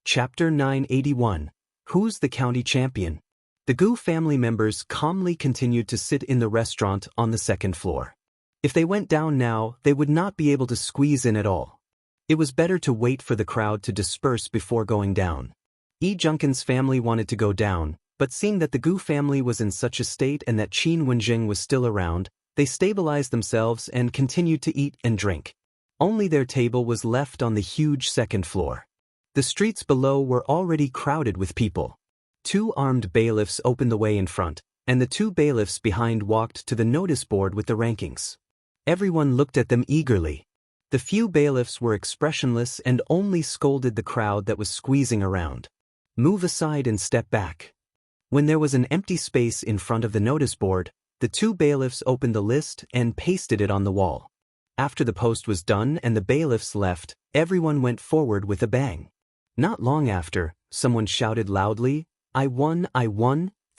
Chapter 981. Who's the county champion? The Gu family members calmly continued to sit in the restaurant on the second floor. If they went down now, they would not be able to squeeze in at all. It was better to wait for the crowd to disperse before going down. Junkin's family wanted to go down, but seeing that the Gu family was in such a state and that Qingyuan was still around, they stabilized themselves and continued to eat and drink. Only their table was left on the huge second floor. The streets below were already crowded with people. 2 armed bailiffs opened the way in front, and the 2 bailiffs behind walked to the notice board with the rankings. Everyone looked at them eagerly. The few bailiffs were expressionless and only scolded the crowd that was squeezing around. Move aside and step back. When there was an empty space in front of the notice board, the 2 bailiffs opened the list and pasted it on the wall. After the post was done and the bailiffs left, everyone went forward with a bang. Not long after, someone shouted loudly, I won,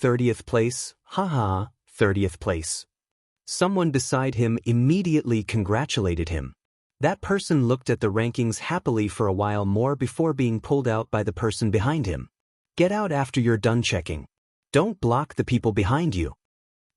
30th place, haha, 30th place. Someone beside him immediately congratulated him. That person looked at the rankings happily for a while more before being pulled out by the person behind him. Get out after you're done checking. Don't block the people behind you.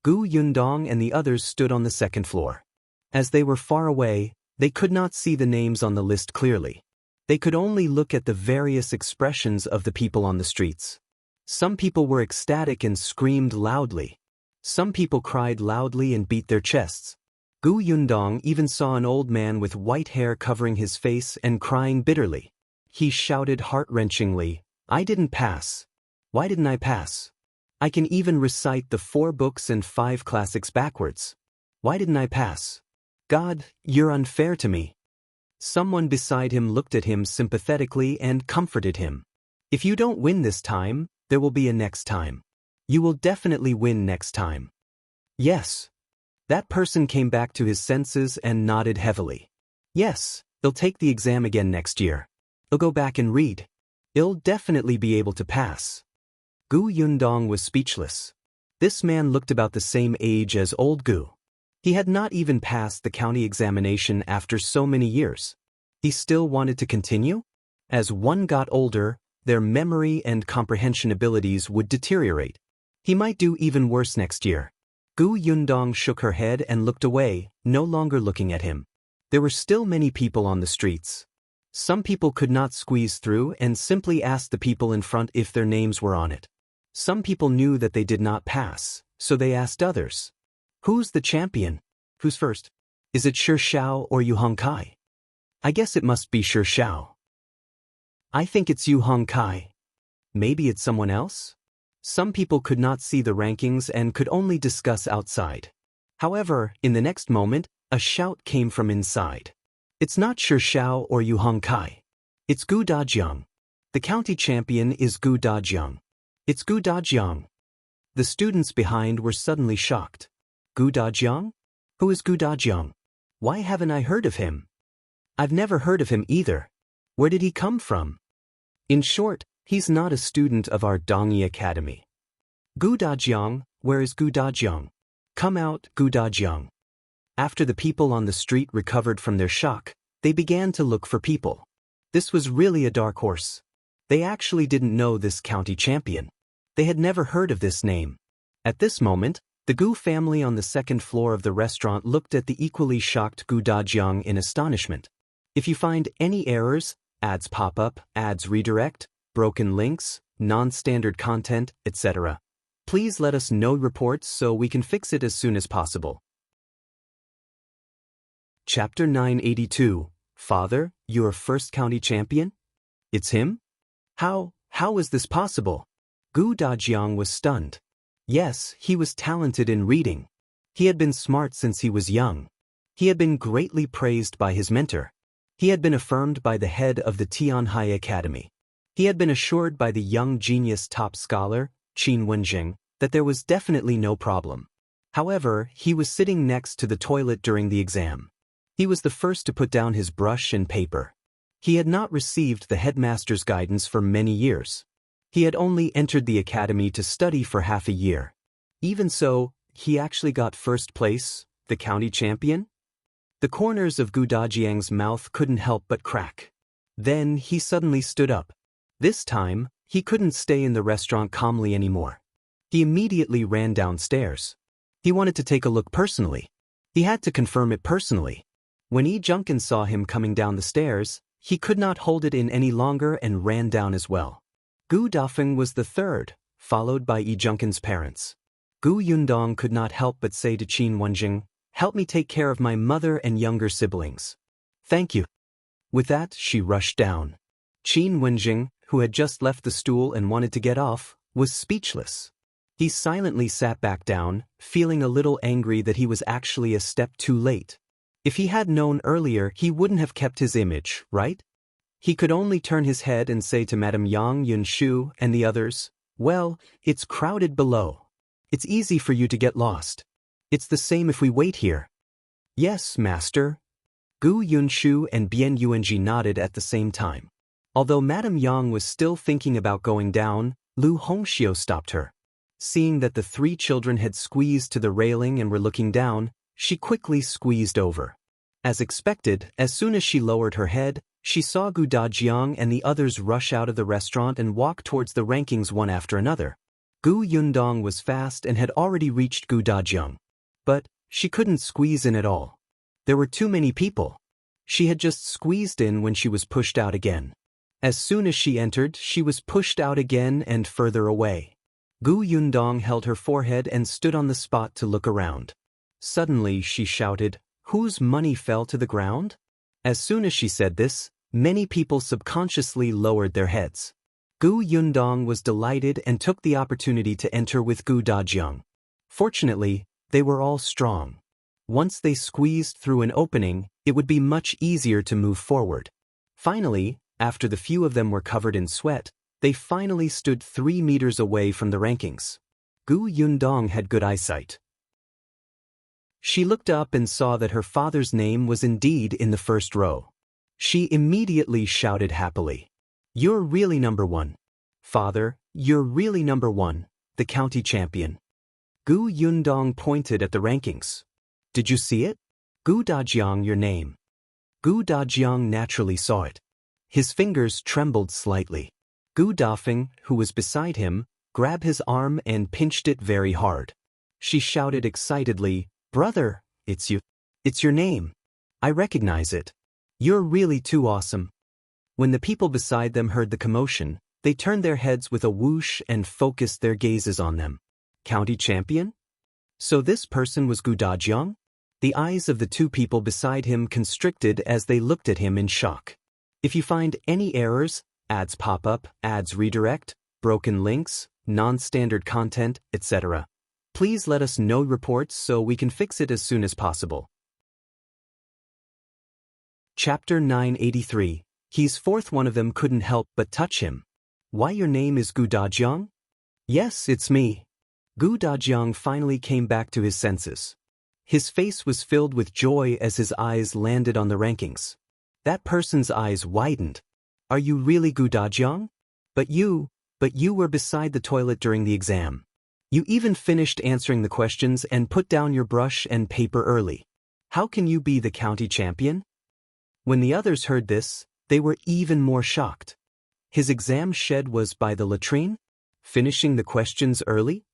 Gu Yundong and the others stood on the second floor. As they were far away, they could not see the names on the list clearly. They could only look at the various expressions of the people on the streets. Some people were ecstatic and screamed loudly. Some people cried loudly and beat their chests. Gu Yundong even saw an old man with white hair covering his face and crying bitterly. He shouted heart-wrenchingly, I didn't pass. Why didn't I pass? I can even recite the 4 books and 5 classics backwards. Why didn't I pass? God, you're unfair to me. Someone beside him looked at him sympathetically and comforted him. If you don't win this time, there will be a next time. You will definitely win next time. Yes. That person came back to his senses and nodded heavily. Yes, they'll take the exam again next year. They'll go back and read. They'll definitely be able to pass. Gu Yundong was speechless. This man looked about the same age as old Gu. He had not even passed the county examination after so many years. He still wanted to continue? As one got older, their memory and comprehension abilities would deteriorate. He might do even worse next year. Gu Yundong shook her head and looked away, no longer looking at him. There were still many people on the streets. Some people could not squeeze through and simply asked the people in front if their names were on it. Some people knew that they did not pass, so they asked others. Who's the champion? Who's first? Is it Shao or Yu Hongkai? I guess it must be Shao. I think it's Yu Hongkai. Maybe it's someone else? Some people could not see the rankings and could only discuss outside. However, in the next moment, a shout came from inside. It's not Shao or Yu Hongkai. It's Gu Dajiang. The county champion is Gu Dajiang. It's Gu Dajiang. The students behind were suddenly shocked. Gu Dajiang? Who is Gu Dajiang? Why haven't I heard of him? I've never heard of him either. Where did he come from? In short, he's not a student of our Dongyi Academy. Gu Dajiang, where is Gu Dajiang? Come out, Gu Dajiang. After the people on the street recovered from their shock, they began to look for people. This was really a dark horse. They actually didn't know this county champion. They had never heard of this name. At this moment, the Gu family on the second floor of the restaurant looked at the equally shocked Gu Dajiang in astonishment. If you find any errors, ads pop up, ads redirect, broken links, non-standard content, etc., please let us know reports so we can fix it as soon as possible. Chapter 982. Father, you're first county champion? It's him? How is this possible? Gu Dajiang was stunned. Yes, he was talented in reading. He had been smart since he was young. He had been greatly praised by his mentor. He had been affirmed by the head of the Xuanhe Academy. He had been assured by the young genius top scholar, Qingyuan, that there was definitely no problem. However, he was sitting next to the toilet during the exam. He was the first to put down his brush and paper. He had not received the headmaster's guidance for many years. He had only entered the academy to study for half a year. Even so, he actually got first place, the county champion? The corners of Gu Dajiang's mouth couldn't help but crack. Then he suddenly stood up. This time, he couldn't stay in the restaurant calmly anymore. He immediately ran downstairs. He wanted to take a look personally. He had to confirm it personally. When Yi Junkin saw him coming down the stairs, he could not hold it in any longer and ran down as well. Gu Dafeng was the third, followed by Yi Junkin's parents. Gu Yundong could not help but say to Qin Wenjing, "Help me take care of my mother and younger siblings." "Thank you." With that, she rushed down. Qin Wenjing, who had just left the stool and wanted to get off, was speechless. He silently sat back down, feeling a little angry that he was actually a step too late. If he had known earlier, he wouldn't have kept his image, right? He could only turn his head and say to Madame Yang Yunshu and the others, "Well, it's crowded below. It's easy for you to get lost. It's the same if we wait here." "Yes, master." Gu Yunshu and Bian Yuanji nodded at the same time. Although Madame Yang was still thinking about going down, Lu Hongxiu stopped her. Seeing that the three children had squeezed to the railing and were looking down, she quickly squeezed over. As expected, as soon as she lowered her head, she saw Gu Dajiang and the others rush out of the restaurant and walk towards the rankings one after another. Gu Yundong was fast and had already reached Gu Dajiang. But she couldn't squeeze in at all. There were too many people. She had just squeezed in when she was pushed out again. As soon as she entered, she was pushed out again and further away. Gu Yundong held her forehead and stood on the spot to look around. Suddenly she shouted, "Whose money fell to the ground?" As soon as she said this, many people subconsciously lowered their heads. Gu Yundong was delighted and took the opportunity to enter with Gu Dajiang. Fortunately, they were all strong. Once they squeezed through an opening, it would be much easier to move forward. Finally, after the few of them were covered in sweat, they finally stood 3 meters away from the rankings. Gu Yundong had good eyesight. She looked up and saw that her father's name was indeed in the first row. She immediately shouted happily, "You're really number one. Father, you're really number one, the county champion." Gu Yundong pointed at the rankings. "Did you see it? Gu Dajiang, your name." Gu Dajiang naturally saw it. His fingers trembled slightly. Gu Dafeng, who was beside him, grabbed his arm and pinched it very hard. She shouted excitedly, "Brother, it's you. It's your name. I recognize it. You're really too awesome." When the people beside them heard the commotion, they turned their heads with a whoosh and focused their gazes on them. County champion? So this person was Gu Dajiang? The eyes of the two people beside him constricted as they looked at him in shock. If you find any errors, ads pop up, ads redirect, broken links, non-standard content, etc., please let us know reports so we can fix it as soon as possible. Chapter 983. He's fourth. One of them couldn't help but touch him. "Why, your name is Gu Dajiang?" "Yes, it's me." Gu Dajiang finally came back to his senses. His face was filled with joy as his eyes landed on the rankings. That person's eyes widened. "Are you really Gu Dajiang? But you were beside the toilet during the exam. You even finished answering the questions and put down your brush and paper early. How can you be the county champion?" When the others heard this, they were even more shocked. His exam shed was by the latrine? Finishing the questions early?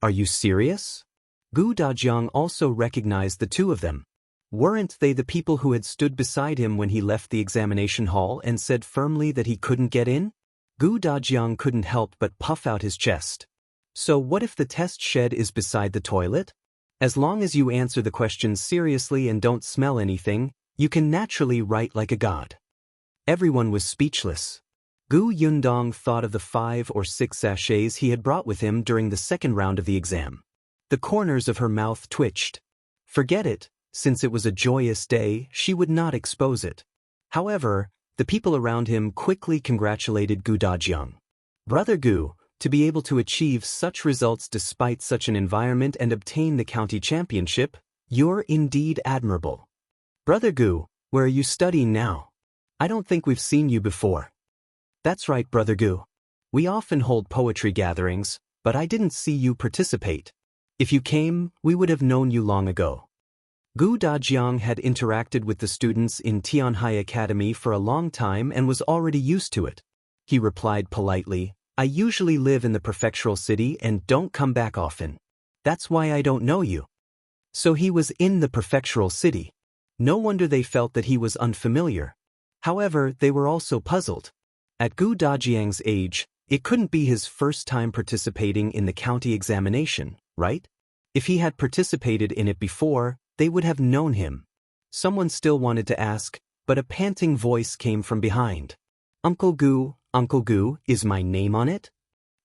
Are you serious? Gu Dajiang also recognized the two of them. Weren't they the people who had stood beside him when he left the examination hall and said firmly that he couldn't get in? Gu Dajiang couldn't help but puff out his chest. So what if the test shed is beside the toilet? As long as you answer the questions seriously and don't smell anything, you can naturally write like a god. Everyone was speechless. Gu Yundong thought of the 5 or 6 sachets he had brought with him during the second round of the exam. The corners of her mouth twitched. Forget it, since it was a joyous day, she would not expose it. However, the people around him quickly congratulated Gu Dajiang. "Brother Gu, to be able to achieve such results despite such an environment and obtain the county championship, you're indeed admirable. Brother Gu, where are you studying now? I don't think we've seen you before." "That's right, Brother Gu. We often hold poetry gatherings, but I didn't see you participate. If you came, we would have known you long ago." Gu Dajiang had interacted with the students in Tianhai Academy for a long time and was already used to it. he replied politely. I usually live in the prefectural city and don't come back often. That's why I don't know you. So he was in the prefectural city. No wonder they felt that he was unfamiliar. However, they were also puzzled. At Gu Dajiang's age, it couldn't be his first time participating in the county examination, right? If he had participated in it before, they would have known him. Someone still wanted to ask, but a panting voice came from behind. Uncle Gu, is my name on it?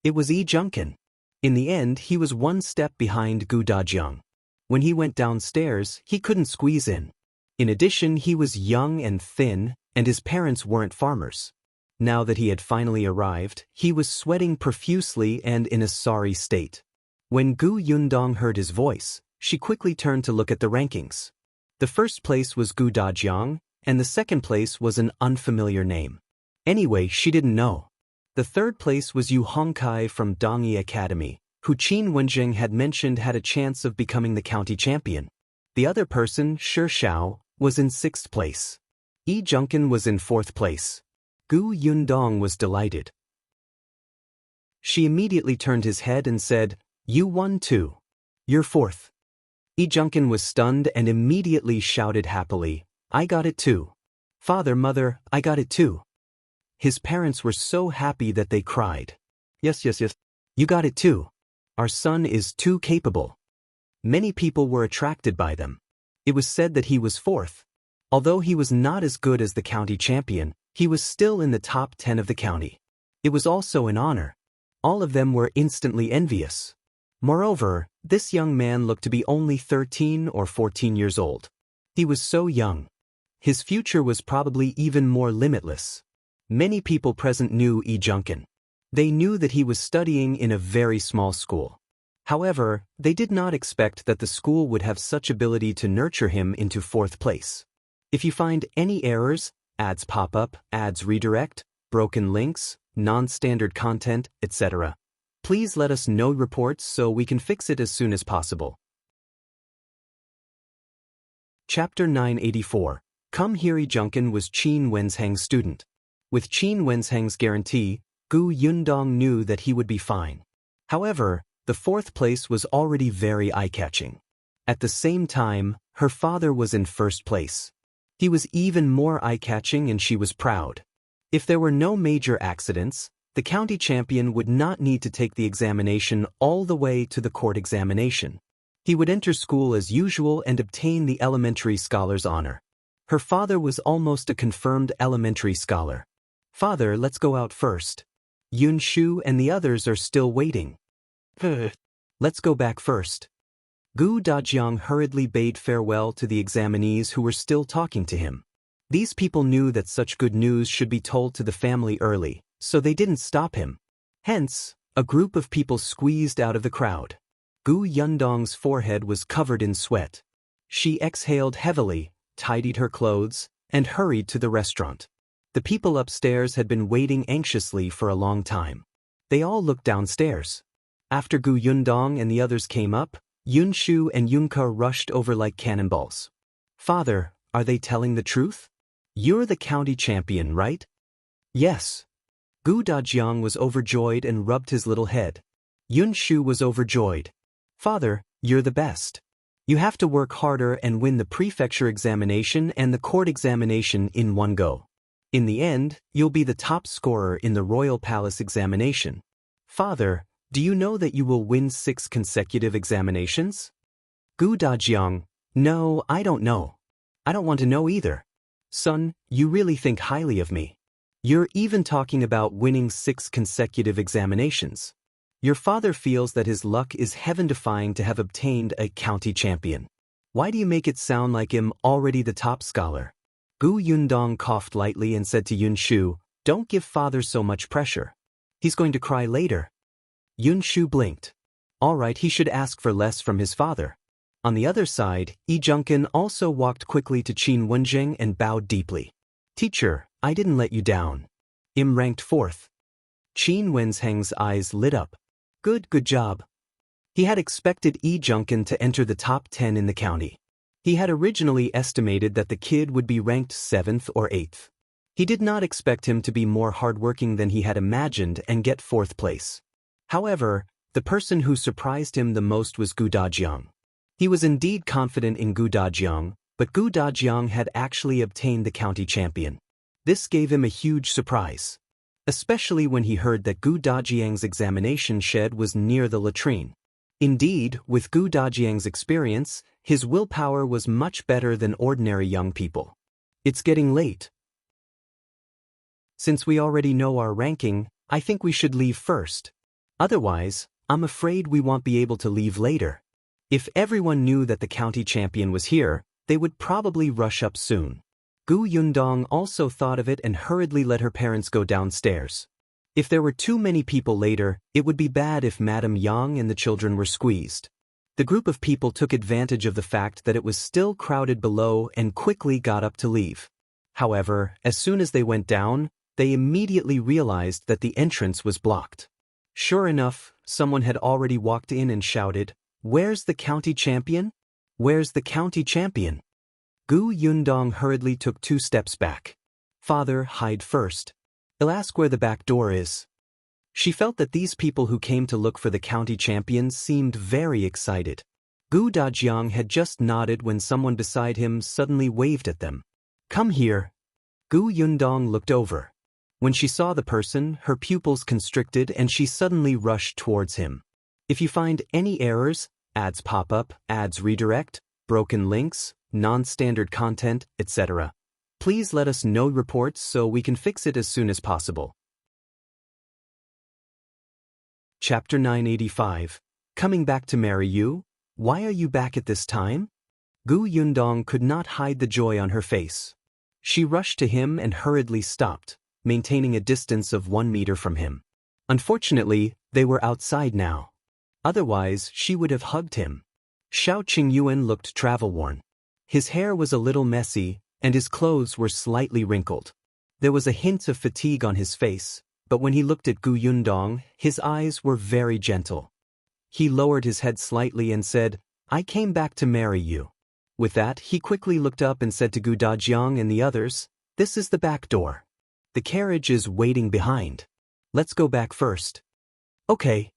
It was Yi Junkin. In the end, he was one step behind Gu Dajiang. When he went downstairs, he couldn't squeeze in. In addition, he was young and thin, and his parents weren't farmers. Now that he had finally arrived, he was sweating profusely and in a sorry state. When Gu Yundong heard his voice, she quickly turned to look at the rankings. The first place was Gu Dajiang, and the second place was an unfamiliar name. Anyway, she didn't know. The third place was Yu Hongkai from Dongyi Academy, who Qin Wenjing had mentioned had a chance of becoming the county champion. The other person, Shao, was in 6th place. Yi Junkin was in 4th place. Gu Yundong was delighted. She immediately turned his head and said, You won too. You're 4th. Yi Junkin was stunned and immediately shouted happily, I got it too. Father, mother, I got it too. His parents were so happy that they cried. Yes. You got it too. Our son is too capable. Many people were attracted by them. It was said that he was 4th. Although he was not as good as the county champion, he was still in the top 10 of the county. It was also an honor. All of them were instantly envious. Moreover, this young man looked to be only 13 or 14 years old. He was so young. His future was probably even more limitless. Many people present knew Yi Junkin. They knew that he was studying in a very small school. However, they did not expect that the school would have such ability to nurture him into 4th place. If you find any errors, ads pop up, ads redirect, broken links, non-standard content, etc., please let us know reports so we can fix it as soon as possible. Chapter 984. Come here. Yi Junkin was Qin Wensheng's student. With Qin Wensheng's guarantee, Gu Yundong knew that he would be fine. However, the 4th place was already very eye-catching. At the same time, her father was in 1st place. He was even more eye-catching and she was proud. If there were no major accidents, the county champion would not need to take the examination all the way to the court examination. He would enter school as usual and obtain the elementary scholar's honor. Her father was almost a confirmed elementary scholar. Father, let's go out first. Yun Shu and the others are still waiting. Let's go back first. Gu Dajiang hurriedly bade farewell to the examinees who were still talking to him. These people knew that such good news should be told to the family early, so they didn't stop him. Hence, a group of people squeezed out of the crowd. Gu Yundong's forehead was covered in sweat. She exhaled heavily, tidied her clothes, and hurried to the restaurant. The people upstairs had been waiting anxiously for a long time. They all looked downstairs. After Gu Yundong and the others came up, Yun Shu and Yunke rushed over like cannonballs. Father, are they telling the truth? You're the county champion, right? Yes. Gu Dajiang was overjoyed and rubbed his little head. Yun Shu was overjoyed. Father, you're the best. You have to work harder and win the prefecture examination and the court examination in one go. In the end, you'll be the top scorer in the Royal Palace examination. Father, do you know that you will win 6 consecutive examinations? Gu Dajiang, no, I don't know. I don't want to know either. Son, you really think highly of me. You're even talking about winning 6 consecutive examinations. Your father feels that his luck is heaven-defying to have obtained a county champion. Why do you make it sound like I'm already the top scholar? Gu Yundong coughed lightly and said to Yun Shu, Don't give father so much pressure. He's going to cry later. Yun Shu blinked. All right, he should ask for less from his father. On the other side, Yi Junkin also walked quickly to Qin Wenjing and bowed deeply. Teacher, I didn't let you down. I'm ranked 4th. Qin Wensheng's eyes lit up. Good job. He had expected Yi Junkin to enter the top 10 in the county. He had originally estimated that the kid would be ranked 7th or 8th. He did not expect him to be more hardworking than he had imagined and get 4th place. However, the person who surprised him the most was Dajiang. He was indeed confident in Dajiang, but Dajiang had actually obtained the county champion. This gave him a huge surprise, especially when he heard that Dajiang's examination shed was near the latrine. Indeed, with Dajiang's experience, his willpower was much better than ordinary young people. It's getting late. Since we already know our ranking, I think we should leave first. Otherwise, I'm afraid we won't be able to leave later. If everyone knew that the county champion was here, they would probably rush up soon. Gu Yundong also thought of it and hurriedly let her parents go downstairs. If there were too many people later, it would be bad if Madame Yang and the children were squeezed. The group of people took advantage of the fact that it was still crowded below and quickly got up to leave. However, as soon as they went down, they immediately realized that the entrance was blocked. Sure enough, someone had already walked in and shouted, "Where's the county champion? Where's the county champion?" Gu Yundong hurriedly took 2 steps back. "Father, hide first. I'll ask where the back door is." She felt that these people who came to look for the county champion seemed very excited. Dajiang had just nodded when someone beside him suddenly waved at them. "Come here." Gu Yundong looked over. When she saw the person, her pupils constricted and she suddenly rushed towards him. If you find any errors, ads pop up, ads redirect, broken links, non-standard content, etc., please let us know reports so we can fix it as soon as possible. Chapter 985. Coming back to marry you? Why are you back at this time? Gu Yundong could not hide the joy on her face. She rushed to him and hurriedly stopped, maintaining a distance of 1 meter from him. Unfortunately, they were outside now. Otherwise, she would have hugged him. Shao Qingyuan looked travel-worn. His hair was a little messy, and his clothes were slightly wrinkled. There was a hint of fatigue on his face, but when he looked at Gu Yundong, his eyes were very gentle. He lowered his head slightly and said, "I came back to marry you." With that, he quickly looked up and said to Dajiang and the others, "This is the back door. The carriage is waiting behind. Let's go back first." "Okay."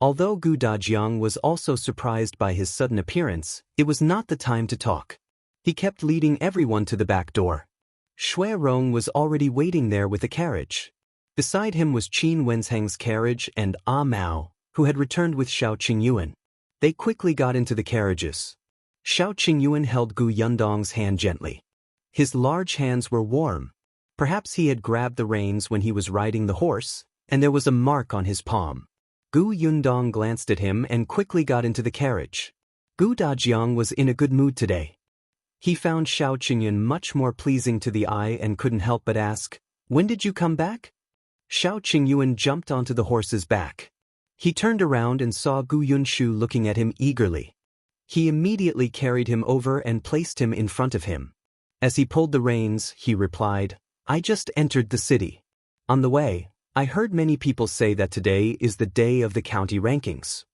Although Dajiang was also surprised by his sudden appearance, it was not the time to talk. He kept leading everyone to the back door. Shui Rong was already waiting there with the carriage. Beside him was Qin Wenzheng's carriage and Mao, who had returned with Shao Qingyuan. They quickly got into the carriages. Shao Qingyuan held Gu Yundong's hand gently. His large hands were warm. Perhaps he had grabbed the reins when he was riding the horse, and there was a mark on his palm. Gu Yundong glanced at him and quickly got into the carriage. Dajiang was in a good mood today. He found Shao Qingyuan much more pleasing to the eye and couldn't help but ask, "When did you come back?" Shao Qingyuan jumped onto the horse's back. He turned around and saw Gu Yunshu looking at him eagerly. He immediately carried him over and placed him in front of him. As he pulled the reins, he replied, "I just entered the city. On the way, I heard many people say that today is the day of the county rankings.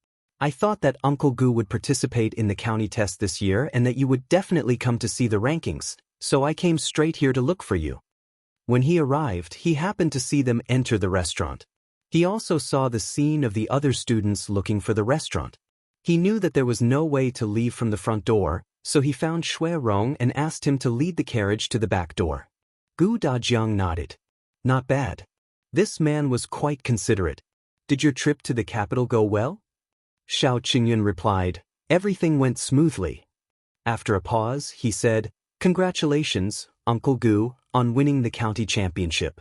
I thought that Uncle Gu would participate in the county test this year and that you would definitely come to see the rankings, so I came straight here to look for you." When he arrived, he happened to see them enter the restaurant. He also saw the scene of the other students looking for the restaurant. He knew that there was no way to leave from the front door, so he found Shui Rong and asked him to lead the carriage to the back door. Dajiang nodded. "Not bad. This man was quite considerate. Did your trip to the capital go well?" Shao Qingyuan replied, "Everything went smoothly." After a pause, he said, "Congratulations, Uncle Gu, on winning the county championship."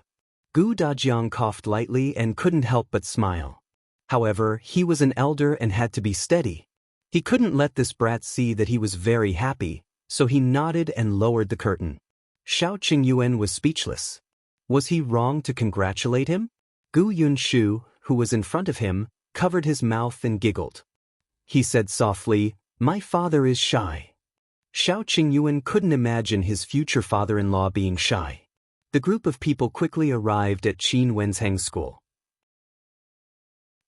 Dajiang coughed lightly and couldn't help but smile. However, he was an elder and had to be steady. He couldn't let this brat see that he was very happy, so he nodded and lowered the curtain. Shao Qingyuan was speechless. Was he wrong to congratulate him? Gu Yunshu, who was in front of him, covered his mouth and giggled. He said softly, "My father is shy." Shao Qingyuan couldn't imagine his future father-in-law being shy. The group of people quickly arrived at Qin Wenzheng's school.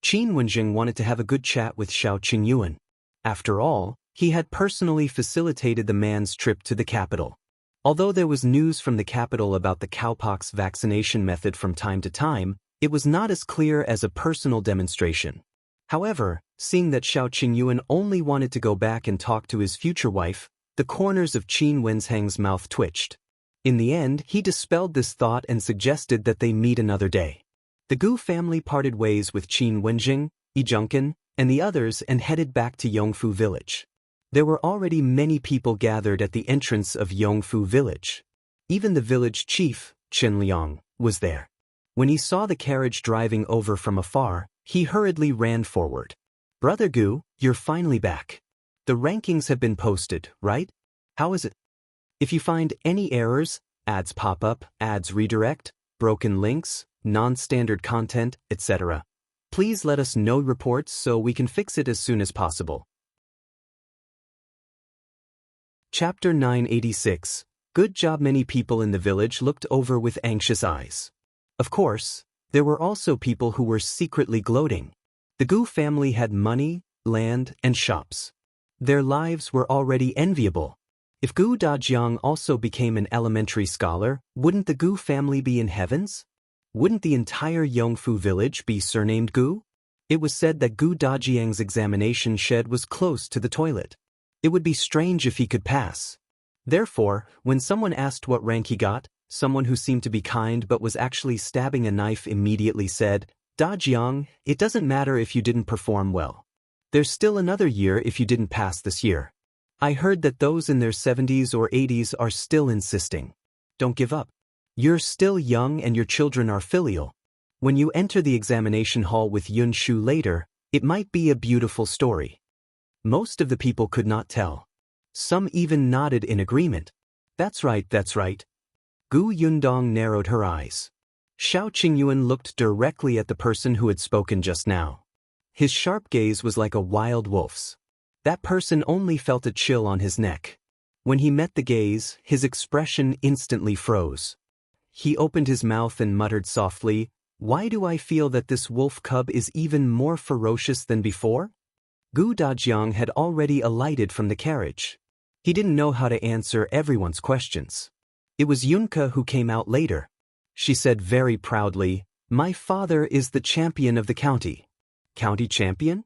Qin Wenzheng wanted to have a good chat with Shao Qingyuan. After all, he had personally facilitated the man's trip to the capital. Although there was news from the capital about the cowpox vaccination method from time to time, it was not as clear as a personal demonstration. However, seeing that Shao Qingyuan only wanted to go back and talk to his future wife, the corners of Qin Wensheng's mouth twitched. In the end, he dispelled this thought and suggested that they meet another day. The Gu family parted ways with Qin Wenjing, Yijunken, and the others and headed back to Yongfu village. There were already many people gathered at the entrance of Yongfu village. Even the village chief, Chen Liang, was there. When he saw the carriage driving over from afar, he hurriedly ran forward. "Brother Gu, you're finally back. The rankings have been posted, right? How is it? If you find any errors, ads pop up, ads redirect, broken links, non-standard content, etc., please let us know reports so we can fix it as soon as possible." Chapter 986. Good job. Many people in the village looked over with anxious eyes. Of course, there were also people who were secretly gloating. The Gu family had money, land, and shops. Their lives were already enviable. If Gu Dajiang also became an elementary scholar, wouldn't the Gu family be in heavens? Wouldn't the entire Yongfu village be surnamed Gu? It was said that Gu Dajiang's examination shed was close to the toilet. It would be strange if he could pass. Therefore, when someone asked what rank he got, someone who seemed to be kind but was actually stabbing a knife immediately said, "Dajiang, it doesn't matter if you didn't perform well. There's still another year if you didn't pass this year." I heard that those in their 70s or 80s are still insisting. Don't give up. You're still young and your children are filial. When you enter the examination hall with Yun Shu later, it might be a beautiful story. Most of the people could not tell. Some even nodded in agreement. That's right, that's right. Gu Yundong narrowed her eyes. Shao Qingyuan looked directly at the person who had spoken just now. His sharp gaze was like a wild wolf's. That person only felt a chill on his neck. When he met the gaze, his expression instantly froze. He opened his mouth and muttered softly, "Why do I feel that this wolf cub is even more ferocious than before?" Gu Dajiang had already alighted from the carriage. He didn't know how to answer everyone's questions. It was Yunke who came out later. She said very proudly, "My father is the champion of the county." "County champion?"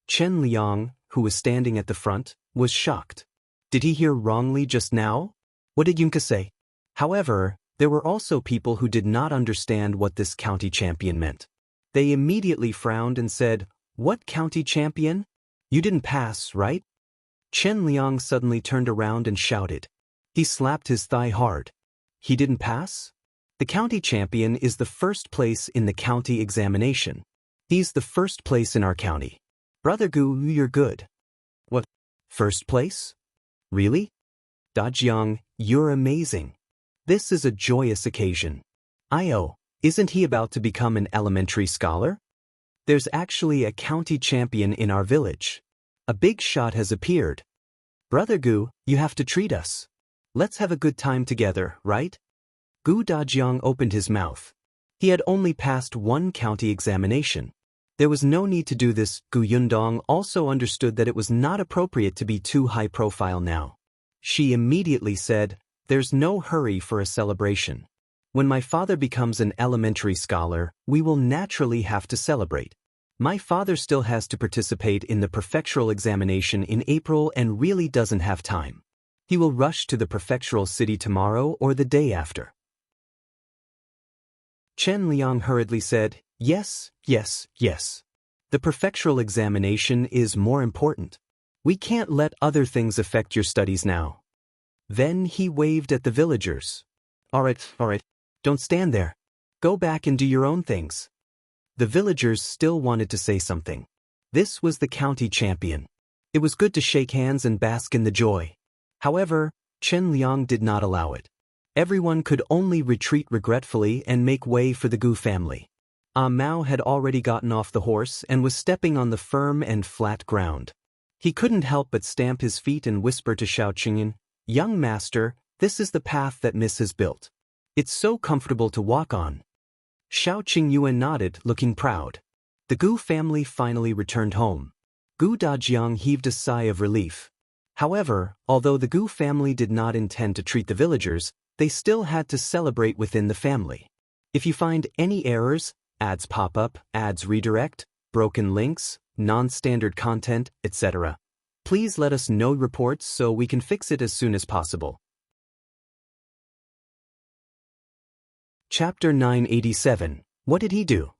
Chen Liang, who was standing at the front, was shocked. Did he hear wrongly just now? What did Yunke say? However, there were also people who did not understand what this county champion meant. They immediately frowned and said, "What county champion? You didn't pass, right?" Chen Liang suddenly turned around and shouted. He slapped his thigh hard. He didn't pass? The county champion is the first place in the county examination. He's the first place in our county. Brother Gu, you're good. What? First place? Really? Dajiang, you're amazing. This is a joyous occasion. Isn't he about to become an elementary scholar? There's actually a county champion in our village. A big shot has appeared. Brother Gu, you have to treat us. Let's have a good time together, right? Gu Dajiang opened his mouth. He had only passed one county examination. There was no need to do this. Gu Yundong also understood that it was not appropriate to be too high profile now. She immediately said, "There's no hurry for a celebration. When my father becomes an elementary scholar, we will naturally have to celebrate. My father still has to participate in the prefectural examination in April and really doesn't have time. He will rush to the prefectural city tomorrow or the day after." Chen Liang hurriedly said, Yes. The prefectural examination is more important. We can't let other things affect your studies now." Then he waved at the villagers. All right. Don't stand there. Go back and do your own things." The villagers still wanted to say something. This was the county champion. It was good to shake hands and bask in the joy. However, Chen Liang did not allow it. Everyone could only retreat regretfully and make way for the Gu family. Mao had already gotten off the horse and was stepping on the firm and flat ground. He couldn't help but stamp his feet and whisper to Shao Qingyuan, "Young master, this is the path that Miss has built. It's so comfortable to walk on." Shao Qingyuan nodded, looking proud. The Gu family finally returned home. Gu Dajiang heaved a sigh of relief. However, although the Gu family did not intend to treat the villagers, they still had to celebrate within the family. If you find any errors, ads pop up, ads redirect, broken links, non-standard content, etc., please let us know reports so we can fix it as soon as possible. Chapter 987. What did he do?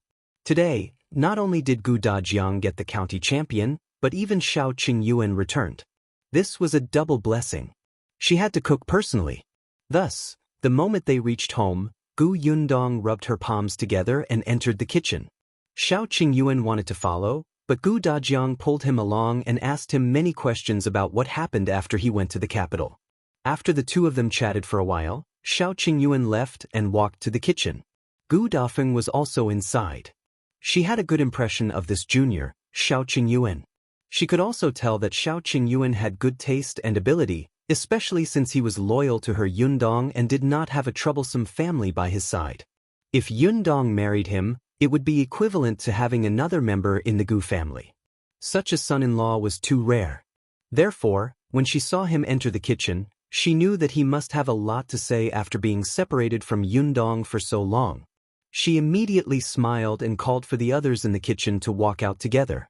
Today, not only did Gu Dajiang get the county champion, but even Shao Qingyuan returned. This was a double blessing. She had to cook personally. Thus, the moment they reached home, Gu Yundong rubbed her palms together and entered the kitchen. Shao Qingyuan wanted to follow, but Gu Dajiang pulled him along and asked him many questions about what happened after he went to the capital. After the two of them chatted for a while, Shao Qingyuan left and walked to the kitchen. Gu Dafeng was also inside. She had a good impression of this junior, Shao Qingyuan. She could also tell that Shao Qingyuan had good taste and ability, especially since he was loyal to her Yundong and did not have a troublesome family by his side. If Yundong married him, it would be equivalent to having another member in the Gu family. Such a son-in-law was too rare. Therefore, when she saw him enter the kitchen, she knew that he must have a lot to say after being separated from Yundong for so long. She immediately smiled and called for the others in the kitchen to walk out together.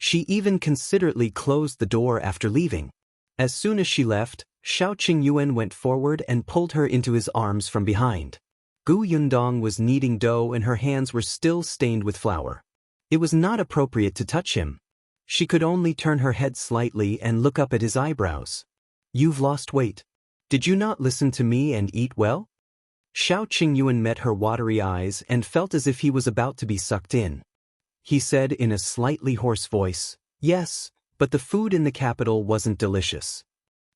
She even considerately closed the door after leaving. As soon as she left, Shao Qingyuan went forward and pulled her into his arms from behind. Gu Yundong was kneading dough and her hands were still stained with flour. It was not appropriate to touch him. She could only turn her head slightly and look up at his eyebrows. "You've lost weight. Did you not listen to me and eat well?" Shao Qingyuan met her watery eyes and felt as if he was about to be sucked in. He said in a slightly hoarse voice, "Yes, but the food in the capital wasn't delicious."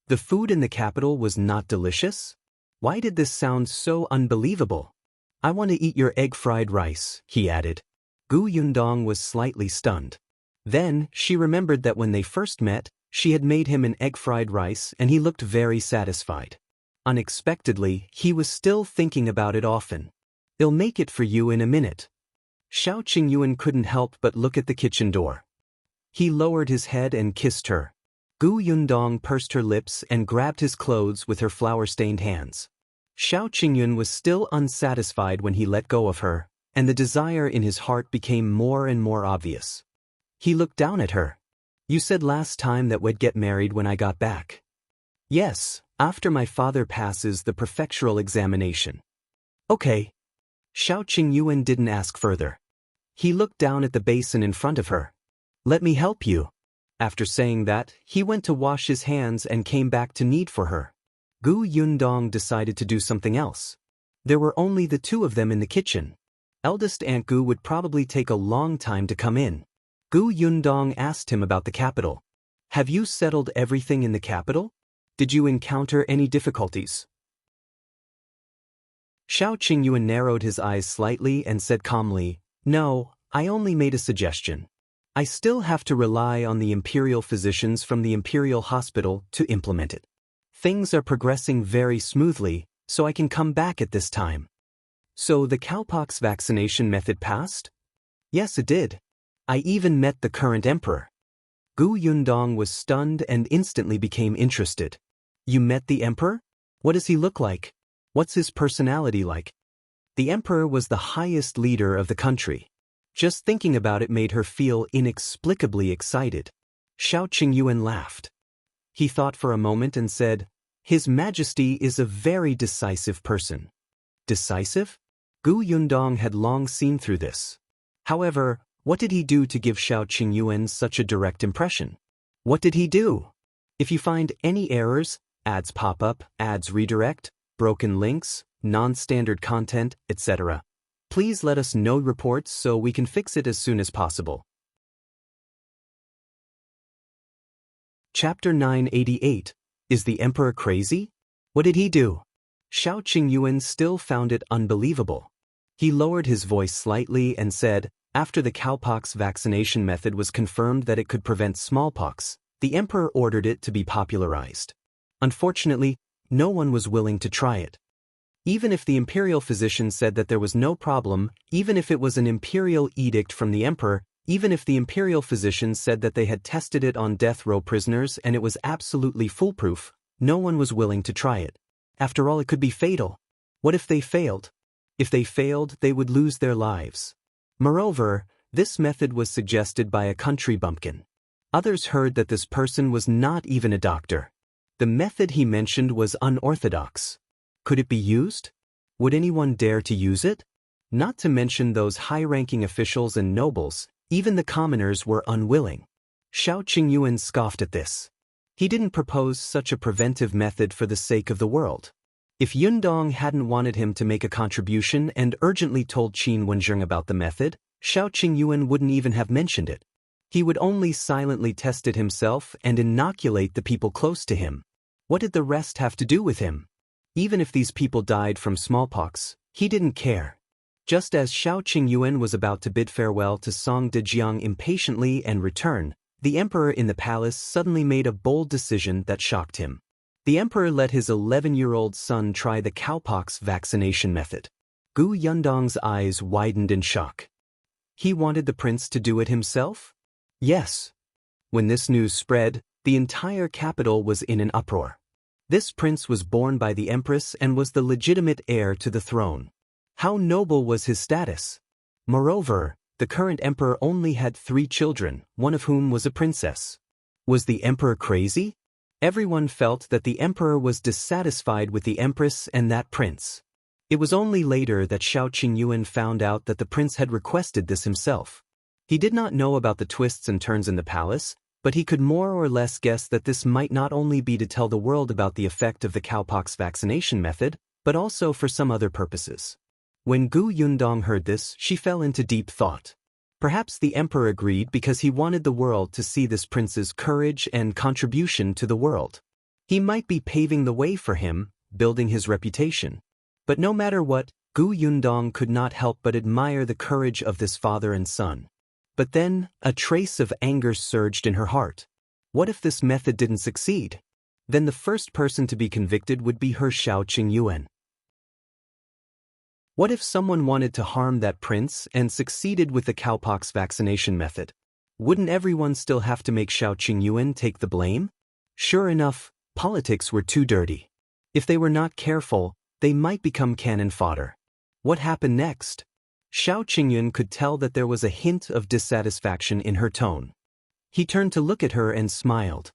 The food in the capital was not delicious? Why did this sound so unbelievable? "I want to eat your egg-fried rice," he added. Gu Yundong was slightly stunned. Then, she remembered that when they first met, she had made him an egg-fried rice and he looked very satisfied. Unexpectedly, he was still thinking about it often. "I'll make it for you in a minute." Shao Qingyuan couldn't help but look at the kitchen door. He lowered his head and kissed her. Gu Yundong pursed her lips and grabbed his clothes with her flour-stained hands. Shao Qingyuan was still unsatisfied when he let go of her, and the desire in his heart became more and more obvious. He looked down at her. "You said last time that we'd get married when I got back." "Yes, after my father passes the prefectural examination." "Okay." Shao Qingyuan didn't ask further. He looked down at the basin in front of her. "Let me help you." After saying that, he went to wash his hands and came back to knead for her. Gu Yundong decided to do something else. There were only the two of them in the kitchen. Eldest Aunt Gu would probably take a long time to come in. Gu Yundong asked him about the capital. "Have you settled everything in the capital? Did you encounter any difficulties?" Shao Qingyuan narrowed his eyes slightly and said calmly, "No, I only made a suggestion. I still have to rely on the Imperial physicians from the Imperial hospital to implement it. Things are progressing very smoothly, so I can come back at this time." "So the cowpox vaccination method passed?" "Yes, it did. I even met the current emperor." Gu Yundong was stunned and instantly became interested. "You met the emperor? What does he look like? What's his personality like?" The emperor was the highest leader of the country. Just thinking about it made her feel inexplicably excited. Shao Qingyuan laughed. He thought for a moment and said, "His Majesty is a very decisive person." Decisive? Gu Yundong had long seen through this. However, what did he do to give Shao Qingyuan such a direct impression? What did he do? If you find any errors, ads pop up, ads redirect, broken links, non-standard content, etc., please let us know reports so we can fix it as soon as possible. Chapter 988. Is the Emperor crazy? What did he do? Shao Qingyuan still found it unbelievable. He lowered his voice slightly and said, after the cowpox vaccination method was confirmed that it could prevent smallpox, the Emperor ordered it to be popularized. Unfortunately, no one was willing to try it. Even if the Imperial physician said that there was no problem, even if it was an Imperial edict from the Emperor, Even if the Imperial physicians said that they had tested it on death row prisoners and it was absolutely foolproof, no one was willing to try it. After all, it could be fatal. What if they failed? If they failed, they would lose their lives. Moreover, this method was suggested by a country bumpkin. Others heard that this person was not even a doctor. The method he mentioned was unorthodox. Could it be used? Would anyone dare to use it? Not to mention those high-ranking officials and nobles, even the commoners were unwilling. Shao Qingyuan scoffed at this. He didn't propose such a preventive method for the sake of the world. If Yundong hadn't wanted him to make a contribution and urgently told Qin Wenjing about the method, Shao Qingyuan wouldn't even have mentioned it. He would only silently test it himself and inoculate the people close to him. What did the rest have to do with him? Even if these people died from smallpox, he didn't care. Just as Shao Qingyuan was about to bid farewell to Song Dajiang impatiently and return, the emperor in the palace suddenly made a bold decision that shocked him. The emperor let his 11-year-old son try the cowpox vaccination method. Gu Yundong's eyes widened in shock. He wanted the prince to do it himself? Yes. When this news spread, the entire capital was in an uproar. This prince was born by the empress and was the legitimate heir to the throne. How noble was his status! Moreover, the current emperor only had 3 children, one of whom was a princess. Was the emperor crazy? Everyone felt that the emperor was dissatisfied with the empress and that prince. It was only later that Shao Qingyuan found out that the prince had requested this himself. He did not know about the twists and turns in the palace, but he could more or less guess that this might not only be to tell the world about the effect of the cowpox vaccination method, but also for some other purposes. When Gu Yundong heard this, she fell into deep thought. Perhaps the emperor agreed because he wanted the world to see this prince's courage and contribution to the world. He might be paving the way for him, building his reputation. But no matter what, Gu Yundong could not help but admire the courage of this father and son. But then, a trace of anger surged in her heart. What if this method didn't succeed? Then the first person to be convicted would be her Shao Qingyuan. What if someone wanted to harm that prince and succeeded with the cowpox vaccination method? Wouldn't everyone still have to make Shao Qingyuan take the blame? Sure enough, politics were too dirty. If they were not careful, they might become cannon fodder. What happened next? Shao Qingyuan could tell that there was a hint of dissatisfaction in her tone. He turned to look at her and smiled.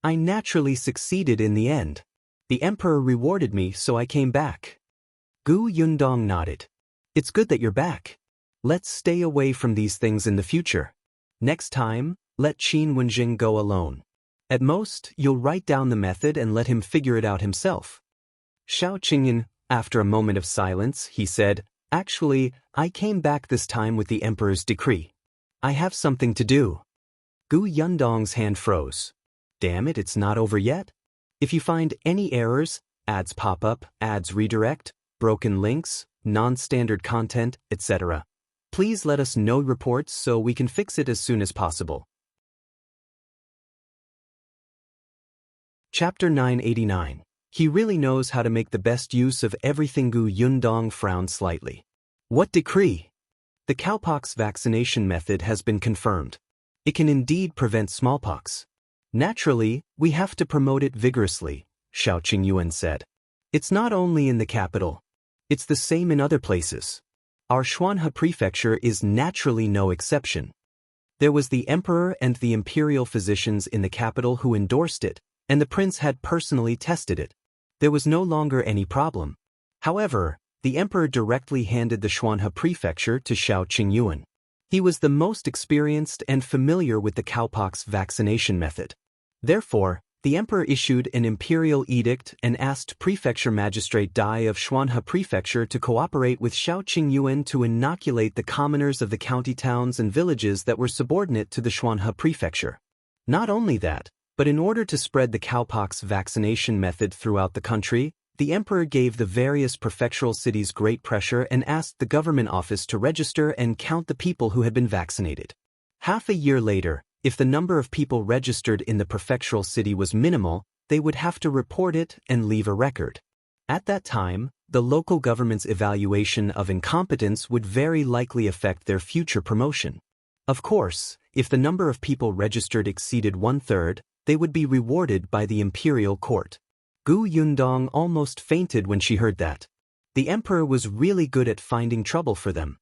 I naturally succeeded in the end. The emperor rewarded me, so I came back. Gu Yundong nodded. It's good that you're back. Let's stay away from these things in the future. Next time, let Qin Wenjing go alone. At most, you'll write down the method and let him figure it out himself. Shao Qingyuan, after a moment of silence, he said, Actually, I came back this time with the emperor's decree. I have something to do. Gu Yundong's hand froze. Damn it, it's not over yet. If you find any errors, ads pop up, ads redirect, broken links, non-standard content, etc., please let us know reports so we can fix it as soon as possible. Chapter 989. He really knows how to make the best use of everything. Gu Yundong frowned slightly. What decree? The cowpox vaccination method has been confirmed. It can indeed prevent smallpox. Naturally, we have to promote it vigorously, Shao Qingyuan said. It's not only in the capital. It's the same in other places. Our Xuanhe Prefecture is naturally no exception. There was the emperor and the imperial physicians in the capital who endorsed it, and the prince had personally tested it. There was no longer any problem. However, the emperor directly handed the Xuanhe Prefecture to Shao Qingyuan. He was the most experienced and familiar with the cowpox vaccination method. Therefore, the emperor issued an imperial edict and asked Prefecture Magistrate Dai of Xuanhe Prefecture to cooperate with Shao Qingyuan to inoculate the commoners of the county towns and villages that were subordinate to the Xuanhe Prefecture. Not only that, but in order to spread the cowpox vaccination method throughout the country, the emperor gave the various prefectural cities great pressure and asked the government office to register and count the people who had been vaccinated. Half a year later, if the number of people registered in the prefectural city was minimal, they would have to report it and leave a record. At that time, the local government's evaluation of incompetence would very likely affect their future promotion. Of course, if the number of people registered exceeded 1/3, they would be rewarded by the Imperial court. Gu Yundong almost fainted when she heard that. The emperor was really good at finding trouble for them.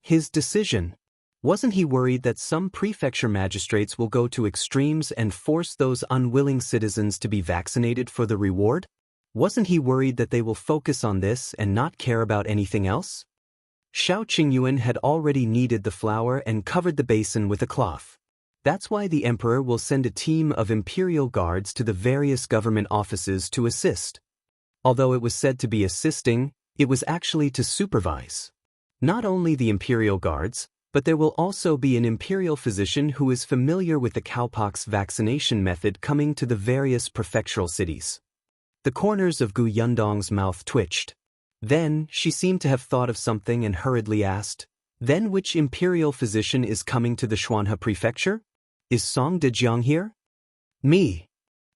His decision. Wasn't he worried that some prefecture magistrates will go to extremes and force those unwilling citizens to be vaccinated for the reward? Wasn't he worried that they will focus on this and not care about anything else? Shao Qingyuan had already kneaded the flour and covered the basin with a cloth. That's why the emperor will send a team of imperial guards to the various government offices to assist. Although it was said to be assisting, it was actually to supervise. Not only the imperial guards, but there will also be an imperial physician who is familiar with the cowpox vaccination method coming to the various prefectural cities. The corners of Gu Yundong's mouth twitched. Then, she seemed to have thought of something and hurriedly asked, "Then which imperial physician is coming to the Xuanhe prefecture? Is Song Dajiang here?" "Me."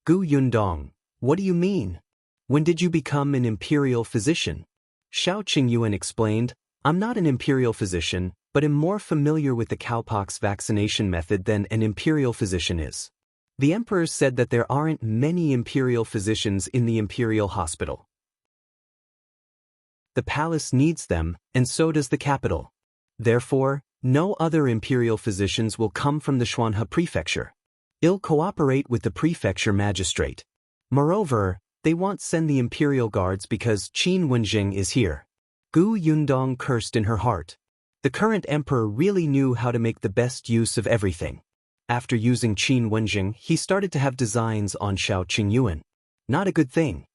"Gu Yundong, what do you mean? When did you become an imperial physician?" Shao Qingyuan explained, "I'm not an imperial physician, but am more familiar with the cowpox vaccination method than an imperial physician is. The emperor said that there aren't many imperial physicians in the imperial hospital. The palace needs them, and so does the capital. Therefore, no other imperial physicians will come from the Xuanhe prefecture. They'll cooperate with the prefecture magistrate. Moreover, they won't send the imperial guards because Qin Wenjing is here." Gu Yundong cursed in her heart. The current emperor really knew how to make the best use of everything. After using Qin Wenjing, he started to have designs on Shao Qingyuan. Not a good thing.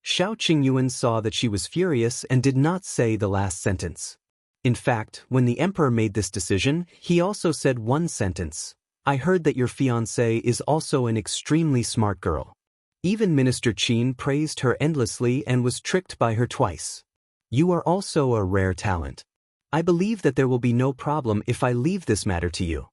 Shao Qingyuan saw that she was furious and did not say the last sentence. In fact, when the emperor made this decision, he also said one sentence. "I heard that your fiancée is also an extremely smart girl." Even Minister Qin praised her endlessly and was tricked by her twice. "You are also a rare talent. I believe that there will be no problem if I leave this matter to you."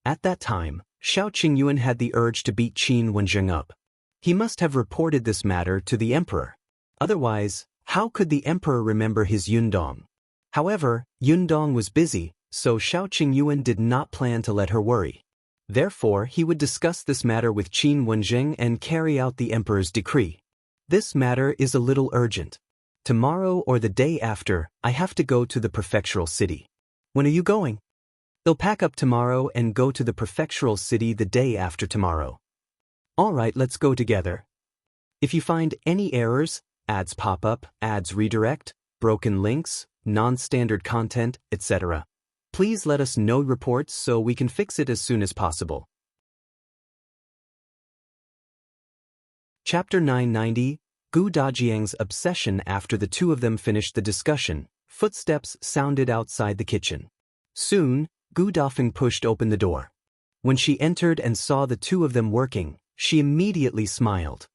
At that time, Shao Qingyuan had the urge to beat Qin Wenjing up. He must have reported this matter to the emperor. Otherwise, how could the emperor remember his Yundong? However, Yundong was busy, so Shao Qingyuan did not plan to let her worry. Therefore, he would discuss this matter with Qin Wenjing and carry out the emperor's decree. "This matter is a little urgent. Tomorrow or the day after, I have to go to the prefectural city." "When are you going?" "They'll pack up tomorrow and go to the prefectural city the day after tomorrow." "All right, let's go together. If you find any errors, ads pop up, ads redirect, broken links, non-standard content, etc., please let us know reports so we can fix it as soon as possible." Chapter 990, Gu Dajiang's obsession. After the two of them finished the discussion, footsteps sounded outside the kitchen. Soon, Gu Dafeng pushed open the door. When she entered and saw the two of them working, she immediately smiled.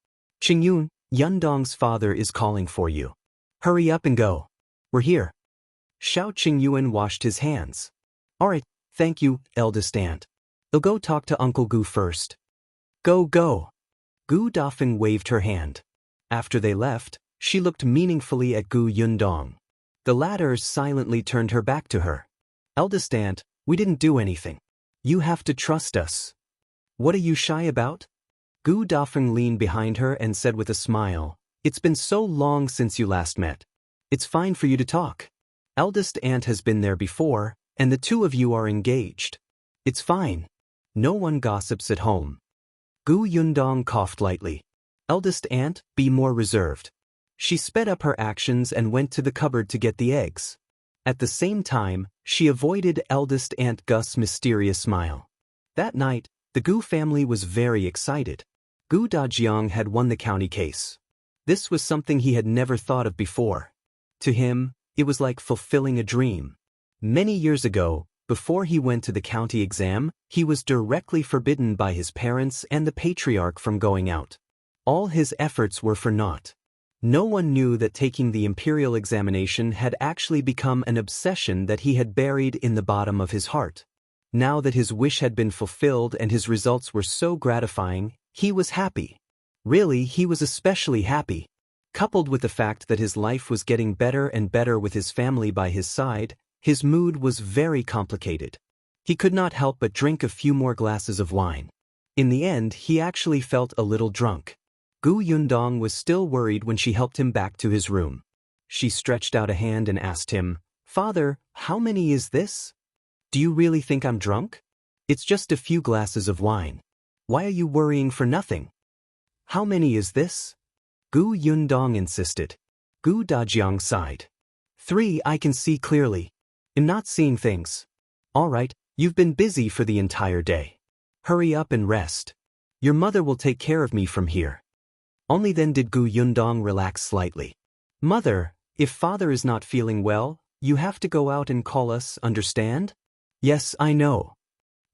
"Qingyuan, Yundong's father is calling for you. Hurry up and go. We're here." Shao Qingyuan washed his hands. "All right, thank you, eldest aunt. I'll go talk to Uncle Gu first." "Go, go." Gu Dafeng waved her hand. After they left, she looked meaningfully at Gu Yundong. The latter silently turned her back to her. "Eldest aunt, we didn't do anything. You have to trust us." "What are you shy about?" Gu Dafeng leaned behind her and said with a smile, "It's been so long since you last met. It's fine for you to talk. Eldest aunt has been there before, and the two of you are engaged. It's fine. No one gossips at home." Gu Yundong coughed lightly. "Eldest aunt, be more reserved." She sped up her actions and went to the cupboard to get the eggs. At the same time, she avoided eldest aunt Gus' mysterious smile. That night, the Gu family was very excited. Gu Dajiang had won the county case. This was something he had never thought of before. To him, it was like fulfilling a dream. Many years ago, before he went to the county exam, he was directly forbidden by his parents and the patriarch from going out. All his efforts were for naught. No one knew that taking the imperial examination had actually become an obsession that he had buried in the bottom of his heart. Now that his wish had been fulfilled and his results were so gratifying, he was happy. Really, he was especially happy. Coupled with the fact that his life was getting better and better with his family by his side, his mood was very complicated. He could not help but drink a few more glasses of wine. In the end, he actually felt a little drunk. Gu Yundong was still worried when she helped him back to his room. She stretched out a hand and asked him, "Father, how many is this? Do you really think I'm drunk? It's just a few glasses of wine. Why are you worrying for nothing? How many is this?" Gu Yundong insisted. Gu Dajiang sighed. 3, I can see clearly. I'm not seeing things. All right, you've been busy for the entire day. Hurry up and rest. Your mother will take care of me from here. Only then did Gu Yundong relax slightly. Mother, if father is not feeling well, you have to go out and call us, understand? Yes, I know.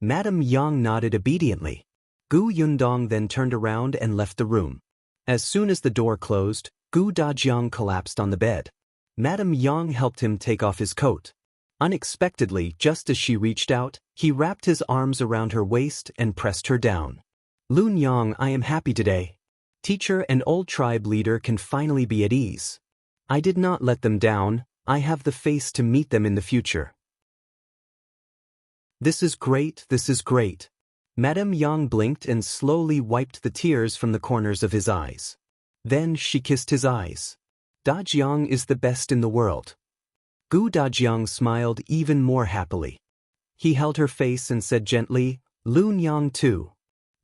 Madame Yang nodded obediently. Gu Yundong then turned around and left the room. As soon as the door closed, Gu Dajiang collapsed on the bed. Madame Yang helped him take off his coat. Unexpectedly, just as she reached out, he wrapped his arms around her waist and pressed her down. Lun Yang, I am happy today. Teacher and old tribe leader can finally be at ease. I did not let them down, I have the face to meet them in the future. This is great, this is great. Madame Yang blinked and slowly wiped the tears from the corners of his eyes. Then she kissed his eyes. Dajiang is the best in the world. Gu Dajiang smiled even more happily. He held her face and said gently, Lun Yang too.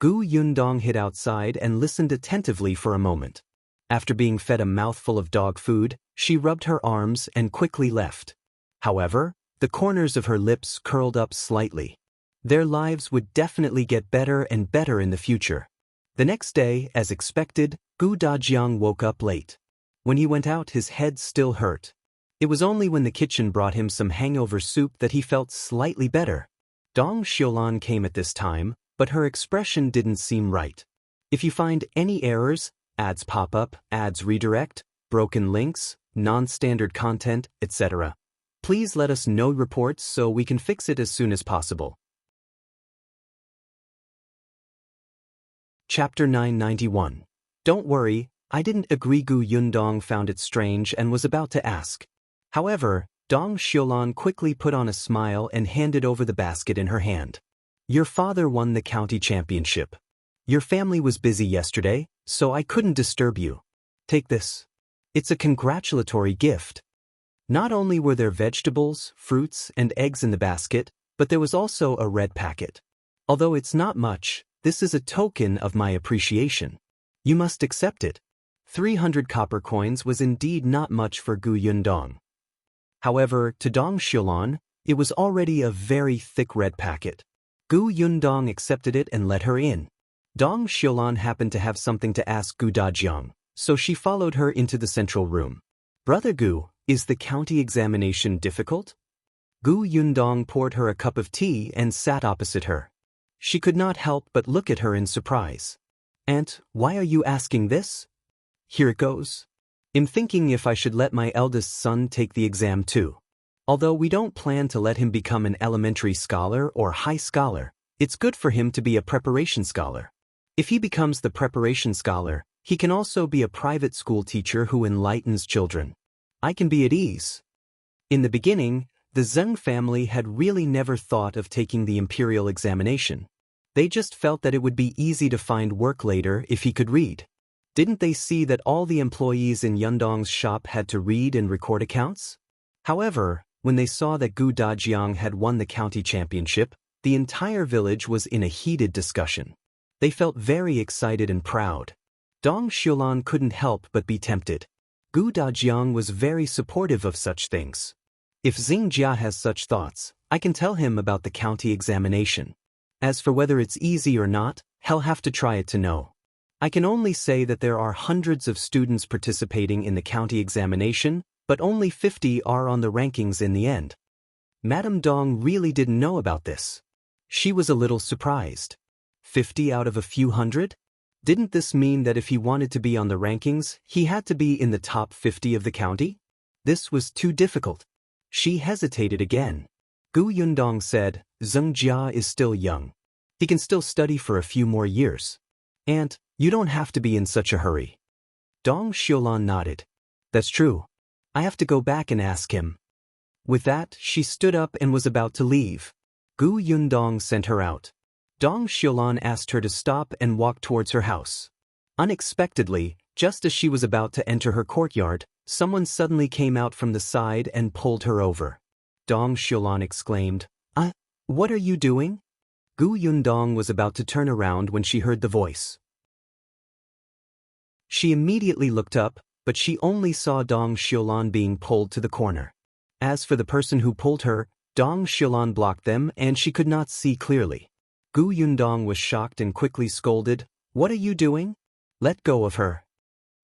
Gu Yundong hid outside and listened attentively for a moment. After being fed a mouthful of dog food, she rubbed her arms and quickly left. However, the corners of her lips curled up slightly. Their lives would definitely get better and better in the future. The next day, as expected, Gu Dajiang woke up late. When he went out, his head still hurt. It was only when the kitchen brought him some hangover soup that he felt slightly better. Dong Xiulan came at this time, but her expression didn't seem right. If you find any errors, ads pop up, ads redirect, broken links, non-standard content, etc., please let us know reports so we can fix it as soon as possible. Chapter 991. Don't worry, I didn't agree. Gu Yundong found it strange and was about to ask. However, Dong Xiulan quickly put on a smile and handed over the basket in her hand. Your father won the county championship. Your family was busy yesterday, so I couldn't disturb you. Take this. It's a congratulatory gift. Not only were there vegetables, fruits, and eggs in the basket, but there was also a red packet. Although it's not much, this is a token of my appreciation. You must accept it. 300 copper coins was indeed not much for Gu Yundong. However, to Dong Xiulan, it was already a very thick red packet. Gu Yundong accepted it and let her in. Dong Xiulan happened to have something to ask Gu Dajiang, so she followed her into the central room. Brother Gu, is the county examination difficult? Gu Yundong poured her a cup of tea and sat opposite her. She could not help but look at her in surprise. Aunt, why are you asking this? Here it goes. I'm thinking if I should let my eldest son take the exam too. Although we don't plan to let him become an elementary scholar or high scholar, it's good for him to be a preparation scholar. If he becomes the preparation scholar, he can also be a private school teacher who enlightens children. I can be at ease. In the beginning, the Zheng family had really never thought of taking the Imperial examination. They just felt that it would be easy to find work later if he could read. Didn't they see that all the employees in Yundong's shop had to read and record accounts? However, when they saw that Gu Dajiang had won the county championship, the entire village was in a heated discussion. They felt very excited and proud. Dong Xiulan couldn't help but be tempted. Gu Dajiang was very supportive of such things. If Xingjia has such thoughts, I can tell him about the county examination. As for whether it's easy or not, he'll have to try it to know. I can only say that there are hundreds of students participating in the county examination, but only 50 are on the rankings in the end. Madame Dong really didn't know about this. She was a little surprised. 50 out of a few hundred? Didn't this mean that if he wanted to be on the rankings, he had to be in the top 50 of the county? This was too difficult. She hesitated again. Gu Yundong said, Xingjia is still young. He can still study for a few more years. Aunt, you don't have to be in such a hurry. Dong Xiulan nodded. That's true. I have to go back and ask him. With that, she stood up and was about to leave. Gu Yundong sent her out. Dong Xiulan asked her to stop and walk towards her house. Unexpectedly, just as she was about to enter her courtyard, someone suddenly came out from the side and pulled her over. Dong Xiulan exclaimed, what are you doing? Gu Yundong was about to turn around when she heard the voice. She immediately looked up, but she only saw Dong Xiulan being pulled to the corner. As for the person who pulled her, Dong Xiulan blocked them and she could not see clearly. Gu Yundong was shocked and quickly scolded, "What are you doing? Let go of her."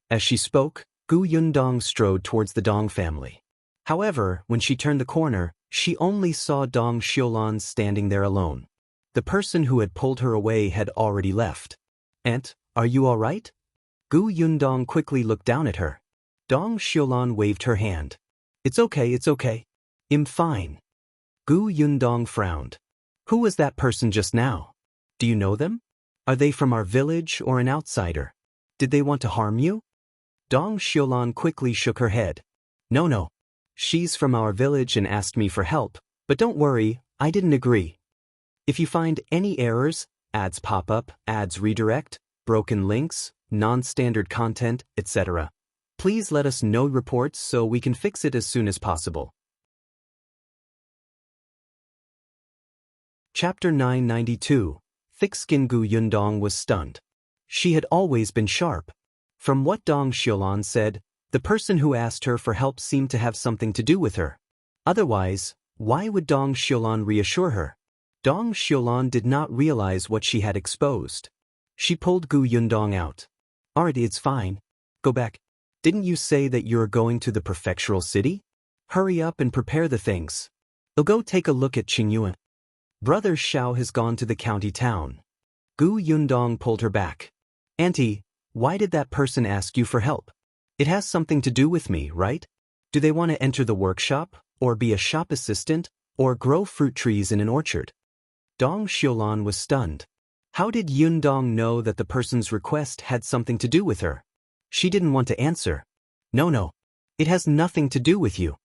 As she spoke, Gu Yundong strode towards the Dong family. However, when she turned the corner, she only saw Dong Xiulan standing there alone. The person who had pulled her away had already left. "Aunt, are you all right?" Gu Yundong quickly looked down at her. Dong Xiulan waved her hand. It's okay. I'm fine." Gu Yundong frowned. "Who was that person just now? Do you know them? Are they from our village or an outsider? Did they want to harm you?" Dong Xiulan quickly shook her head. No. She's from our village and asked me for help, but don't worry, I didn't agree. If you find any errors, ads pop up, ads redirect, broken links, non-standard content, etc., please let us know reports so we can fix it as soon as possible. Chapter 992. Thick-skinned Gu Yundong was stunned. She had always been sharp. From what Dong Xiulan said, the person who asked her for help seemed to have something to do with her. Otherwise, why would Dong Xiulan reassure her? Dong Xiulan did not realize what she had exposed. She pulled Gu Yundong out. "Alright, it's fine. Go back. Didn't you say that you're going to the prefectural city? Hurry up and prepare the things. I'll go take a look at Qingyuan. Brother Shao has gone to the county town." Gu Yundong pulled her back. "Auntie, why did that person ask you for help? It has something to do with me, right? Do they want to enter the workshop, or be a shop assistant, or grow fruit trees in an orchard?" Dong Xiulan was stunned. How did Yundong know that the person's request had something to do with her? She didn't want to answer. No. It has nothing to do with you.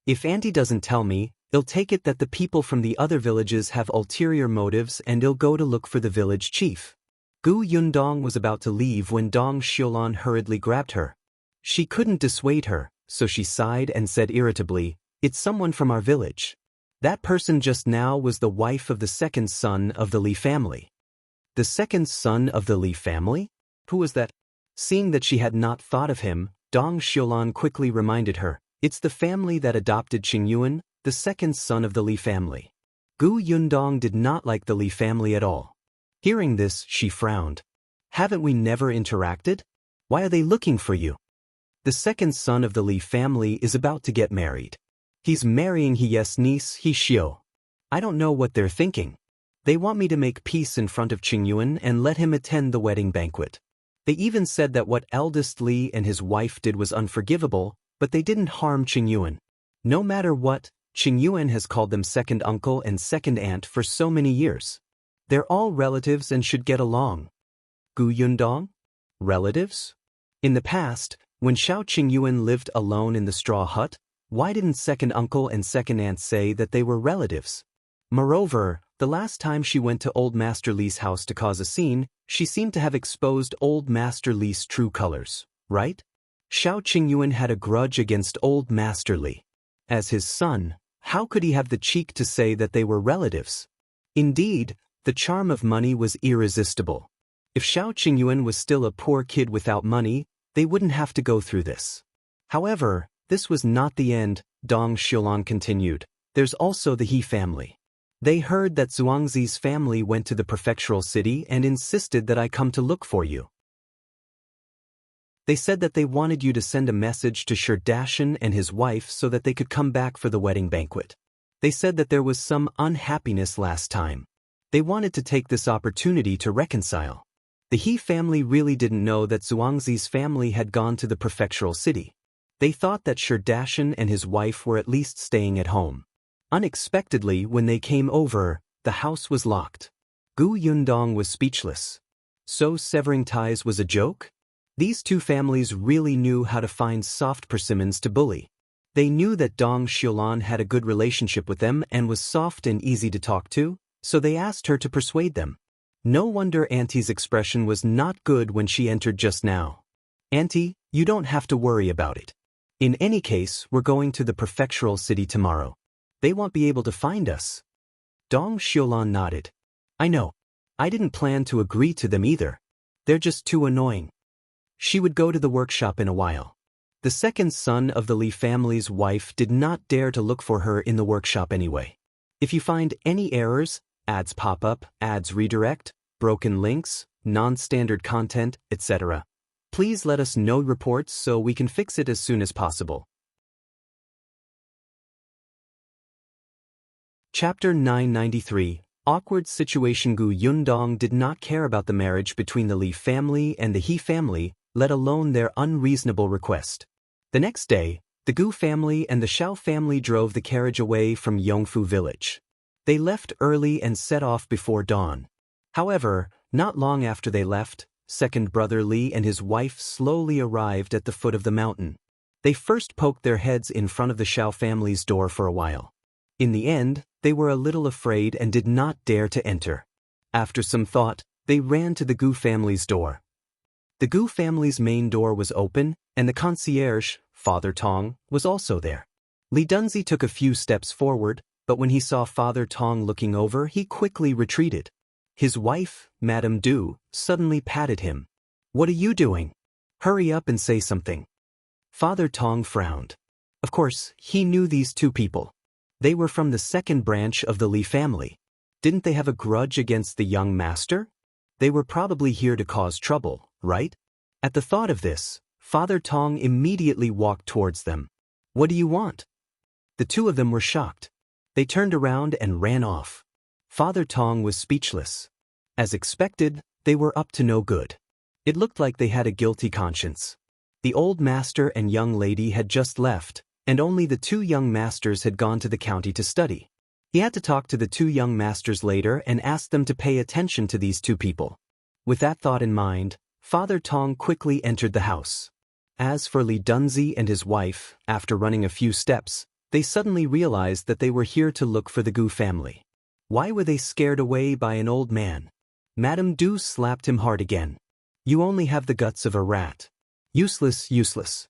If Auntie doesn't tell me, I'll take it that the people from the other villages have ulterior motives and I'll go to look for the village chief. Gu Yundong was about to leave when Dong Xiulan hurriedly grabbed her. She couldn't dissuade her, so she sighed and said irritably, "It's someone from our village. That person just now was the wife of the second son of the Li family." The second son of the Li family? Who was that? Seeing that she had not thought of him, Dong Xiulan quickly reminded her, "It's the family that adopted Qingyuan, the second son of the Li family." Gu Yundong did not like the Li family at all. Hearing this, she frowned. "Haven't we never interacted? Why are they looking for you?" "The second son of the Li family is about to get married. He's marrying He's niece, He Xiu. I don't know what they're thinking. They want me to make peace in front of Qingyuan and let him attend the wedding banquet. They even said that what eldest Li and his wife did was unforgivable, but they didn't harm Qingyuan. No matter what, Qingyuan has called them second uncle and second aunt for so many years. They're all relatives and should get along." Gu Yundong? Relatives? In the past, when Shao Qingyuan lived alone in the straw hut, why didn't second uncle and second aunt say that they were relatives? Moreover, the last time she went to Old Master Li's house to cause a scene, she seemed to have exposed Old Master Li's true colors, right? Shao Qingyuan had a grudge against Old Master Li. As his son, how could he have the cheek to say that they were relatives? Indeed, the charm of money was irresistible. If Shao Qingyuan was still a poor kid without money, they wouldn't have to go through this. However, this was not the end, Dong Xiulan continued. There's also the He family. They heard that Xuanze's family went to the prefectural city and insisted that I come to look for you. They said that they wanted you to send a message to Dajiang and his wife so that they could come back for the wedding banquet. They said that there was some unhappiness last time. They wanted to take this opportunity to reconcile. The He family really didn't know that Xuanze's family had gone to the prefectural city. They thought that Dajiang and his wife were at least staying at home. Unexpectedly, when they came over, the house was locked. Gu Yundong was speechless. So severing ties was a joke? These two families really knew how to find soft persimmons to bully. They knew that Dong Xiulan had a good relationship with them and was soft and easy to talk to, so they asked her to persuade them. No wonder Auntie's expression was not good when she entered just now. Auntie, you don't have to worry about it. In any case, we're going to the prefectural city tomorrow. They won't be able to find us. Dong Xiulan nodded. I know. I didn't plan to agree to them either. They're just too annoying. She would go to the workshop in a while. The second son of the Li family's wife did not dare to look for her in the workshop anyway. If you find any errors, ads pop up, ads redirect, broken links, non-standard content, etc., please let us know reports so we can fix it as soon as possible. Chapter 993. Awkward situation. Gu Yundong did not care about the marriage between the Li family and the He family, let alone their unreasonable request. The next day, the Gu family and the Shao family drove the carriage away from Yongfu village. They left early and set off before dawn. However, not long after they left, second brother Li and his wife slowly arrived at the foot of the mountain. They first poked their heads in front of the Shao family's door for a while. In the end, they were a little afraid and did not dare to enter. After some thought, they ran to the Gu family's door. The Gu family's main door was open, and the concierge, Father Tong, was also there. Li Dunzi took a few steps forward, but when he saw Father Tong looking over, he quickly retreated. His wife, Madame Du, suddenly patted him. What are you doing? Hurry up and say something. Father Tong frowned. Of course, he knew these two people. They were from the second branch of the Li family. Didn't they have a grudge against the young master? They were probably here to cause trouble, right? At the thought of this, Father Tong immediately walked towards them. What do you want? The two of them were shocked. They turned around and ran off. Father Tong was speechless. As expected, they were up to no good. It looked like they had a guilty conscience. The old master and young lady had just left, and only the two young masters had gone to the county to study. He had to talk to the two young masters later and ask them to pay attention to these two people. With that thought in mind, Father Tong quickly entered the house. As for Li Dunzi and his wife, after running a few steps, they suddenly realized that they were here to look for the Gu family. Why were they scared away by an old man? Madame Du slapped him hard again. You only have the guts of a rat. Useless, useless.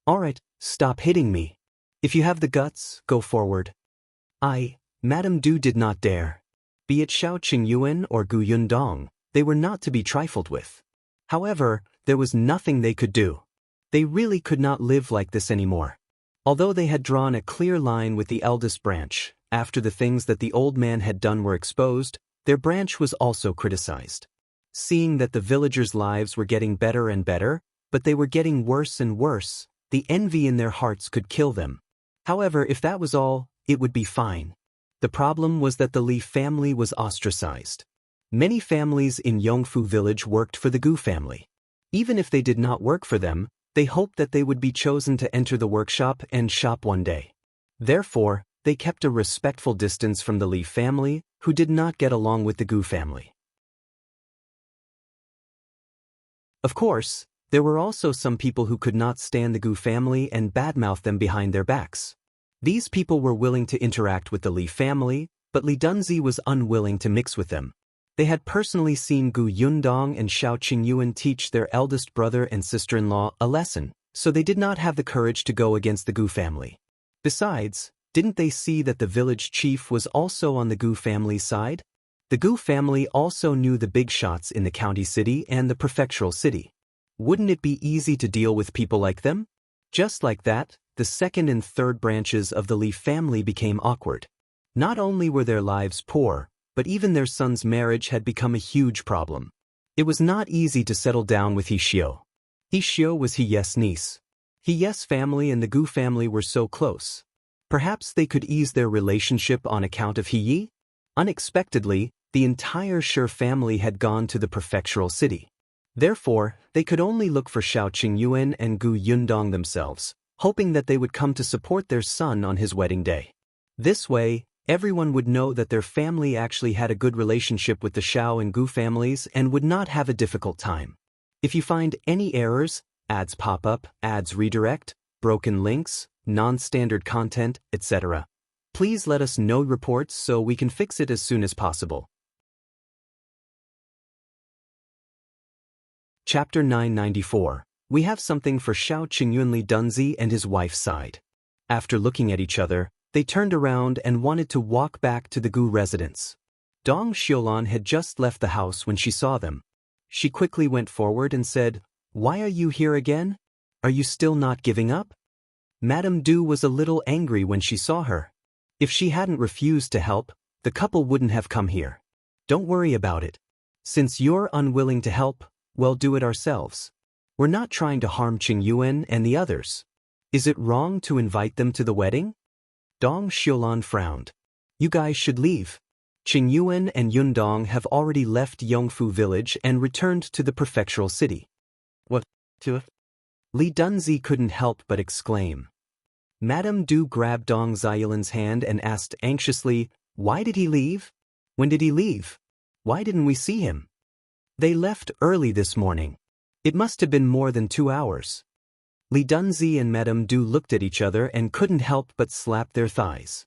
All right, stop hitting me. If you have the guts, go forward. Madame Du did not dare. Be it Shao Qingyuan or Gu Yundong, they were not to be trifled with. However, there was nothing they could do. They really could not live like this anymore. Although they had drawn a clear line with the eldest branch, after the things that the old man had done were exposed, their branch was also criticized. Seeing that the villagers' lives were getting better and better, but they were getting worse and worse, the envy in their hearts could kill them. However, if that was all, it would be fine. The problem was that the Li family was ostracized. Many families in Yongfu village worked for the Gu family. Even if they did not work for them, they hoped that they would be chosen to enter the workshop and shop one day. Therefore, they kept a respectful distance from the Li family, who did not get along with the Gu family. Of course, there were also some people who could not stand the Gu family and badmouth them behind their backs. These people were willing to interact with the Li family, but Li Dunzi was unwilling to mix with them. They had personally seen Gu Yundong and Shao Qingyuan teach their eldest brother and sister-in-law a lesson, so they did not have the courage to go against the Gu family. Besides, didn't they see that the village chief was also on the Gu family's side? The Gu family also knew the big shots in the county city and the prefectural city. Wouldn't it be easy to deal with people like them? Just like that, the second and third branches of the Li family became awkward. Not only were their lives poor, but even their son's marriage had become a huge problem. It was not easy to settle down with He Xiu. He Xiu was He Yes' niece. He Yes' family and the Gu family were so close. Perhaps they could ease their relationship on account of He Yi? Unexpectedly, the entire Shi family had gone to the prefectural city. Therefore, they could only look for Shao Qingyuan and Gu Yundong themselves, hoping that they would come to support their son on his wedding day. This way, everyone would know that their family actually had a good relationship with the Shao and Gu families and would not have a difficult time. If you find any errors, ads pop up, ads redirect, broken links, non-standard content, etc. Please let us know reports so we can fix it as soon as possible. Chapter 994. We have something for Shao Qingyuan Li Dunzi and his wife's side. After looking at each other, they turned around and wanted to walk back to the Gu residence. Dong Xiulan had just left the house when she saw them. She quickly went forward and said, "Why are you here again? Are you still not giving up?" Madame Du was a little angry when she saw her. If she hadn't refused to help, the couple wouldn't have come here. "Don't worry about it. Since you're unwilling to help, we'll do it ourselves. We're not trying to harm Qingyuan and the others. Is it wrong to invite them to the wedding?" Dong Xiulan frowned. "You guys should leave. Qingyuan and Yundong have already left Yongfu village and returned to the prefectural city." "What? To?" Li Dunzi couldn't help but exclaim. Madame Du grabbed Dong Xiulan's hand and asked anxiously, "Why did he leave? When did he leave? Why didn't we see him?" "They left early this morning. It must have been more than 2 hours." Li Dunzi and Madame Du looked at each other and couldn't help but slap their thighs.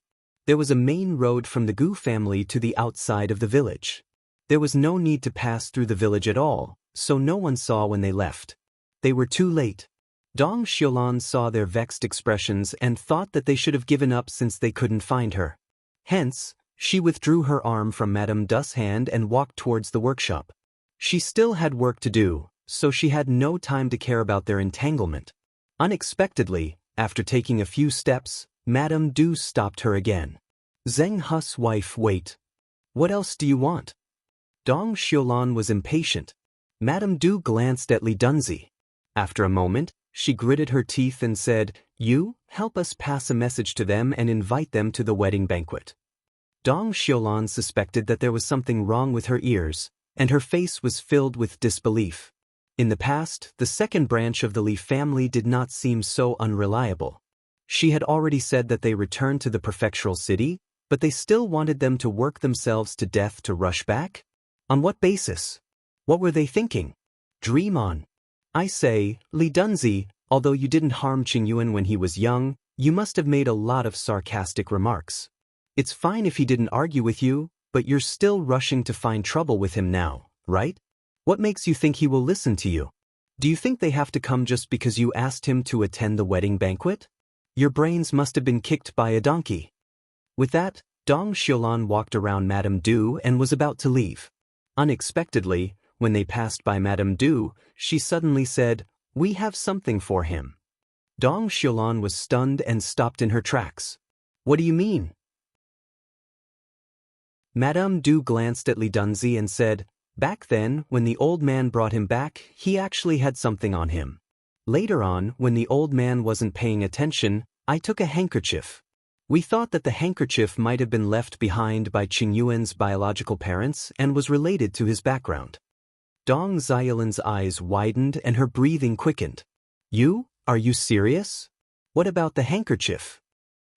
There was a main road from the Gu family to the outside of the village. There was no need to pass through the village at all, so no one saw when they left. They were too late. Dong Xiulan saw their vexed expressions and thought that they should have given up since they couldn't find her. Hence, she withdrew her arm from Madame Du's hand and walked towards the workshop. She still had work to do, so she had no time to care about their entanglement. Unexpectedly, after taking a few steps, Madame Du stopped her again. "Zheng He's wife, wait. What else do you want?" Dong Xiulan was impatient. Madame Du glanced at Li Dunzi. After a moment, she gritted her teeth and said, "You, help us pass a message to them and invite them to the wedding banquet." Dong Xiulan suspected that there was something wrong with her ears, and her face was filled with disbelief. In the past, the second branch of the Li family did not seem so unreliable. She had already said that they returned to the prefectural city, but they still wanted them to work themselves to death to rush back? On what basis? What were they thinking? Dream on. I say, Li Dunzi, although you didn't harm Qingyuan when he was young, you must have made a lot of sarcastic remarks. It's fine if he didn't argue with you, but you're still rushing to find trouble with him now, right? What makes you think he will listen to you? Do you think they have to come just because you asked him to attend the wedding banquet? Your brains must have been kicked by a donkey." With that, Dong Xiulan walked around Madame Du and was about to leave. Unexpectedly, when they passed by Madame Du, she suddenly said, "We have something for him." Dong Xiulan was stunned and stopped in her tracks. "What do you mean?" Madame Du glanced at Li Dunzi and said, "Back then, when the old man brought him back, he actually had something on him. Later on, when the old man wasn't paying attention, I took a handkerchief. We thought that the handkerchief might have been left behind by Qingyuan's biological parents and was related to his background." Dong Xiulan's eyes widened and her breathing quickened. Are you serious? What about the handkerchief?"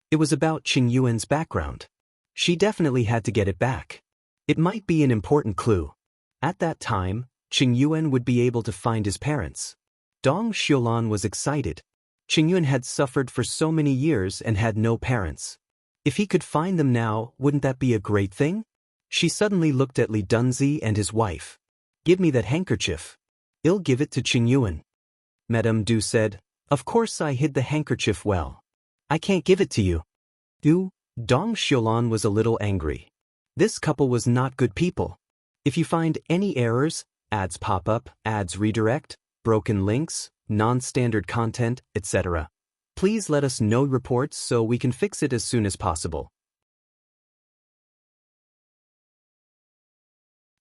"It was about Qingyuan's background. She definitely had to get it back. It might be an important clue. At that time, Qingyuan would be able to find his parents." Dong Xiulan was excited. Qingyuan had suffered for so many years and had no parents. If he could find them now, wouldn't that be a great thing? She suddenly looked at Li Dunzi and his wife. "Give me that handkerchief. I'll give it to Qingyuan." Madame Du said, "Of course I hid the handkerchief well. I can't give it to you." Dong Xiulan was a little angry. This couple was not good people. If you find any errors, ads pop up, ads redirect, broken links, non-standard content, etc., please let us know reports so we can fix it as soon as possible.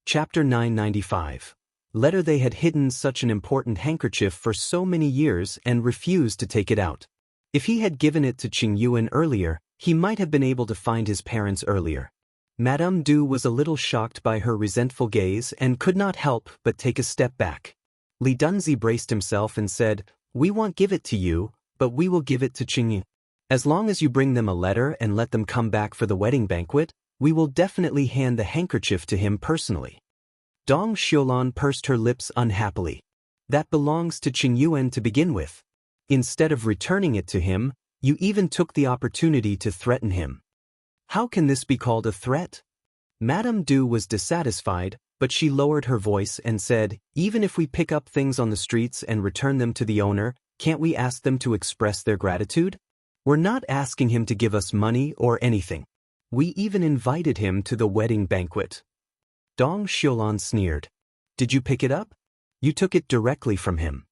Chapter 995. Letter. They had hidden such an important handkerchief for so many years and refused to take it out. If he had given it to Qingyuan earlier, he might have been able to find his parents earlier. Madame Du was a little shocked by her resentful gaze and could not help but take a step back. Li Dunzi braced himself and said, "We won't give it to you, but we will give it to Qingyuan. As long as you bring them a letter and let them come back for the wedding banquet, we will definitely hand the handkerchief to him personally." Dong Xiulan pursed her lips unhappily. "That belongs to Qingyuan to begin with. Instead of returning it to him, you even took the opportunity to threaten him. How can this be called a threat? Madame Du was dissatisfied, but she lowered her voice and said, even if we pick up things on the streets and return them to the owner, can't we ask them to express their gratitude? We're not asking him to give us money or anything. We even invited him to the wedding banquet. Dong Xiulan sneered. Did you pick it up? You took it directly from him.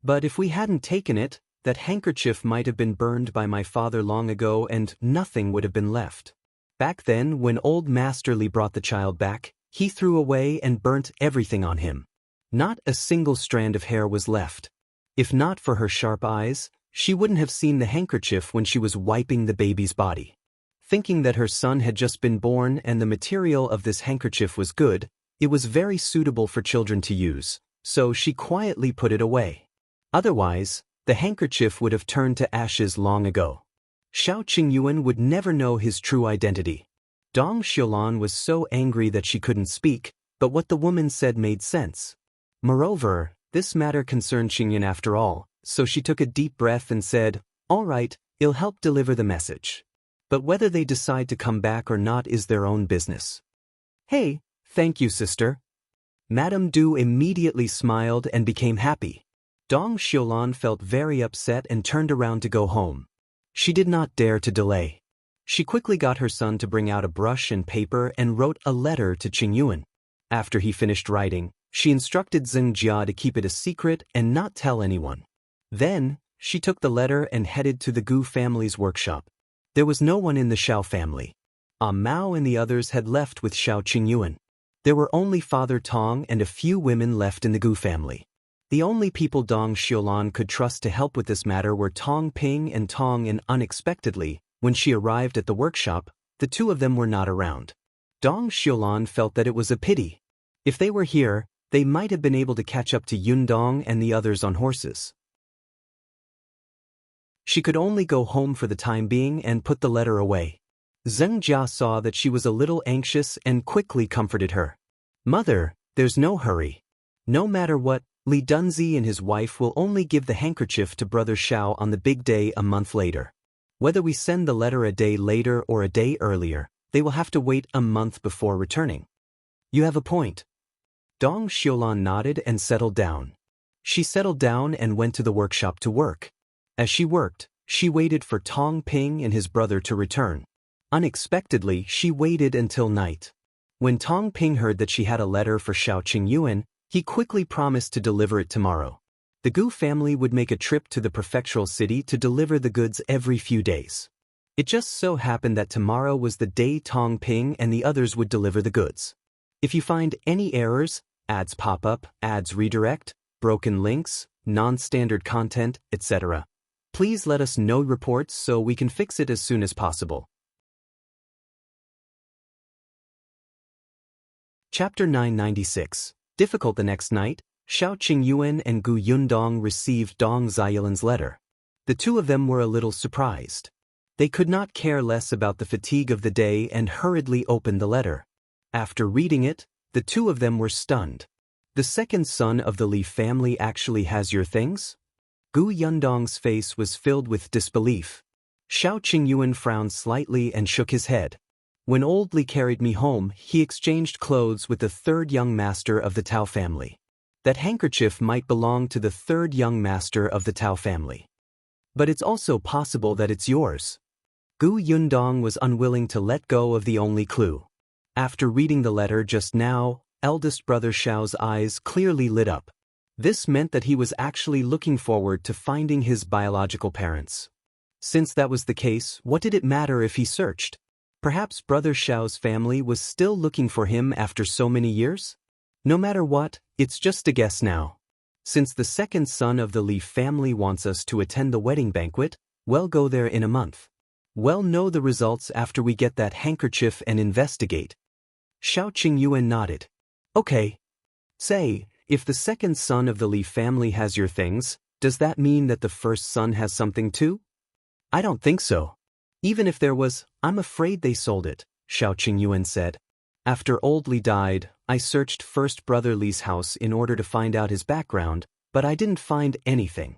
But if we hadn't taken it, that handkerchief might have been burned by my father long ago and nothing would have been left. Back then, when old Master Li brought the child back, he threw away and burnt everything on him. Not a single strand of hair was left. If not for her sharp eyes, she wouldn't have seen the handkerchief when she was wiping the baby's body. Thinking that her son had just been born and the material of this handkerchief was good, it was very suitable for children to use, so she quietly put it away. Otherwise, the handkerchief would have turned to ashes long ago. Shao Qingyuan would never know his true identity. Dong Xiulan was so angry that she couldn't speak, but what the woman said made sense. Moreover, this matter concerned Qingyuan after all, so she took a deep breath and said, all right, I'll help deliver the message. But whether they decide to come back or not is their own business. Hey, thank you, sister. Madame Du immediately smiled and became happy. Dong Xiulan felt very upset and turned around to go home. She did not dare to delay. She quickly got her son to bring out a brush and paper and wrote a letter to Qingyuan. After he finished writing, she instructed Zheng Jia to keep it a secret and not tell anyone. Then, she took the letter and headed to the Gu family's workshop. There was no one in the Shao family. Mao and the others had left with Shao Qingyuan. There were only Father Tong and a few women left in the Gu family. The only people Dong Xiulan could trust to help with this matter were Tong Ping and Tong, and unexpectedly, when she arrived at the workshop, the two of them were not around. Dong Xiulan felt that it was a pity. If they were here, they might have been able to catch up to Yundong and the others on horses. She could only go home for the time being and put the letter away. Zheng Jia saw that she was a little anxious and quickly comforted her. Mother, there's no hurry. No matter what, Li Dunzi and his wife will only give the handkerchief to Brother Shao on the big day a month later. Whether we send the letter a day later or a day earlier, they will have to wait a month before returning. You have a point. Dong Xiulan nodded and settled down. She settled down and went to the workshop to work. As she worked, she waited for Tong Ping and his brother to return. Unexpectedly, she waited until night. When Tong Ping heard that she had a letter for Shao Qingyuan, he quickly promised to deliver it tomorrow. The Gu family would make a trip to the prefectural city to deliver the goods every few days. It just so happened that tomorrow was the day Tong Ping and the others would deliver the goods. If you find any errors, ads pop up, ads redirect, broken links, non-standard content, etc., please let us know reports so we can fix it as soon as possible. Chapter 996. Difficult. The next night, Shao Qingyuan and Gu Yundong received Dong Xiulan's letter. The two of them were a little surprised. They could not care less about the fatigue of the day and hurriedly opened the letter. After reading it, the two of them were stunned. The second son of the Li family actually has your things? Gu Yundong's face was filled with disbelief. Shao Qingyuan frowned slightly and shook his head. When old Li carried me home, he exchanged clothes with the third young master of the Tao family. That handkerchief might belong to the third young master of the Tao family. But it's also possible that it's yours. Gu Yundong was unwilling to let go of the only clue. After reading the letter just now, eldest brother Shao's eyes clearly lit up. This meant that he was actually looking forward to finding his biological parents. Since that was the case, what did it matter if he searched? Perhaps Brother Shao's family was still looking for him after so many years? No matter what, it's just a guess now. Since the second son of the Li family wants us to attend the wedding banquet, we'll go there in a month. We'll know the results after we get that handkerchief and investigate. Shao Qingyuan nodded. Okay. Say, if the second son of the Li family has your things, does that mean that the first son has something too? I don't think so. Even if there was, I'm afraid they sold it, Shao Qingyuan said. After old Li died, I searched first brother Li's house in order to find out his background, but I didn't find anything.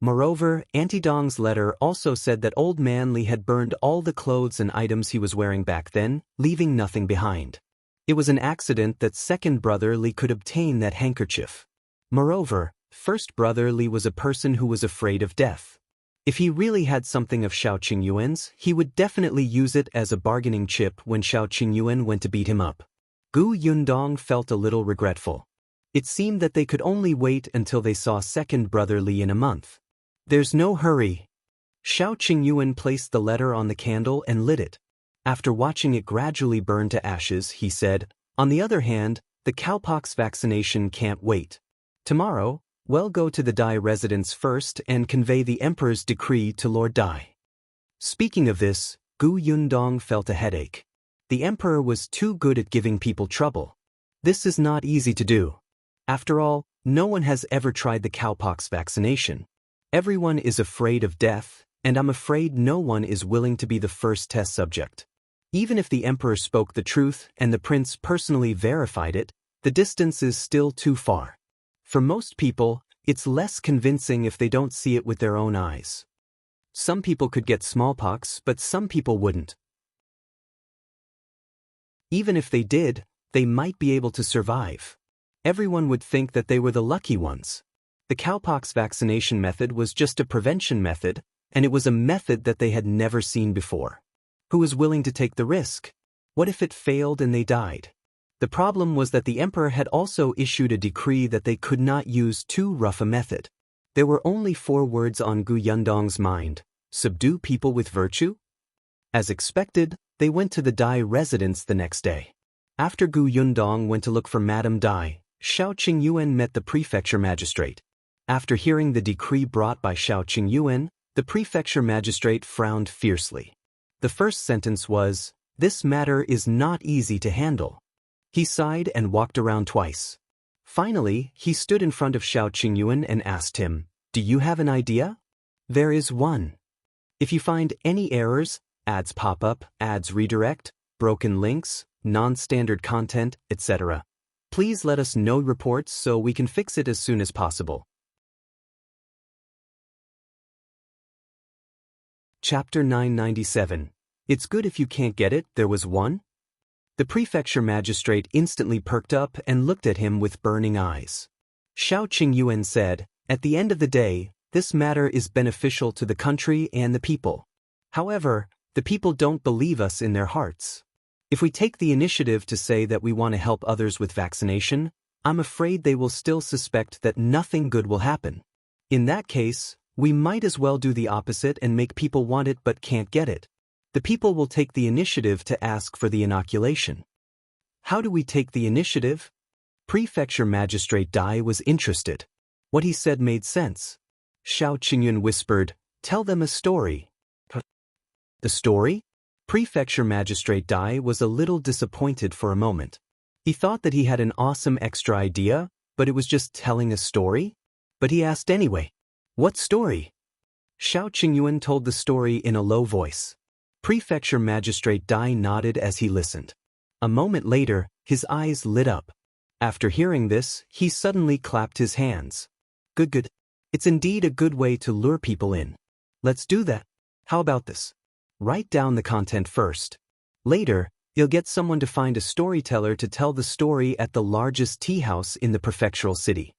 Moreover, Auntie Dong's letter also said that Old Man Li had burned all the clothes and items he was wearing back then, leaving nothing behind. It was an accident that second brother Li could obtain that handkerchief. Moreover, first brother Li was a person who was afraid of death. If he really had something of Shao Qingyuan's, he would definitely use it as a bargaining chip when Shao Qingyuan went to beat him up. Gu Yundong felt a little regretful. It seemed that they could only wait until they saw second brother Li in a month. There's no hurry. Shao Qingyuan placed the letter on the candle and lit it. After watching it gradually burn to ashes, he said, "On the other hand, the cowpox vaccination can't wait. Tomorrow, we'll go to the Dai residence first and convey the emperor's decree to Lord Dai." Speaking of this, Gu Yundong felt a headache. The emperor was too good at giving people trouble. This is not easy to do. After all, no one has ever tried the cowpox vaccination. Everyone is afraid of death, and I'm afraid no one is willing to be the first test subject. Even if the emperor spoke the truth and the prince personally verified it, the distance is still too far. For most people, it's less convincing if they don't see it with their own eyes. Some people could get smallpox, but some people wouldn't. Even if they did, they might be able to survive. Everyone would think that they were the lucky ones. The cowpox vaccination method was just a prevention method, and it was a method that they had never seen before. Who was willing to take the risk? What if it failed and they died? The problem was that the emperor had also issued a decree that they could not use too rough a method. There were only 4 words on Gu Yundong's mind: subdue people with virtue. As expected, they went to the Dai residence the next day. After Gu Yundong went to look for Madame Dai, Shao Qingyuan met the Prefecture Magistrate. After hearing the decree brought by Shao Qingyuan, the Prefecture Magistrate frowned fiercely. The first sentence was, "This matter is not easy to handle." He sighed and walked around twice. Finally, he stood in front of Shao Qingyuan and asked him, "Do you have an idea?" "There is one. If you find any errors, ads pop up, ads redirect, broken links, non-standard content, etc., please let us know reports so we can fix it as soon as possible." Chapter 997. It's good if you can't get it, there was one? The Prefecture Magistrate instantly perked up and looked at him with burning eyes. Shao Qingyuan said, "At the end of the day, this matter is beneficial to the country and the people. However, the people don't believe us in their hearts. If we take the initiative to say that we want to help others with vaccination, I'm afraid they will still suspect that nothing good will happen. In that case, we might as well do the opposite and make people want it but can't get it. The people will take the initiative to ask for the inoculation." How do we take the initiative? Prefecture Magistrate Dai was interested. What he said made sense. Shao Qingyuan whispered, "Tell them a story." The story? Prefecture Magistrate Dai was a little disappointed for a moment. He thought that he had an awesome extra idea, but it was just telling a story? But he asked anyway. "What story?" Shao Qingyuan told the story in a low voice. Prefecture Magistrate Dai nodded as he listened. A moment later, his eyes lit up. After hearing this, he suddenly clapped his hands. Good. It's indeed a good way to lure people in. Let's do that. How about this? Write down the content first. Later, you'll get someone to find a storyteller to tell the story at the largest tea house in the prefectural city.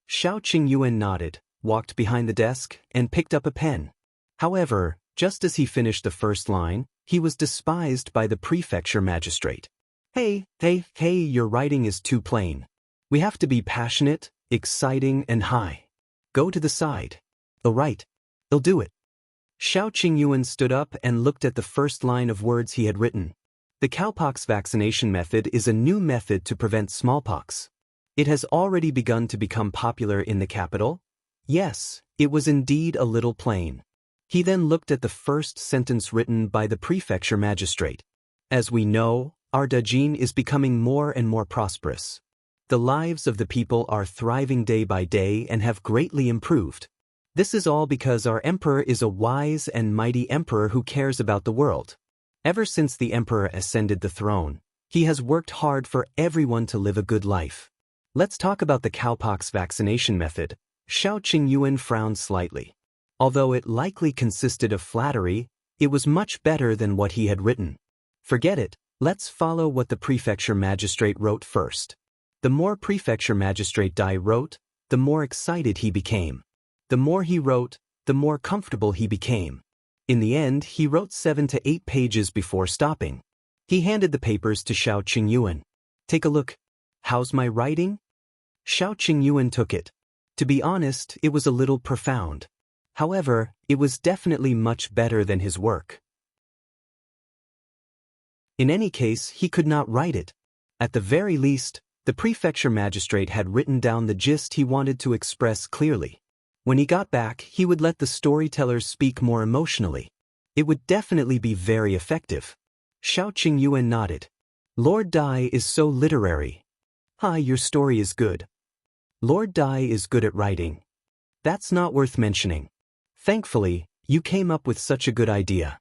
Shao Qingyuan nodded, walked behind the desk, and picked up a pen. However, just as he finished the first line, he was despised by the prefecture magistrate. Hey, your writing is too plain. We have to be passionate, exciting, and high. Go to the side. They'll write. They'll do it. Shao Qingyuan stood up and looked at the first line of words he had written. The cowpox vaccination method is a new method to prevent smallpox. It has already begun to become popular in the capital. Yes, it was indeed a little plain. He then looked at the first sentence written by the prefecture magistrate. As we know, our Dajiang is becoming more and more prosperous. The lives of the people are thriving day by day and have greatly improved. This is all because our emperor is a wise and mighty emperor who cares about the world. Ever since the emperor ascended the throne, he has worked hard for everyone to live a good life. Let's talk about the cowpox vaccination method. Shao Qingyuan frowned slightly. Although it likely consisted of flattery, it was much better than what he had written. Forget it, let's follow what the Prefecture Magistrate wrote first. The more Prefecture Magistrate Dai wrote, the more excited he became. The more he wrote, the more comfortable he became. In the end, he wrote 7 to 8 pages before stopping. He handed the papers to Shao Qingyuan. Take a look. How's my writing? Shao Qingyuan took it. To be honest, it was a little profound. However, it was definitely much better than his work. In any case, he could not write it. At the very least, the Prefecture Magistrate had written down the gist he wanted to express clearly. When he got back, he would let the storytellers speak more emotionally. It would definitely be very effective. Shao Qingyuan nodded. Lord Dai is so literary. Hi, your story is good. Lord Dai is good at writing. That's not worth mentioning. Thankfully, you came up with such a good idea.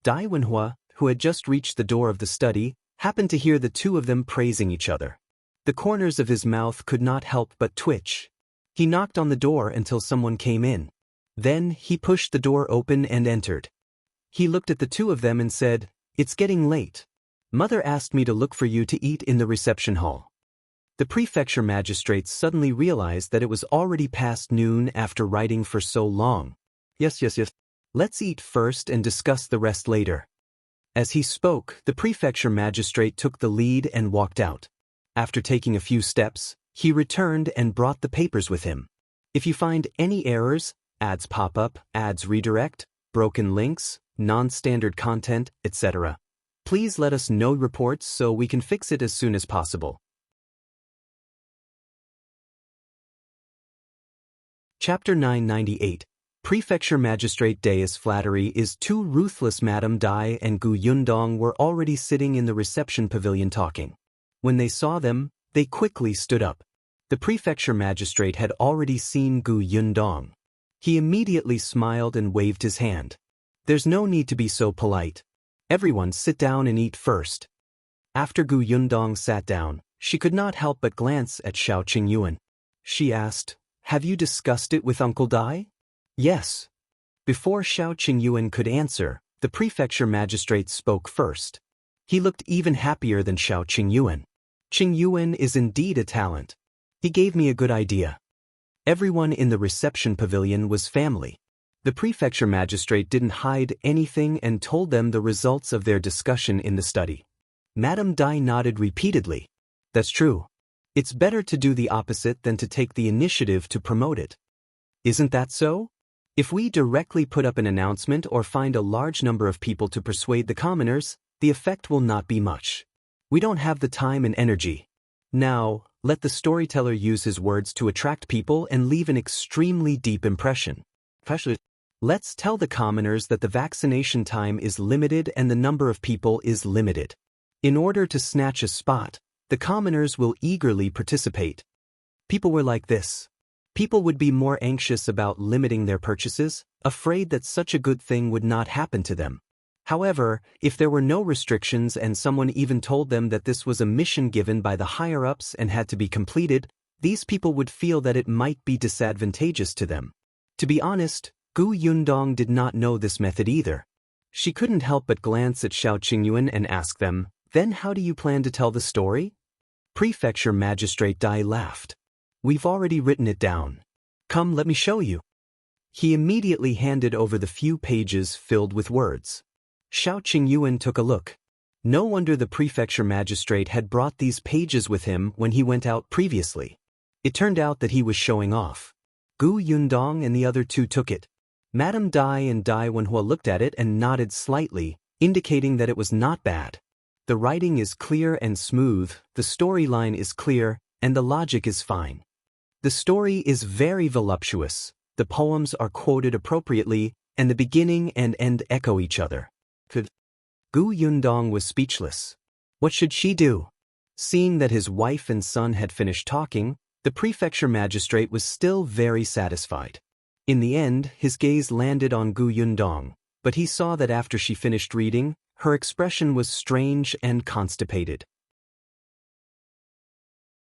Dai Wenhua, who had just reached the door of the study, happened to hear the two of them praising each other. The corners of his mouth could not help but twitch. He knocked on the door until someone came in. Then, he pushed the door open and entered. He looked at the two of them and said, "It's getting late. Mother asked me to look for you to eat in the reception hall." The Prefecture Magistrates suddenly realized that it was already past noon after writing for so long. Yes. Let's eat first and discuss the rest later. As he spoke, the Prefecture Magistrate took the lead and walked out. After taking a few steps, he returned and brought the papers with him. If you find any errors, ads pop up, ads redirect, broken links, non-standard content, etc., please let us know reports so we can fix it as soon as possible. Chapter 998. Prefecture Magistrate Dai's Flattery is too ruthless. Madame Dai and Gu Yundong were already sitting in the reception pavilion talking. When they saw them, they quickly stood up. The Prefecture Magistrate had already seen Gu Yundong. He immediately smiled and waved his hand. There's no need to be so polite. Everyone sit down and eat first. After Gu Yundong sat down, she could not help but glance at Shao Qingyuan. She asked, "Have you discussed it with Uncle Dai?" "Yes." Before Shao Qingyuan could answer, the Prefecture Magistrate spoke first. He looked even happier than Shao Qingyuan. Qingyuan is indeed a talent. He gave me a good idea. Everyone in the reception pavilion was family. The Prefecture Magistrate didn't hide anything and told them the results of their discussion in the study. Madame Dai nodded repeatedly. That's true. It's better to do the opposite than to take the initiative to promote it. Isn't that so? If we directly put up an announcement or find a large number of people to persuade the commoners, the effect will not be much. We don't have the time and energy. Now, let the storyteller use his words to attract people and leave an extremely deep impression. Let's tell the commoners that the vaccination time is limited and the number of people is limited. In order to snatch a spot, the commoners will eagerly participate. People were like this. People would be more anxious about limiting their purchases, afraid that such a good thing would not happen to them. However, if there were no restrictions and someone even told them that this was a mission given by the higher-ups and had to be completed, these people would feel that it might be disadvantageous to them. To be honest, Gu Yundong did not know this method either. She couldn't help but glance at Shao Qingyuan and ask them, "Then how do you plan to tell the story?" Prefecture Magistrate Dai laughed. "We've already written it down. Come, let me show you." He immediately handed over the few pages filled with words. Shao Qingyuan took a look. No wonder the Prefecture Magistrate had brought these pages with him when he went out previously. It turned out that he was showing off. Gu Yundong and the other two took it. Madame Dai and Dai Wenhua looked at it and nodded slightly, indicating that it was not bad. The writing is clear and smooth, the storyline is clear, and the logic is fine. The story is very voluptuous, the poems are quoted appropriately, and the beginning and end echo each other. Gu Yundong was speechless. What should she do? Seeing that his wife and son had finished talking, the Prefecture Magistrate was still very satisfied. In the end, his gaze landed on Gu Yundong, but he saw that after she finished reading, her expression was strange and constipated.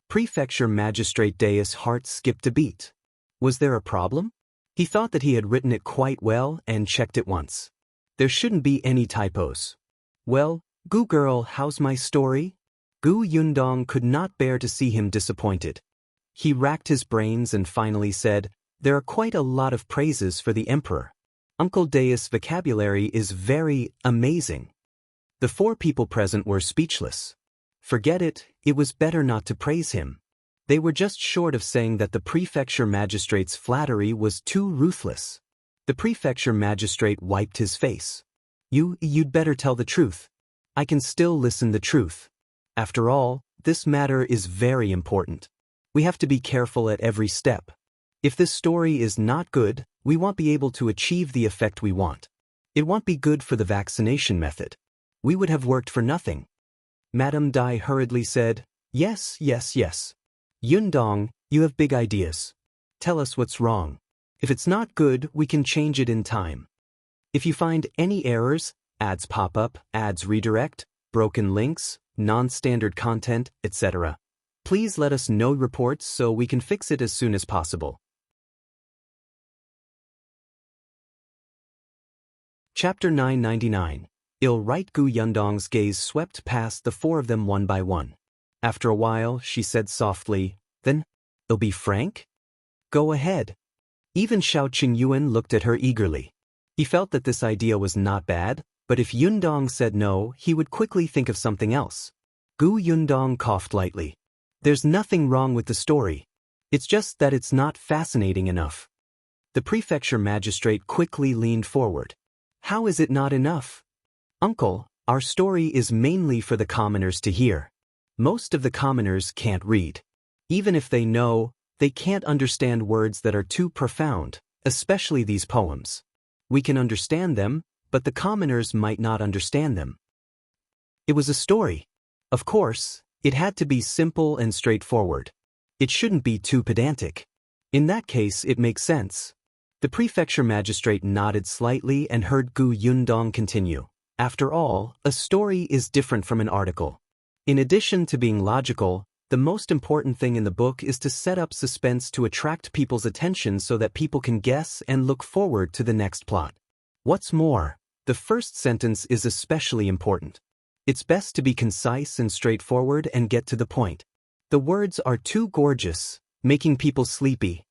Prefecture Magistrate Dai's heart skipped a beat. Was there a problem? He thought that he had written it quite well and checked it once. There shouldn't be any typos. Well, Gu girl, how's my story? Gu Yundong could not bear to see him disappointed. He racked his brains and finally said, there are quite a lot of praises for the emperor. Uncle Deus' vocabulary is very amazing. The 4 people present were speechless. Forget it, it was better not to praise him. They were just short of saying that the Prefecture Magistrate's flattery was too ruthless. The Prefecture Magistrate wiped his face. You'd better tell the truth. I can still listen the truth. After all, this matter is very important. We have to be careful at every step. If this story is not good, we won't be able to achieve the effect we want. It won't be good for the vaccination method. We would have worked for nothing. Madame Dai hurriedly said, yes. Yundong, you have big ideas. Tell us what's wrong. If it's not good, we can change it in time. If you find any errors, ads pop up, ads redirect, broken links, non-standard content, etc., please let us know reports so we can fix it as soon as possible. Chapter 999. Ill-right. Gu Yundong's gaze swept past the 4 of them one by one. After a while, she said softly, then, you'll be frank? Go ahead. Even Shao Qingyuan looked at her eagerly. He felt that this idea was not bad, but if Yundong said no, he would quickly think of something else. Gu Yundong coughed lightly. There's nothing wrong with the story. It's just that it's not fascinating enough. The Prefecture Magistrate quickly leaned forward. How is it not enough? Uncle, our story is mainly for the commoners to hear. Most of the commoners can't read. Even if they know, they can't understand words that are too profound, especially these poems. We can understand them, but the commoners might not understand them. It was a story. Of course, it had to be simple and straightforward. It shouldn't be too pedantic. In that case, it makes sense. The Prefecture Magistrate nodded slightly and heard Gu Yundong continue. After all, a story is different from an article. In addition to being logical, the most important thing in the book is to set up suspense to attract people's attention so that people can guess and look forward to the next plot. What's more, the first sentence is especially important. It's best to be concise and straightforward and get to the point. The words are too gorgeous, making people sleepy.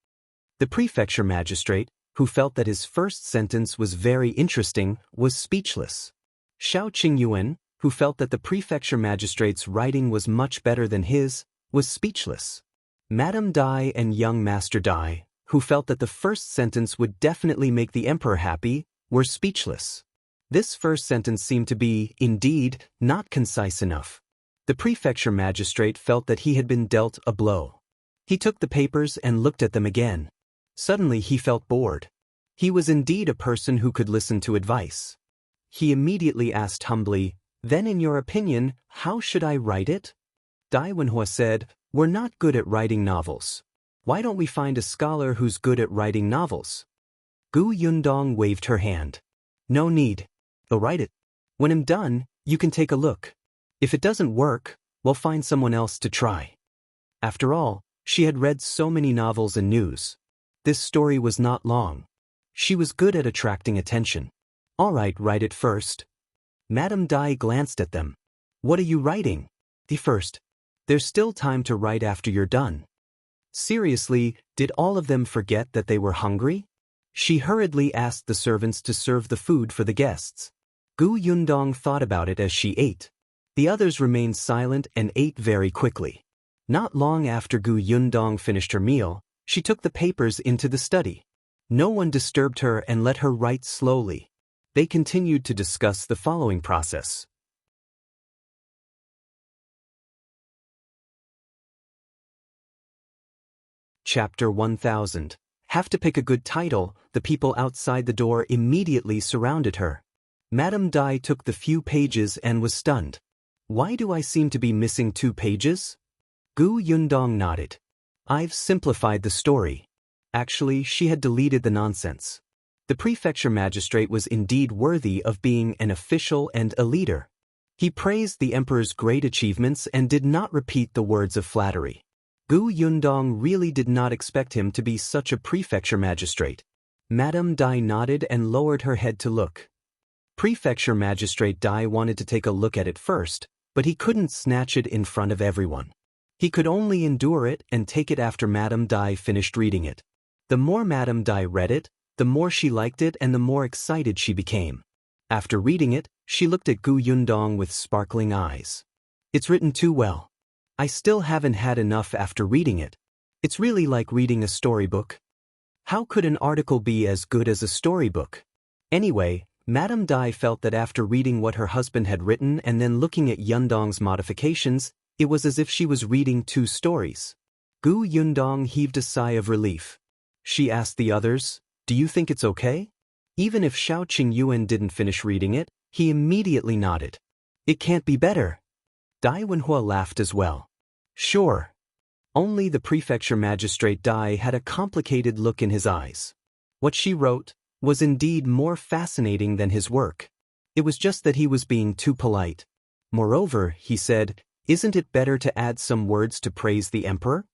The Prefecture Magistrate, who felt that his first sentence was very interesting, was speechless. Shao Qingyuan, who felt that the Prefecture Magistrate's writing was much better than his, was speechless. Madame Dai and young Master Dai, who felt that the first sentence would definitely make the Emperor happy, were speechless. This first sentence seemed to be, indeed, not concise enough. The Prefecture Magistrate felt that he had been dealt a blow. He took the papers and looked at them again. Suddenly he felt bored. He was indeed a person who could listen to advice. He immediately asked humbly, then in your opinion, how should I write it? Dai Wenhua said, we're not good at writing novels. Why don't we find a scholar who's good at writing novels? Gu Yundong waved her hand. No need. I'll write it. When I'm done, you can take a look. If it doesn't work, we'll find someone else to try. After all, she had read so many novels and news. This story was not long. She was good at attracting attention. All right, write it first. Madame Dai glanced at them. What are you writing? The first. There's still time to write after you're done. Seriously, did all of them forget that they were hungry? She hurriedly asked the servants to serve the food for the guests. Gu Yundong thought about it as she ate. The others remained silent and ate very quickly. Not long after Gu Yundong finished her meal, she took the papers into the study. No one disturbed her and let her write slowly. They continued to discuss the following process. Chapter 1000. Have to pick a good title. The people outside the door immediately surrounded her. Madame Dai took the few pages and was stunned. Why do I seem to be missing 2 pages? Gu Yundong nodded. I've simplified the story. Actually, she had deleted the nonsense. The Prefecture Magistrate was indeed worthy of being an official and a leader. He praised the Emperor's great achievements and did not repeat the words of flattery. Gu Yundong really did not expect him to be such a Prefecture Magistrate. Madame Dai nodded and lowered her head to look. Prefecture Magistrate Dai wanted to take a look at it first, but he couldn't snatch it in front of everyone. He could only endure it and take it after Madame Dai finished reading it. The more Madame Dai read it, the more she liked it and the more excited she became. After reading it, she looked at Gu Yundong with sparkling eyes. It's written too well. I still haven't had enough after reading it. It's really like reading a storybook. How could an article be as good as a storybook? Anyway, Madame Dai felt that after reading what her husband had written and then looking at Yundong's modifications, it was as if she was reading two stories. Gu Yundong heaved a sigh of relief. She asked the others, "Do you think it's okay?" Even if Shao Qingyuan didn't finish reading it, he immediately nodded. "It can't be better." Dai Wenhua laughed as well. "Sure." Only the Prefecture Magistrate Dai had a complicated look in his eyes. What she wrote was indeed more fascinating than his work. It was just that he was being too polite. Moreover, he said, "Isn't it better to add some words to praise the emperor?"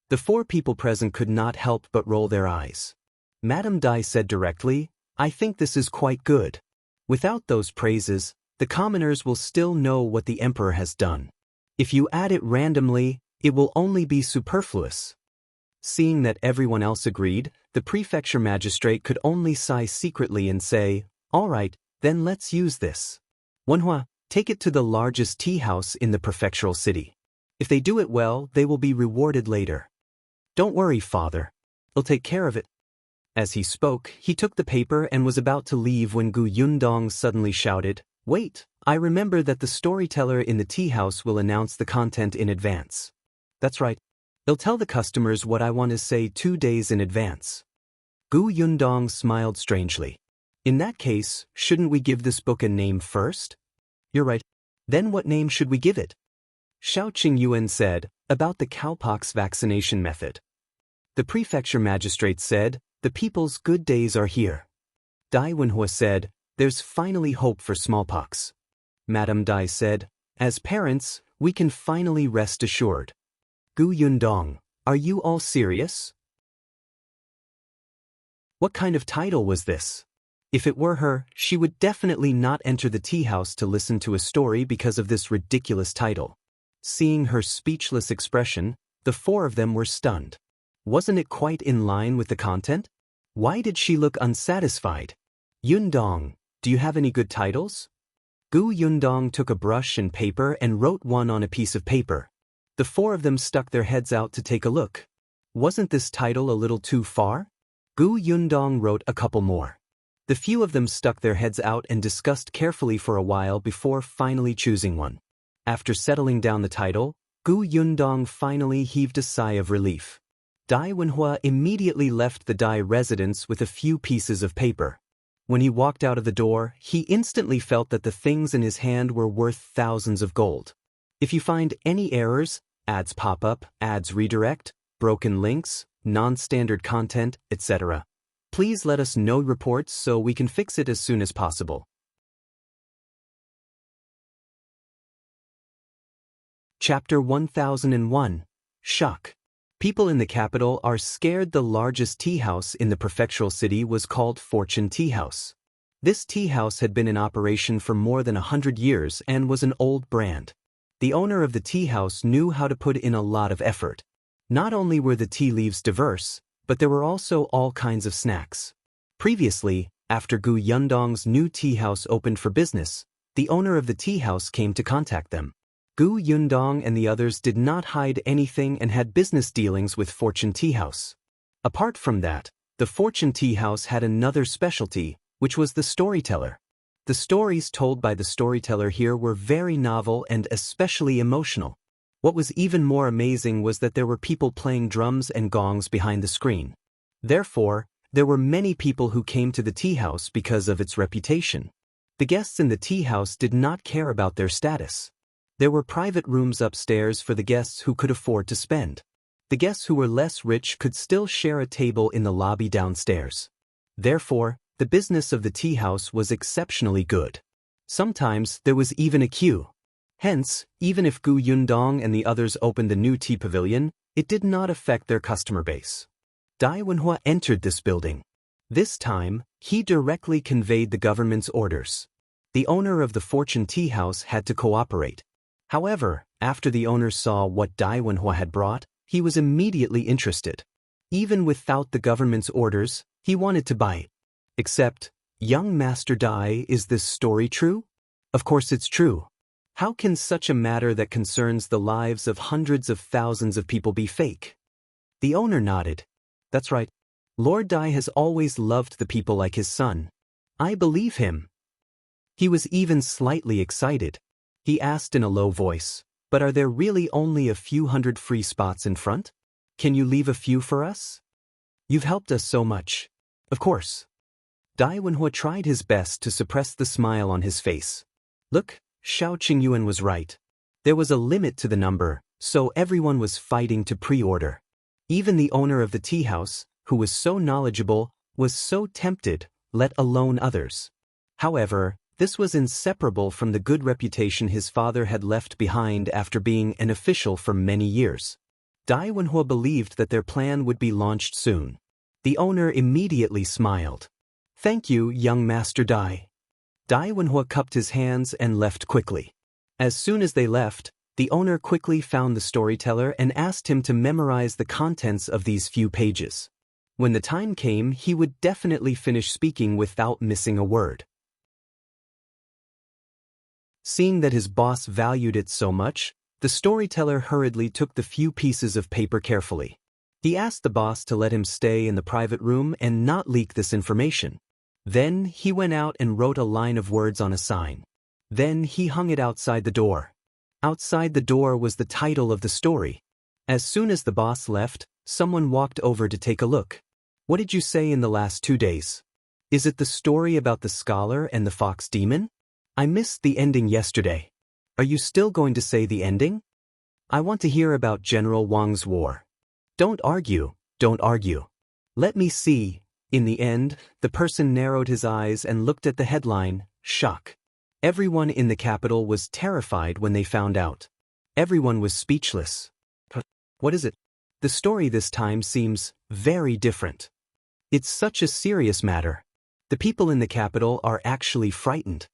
The four people present could not help but roll their eyes. Madame Dai said directly, "I think this is quite good. Without those praises, the commoners will still know what the emperor has done. If you add it randomly, it will only be superfluous." Seeing that everyone else agreed, the prefecture magistrate could only sigh secretly and say, "All right, then let's use this. Wenhua, take it to the largest tea house in the prefectural city. If they do it well, they will be rewarded later." "Don't worry, father. I'll take care of it." As he spoke, he took the paper and was about to leave when Gu Yundong suddenly shouted, "Wait, I remember that the storyteller in the tea house will announce the content in advance." "That's right. They'll tell the customers what I want to say 2 days in advance." Gu Yundong smiled strangely. "In that case, shouldn't we give this book a name first?" "You're right. Then what name should we give it?" Shao Qingyuan said, "About the cowpox vaccination method." The prefecture magistrate said, "The people's good days are here." Dai Wenhua said, "There's finally hope for smallpox." Madame Dai said, "As parents, we can finally rest assured." Gu Yundong, are you all serious? What kind of title was this? If it were her, she would definitely not enter the tea house to listen to a story because of this ridiculous title. Seeing her speechless expression, the four of them were stunned. Wasn't it quite in line with the content? Why did she look unsatisfied? "Yundong, do you have any good titles?" Gu Yundong took a brush and paper and wrote one on a piece of paper. The four of them stuck their heads out to take a look. Wasn't this title a little too far? Gu Yundong wrote a couple more. The few of them stuck their heads out and discussed carefully for a while before finally choosing one. After settling down the title, Gu Yundong finally heaved a sigh of relief. Dai Wenhua immediately left the Dai residence with a few pieces of paper. When he walked out of the door, he instantly felt that the things in his hand were worth thousands of gold. If you find any errors, ads pop up, ads redirect, broken links, non-standard content, etc., please let us know reports so we can fix it as soon as possible. Chapter 1001. Shock. People in the capital are scared. The largest tea house in the prefectural city was called Fortune Tea House. This tea house had been in operation for more than 100 years and was an old brand. The owner of the tea house knew how to put in a lot of effort. Not only were the tea leaves diverse, but there were also all kinds of snacks. Previously, after Gu Yundong's new tea house opened for business, the owner of the tea house came to contact them. Gu Yundong and the others did not hide anything and had business dealings with Fortune Tea House. Apart from that, the Fortune Tea House had another specialty, which was the storyteller. The stories told by the storyteller here were very novel and especially emotional. What was even more amazing was that there were people playing drums and gongs behind the screen. Therefore, there were many people who came to the tea house because of its reputation. The guests in the tea house did not care about their status. There were private rooms upstairs for the guests who could afford to spend. The guests who were less rich could still share a table in the lobby downstairs. Therefore, the business of the tea house was exceptionally good. Sometimes there was even a queue. Hence, even if Gu Yundong and the others opened the new tea pavilion, it did not affect their customer base. Dai Wenhua entered this building. This time, he directly conveyed the government's orders. The owner of the Fortune Tea House had to cooperate. However, after the owner saw what Dai Wenhua had brought, he was immediately interested. Even without the government's orders, he wanted to buy it. Except, young Master Dai, is this story true? Of course it's true. How can such a matter that concerns the lives of hundreds of thousands of people be fake? The owner nodded. That's right. Lord Dai has always loved the people like his son. I believe him. He was even slightly excited. He asked in a low voice, but are there really only a few hundred free spots in front? Can you leave a few for us? You've helped us so much. Of course. Dai Wenhua tried his best to suppress the smile on his face. Look, Shao Qingyuan was right. There was a limit to the number, so everyone was fighting to pre-order. Even the owner of the tea house, who was so knowledgeable, was so tempted, let alone others. However, this was inseparable from the good reputation his father had left behind after being an official for many years. Dai Wenhua believed that their plan would be launched soon. The owner immediately smiled. Thank you, young Master Dai. Dai Wenhua cupped his hands and left quickly. As soon as they left, the owner quickly found the storyteller and asked him to memorize the contents of these few pages. When the time came, he would definitely finish speaking without missing a word. Seeing that his boss valued it so much, the storyteller hurriedly took the few pieces of paper carefully. He asked the boss to let him stay in the private room and not leak this information. Then he went out and wrote a line of words on a sign. Then he hung it outside the door. Outside the door was the title of the story. As soon as the boss left, someone walked over to take a look. What did you say in the last 2 days? Is it the story about the scholar and the fox demon? I missed the ending yesterday. Are you still going to say the ending? I want to hear about General Wang's war. Don't argue, don't argue. Let me see. In the end, the person narrowed his eyes and looked at the headline, shock. Everyone in the capital was terrified when they found out. Everyone was speechless. What is it? The story this time seems very different. It's such a serious matter. The people in the capital are actually frightened.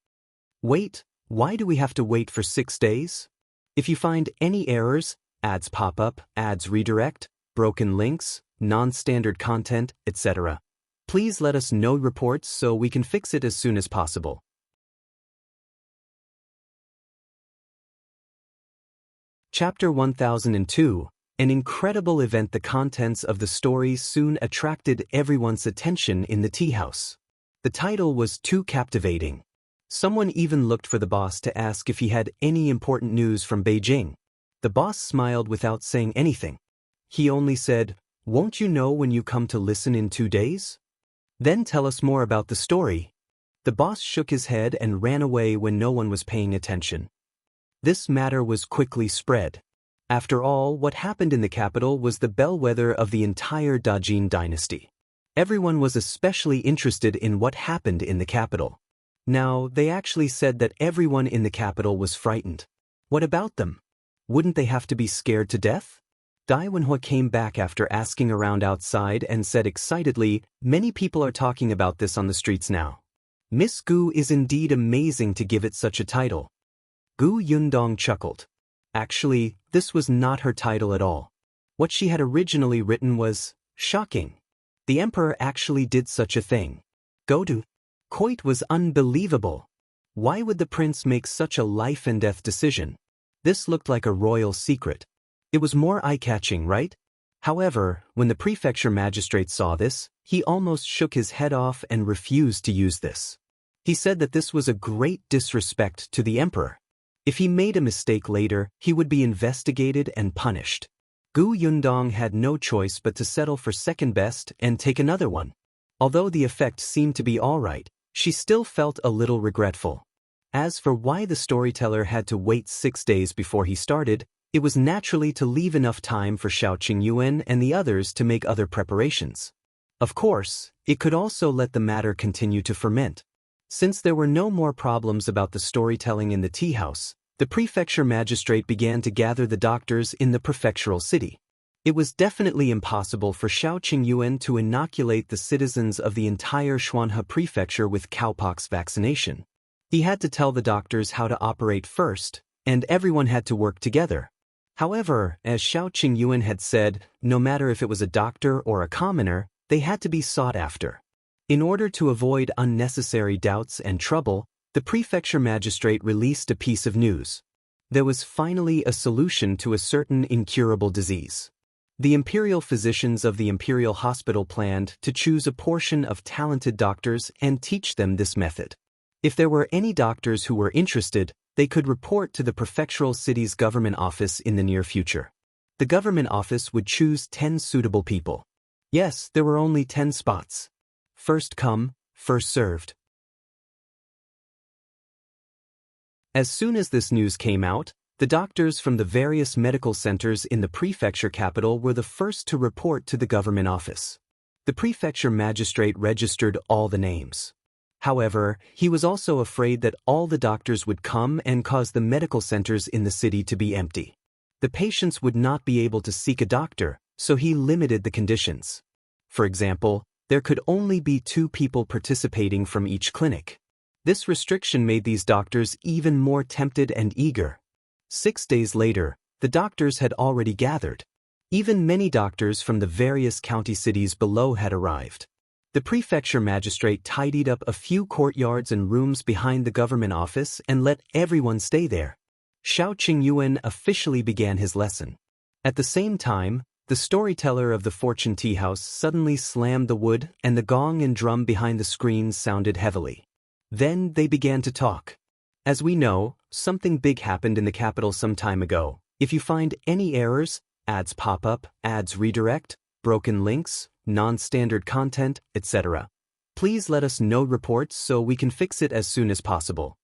Wait, why do we have to wait for 6 days? If you find any errors, ads pop up, ads redirect, broken links, non-standard content, etc., please let us know reports so we can fix it as soon as possible. Chapter 1002. An incredible event. The contents of the story soon attracted everyone's attention in the tea house. The title was too captivating. Someone even looked for the boss to ask if he had any important news from Beijing. The boss smiled without saying anything. He only said, "Won't you know when you come to listen in 2 days? Then tell us more about the story." The boss shook his head and ran away when no one was paying attention. This matter was quickly spread. After all, what happened in the capital was the bellwether of the entire Dajiang dynasty. Everyone was especially interested in what happened in the capital. Now, they actually said that everyone in the capital was frightened. What about them? Wouldn't they have to be scared to death? Dai Wenhua came back after asking around outside and said excitedly, "Many people are talking about this on the streets now. Miss Gu is indeed amazing to give it such a title." Gu Yundong chuckled. Actually, this was not her title at all. What she had originally written was, "Shocking. The emperor actually did such a thing. Godu." Quite was unbelievable. Why would the prince make such a life-and-death decision? This looked like a royal secret. It was more eye-catching, right? However, when the Prefecture Magistrate saw this, he almost shook his head off and refused to use this. He said that this was a great disrespect to the emperor. If he made a mistake later, he would be investigated and punished. Gu Yundong had no choice but to settle for second best and take another one. Although the effect seemed to be all right, she still felt a little regretful. As for why the storyteller had to wait 6 days before he started, it was naturally to leave enough time for Shao Qingyuan and the others to make other preparations. Of course, it could also let the matter continue to ferment. Since there were no more problems about the storytelling in the tea house, the Prefecture Magistrate began to gather the doctors in the prefectural city. It was definitely impossible for Shao Qingyuan to inoculate the citizens of the entire Xuanhe prefecture with cowpox vaccination. He had to tell the doctors how to operate first, and everyone had to work together. However, as Shao Qingyuan had said, no matter if it was a doctor or a commoner, they had to be sought after. In order to avoid unnecessary doubts and trouble, the prefecture magistrate released a piece of news. There was finally a solution to a certain incurable disease. The imperial physicians of the Imperial Hospital planned to choose a portion of talented doctors and teach them this method. If there were any doctors who were interested, they could report to the prefectural city's government office in the near future. The government office would choose 10 suitable people. Yes, there were only 10 spots. First come, first served. As soon as this news came out, the doctors from the various medical centers in the prefecture capital were the first to report to the government office. The prefecture magistrate registered all the names. However, he was also afraid that all the doctors would come and cause the medical centers in the city to be empty. The patients would not be able to seek a doctor, so he limited the conditions. For example, there could only be 2 people participating from each clinic. This restriction made these doctors even more tempted and eager. 6 days later, the doctors had already gathered. Even many doctors from the various county cities below had arrived. The prefecture magistrate tidied up a few courtyards and rooms behind the government office and let everyone stay there. Shao Qingyuan officially began his lesson. At the same time, the storyteller of the fortune tea house suddenly slammed the wood and the gong and drum behind the screens sounded heavily. Then they began to talk. As we know, something big happened in the capital some time ago. If you find any errors, ads pop up, ads redirect, broken links, non-standard content, etc., please let us know reports so we can fix it as soon as possible.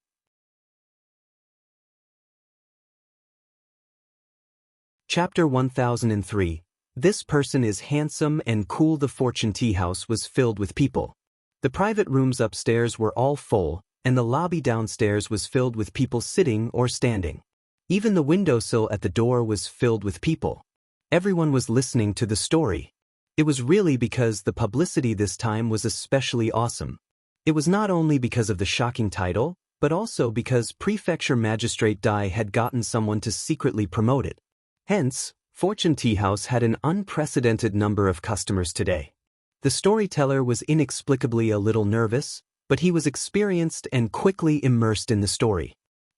Chapter 1003. This person is handsome and cool. The fortune tea house was filled with people. The private rooms upstairs were all full, and the lobby downstairs was filled with people sitting or standing. Even the windowsill at the door was filled with people. Everyone was listening to the story. It was really because the publicity this time was especially awesome. It was not only because of the shocking title, but also because Prefecture Magistrate Dai had gotten someone to secretly promote it. Hence, Fortune Tea House had an unprecedented number of customers today. The storyteller was inexplicably a little nervous, but he was experienced and quickly immersed in the story.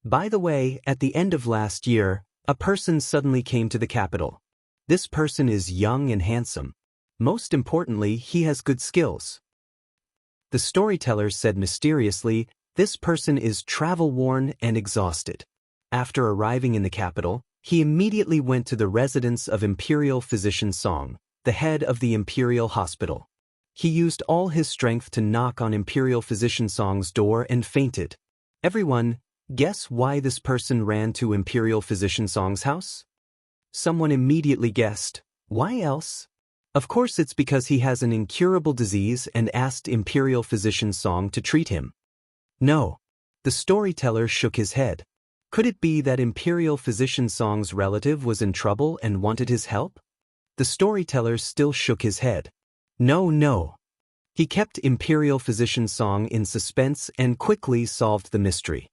By the way, at the end of last year, a person suddenly came to the capital. This person is young and handsome. Most importantly, he has good skills. The storyteller said mysteriously, this person is travel-worn and exhausted. After arriving in the capital, he immediately went to the residence of Imperial Physician Song, the head of the Imperial Hospital. He used all his strength to knock on Imperial Physician Song's door and fainted. Everyone, guess why this person ran to Imperial Physician Song's house? Someone immediately guessed. Why else? Of course it's because he has an incurable disease and asked Imperial Physician Song to treat him. No. The storyteller shook his head. Could it be that Imperial Physician Song's relative was in trouble and wanted his help? The storyteller still shook his head. No. He kept Imperial Physician Song in suspense and quickly solved the mystery.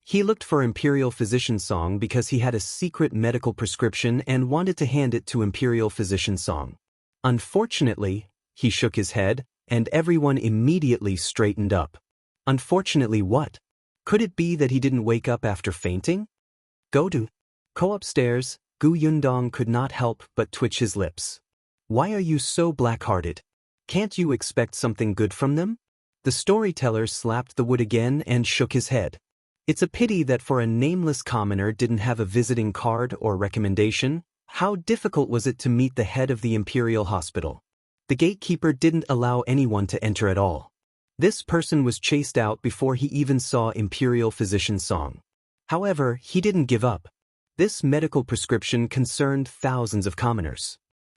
He looked for Imperial Physician Song because he had a secret medical prescription and wanted to hand it to Imperial Physician Song. Unfortunately, he shook his head, and everyone immediately straightened up. Unfortunately what? Could it be that he didn't wake up after fainting? Go upstairs. Gu Yundong could not help but twitch his lips. Why are you so black-hearted? Can't you expect something good from them? The storyteller slapped the wood again and shook his head. It's a pity that for a nameless commoner didn't have a visiting card or recommendation. How difficult was it to meet the head of the Imperial Hospital? The gatekeeper didn't allow anyone to enter at all. This person was chased out before he even saw Imperial Physician Song. However, he didn't give up. This medical prescription concerned thousands of commoners.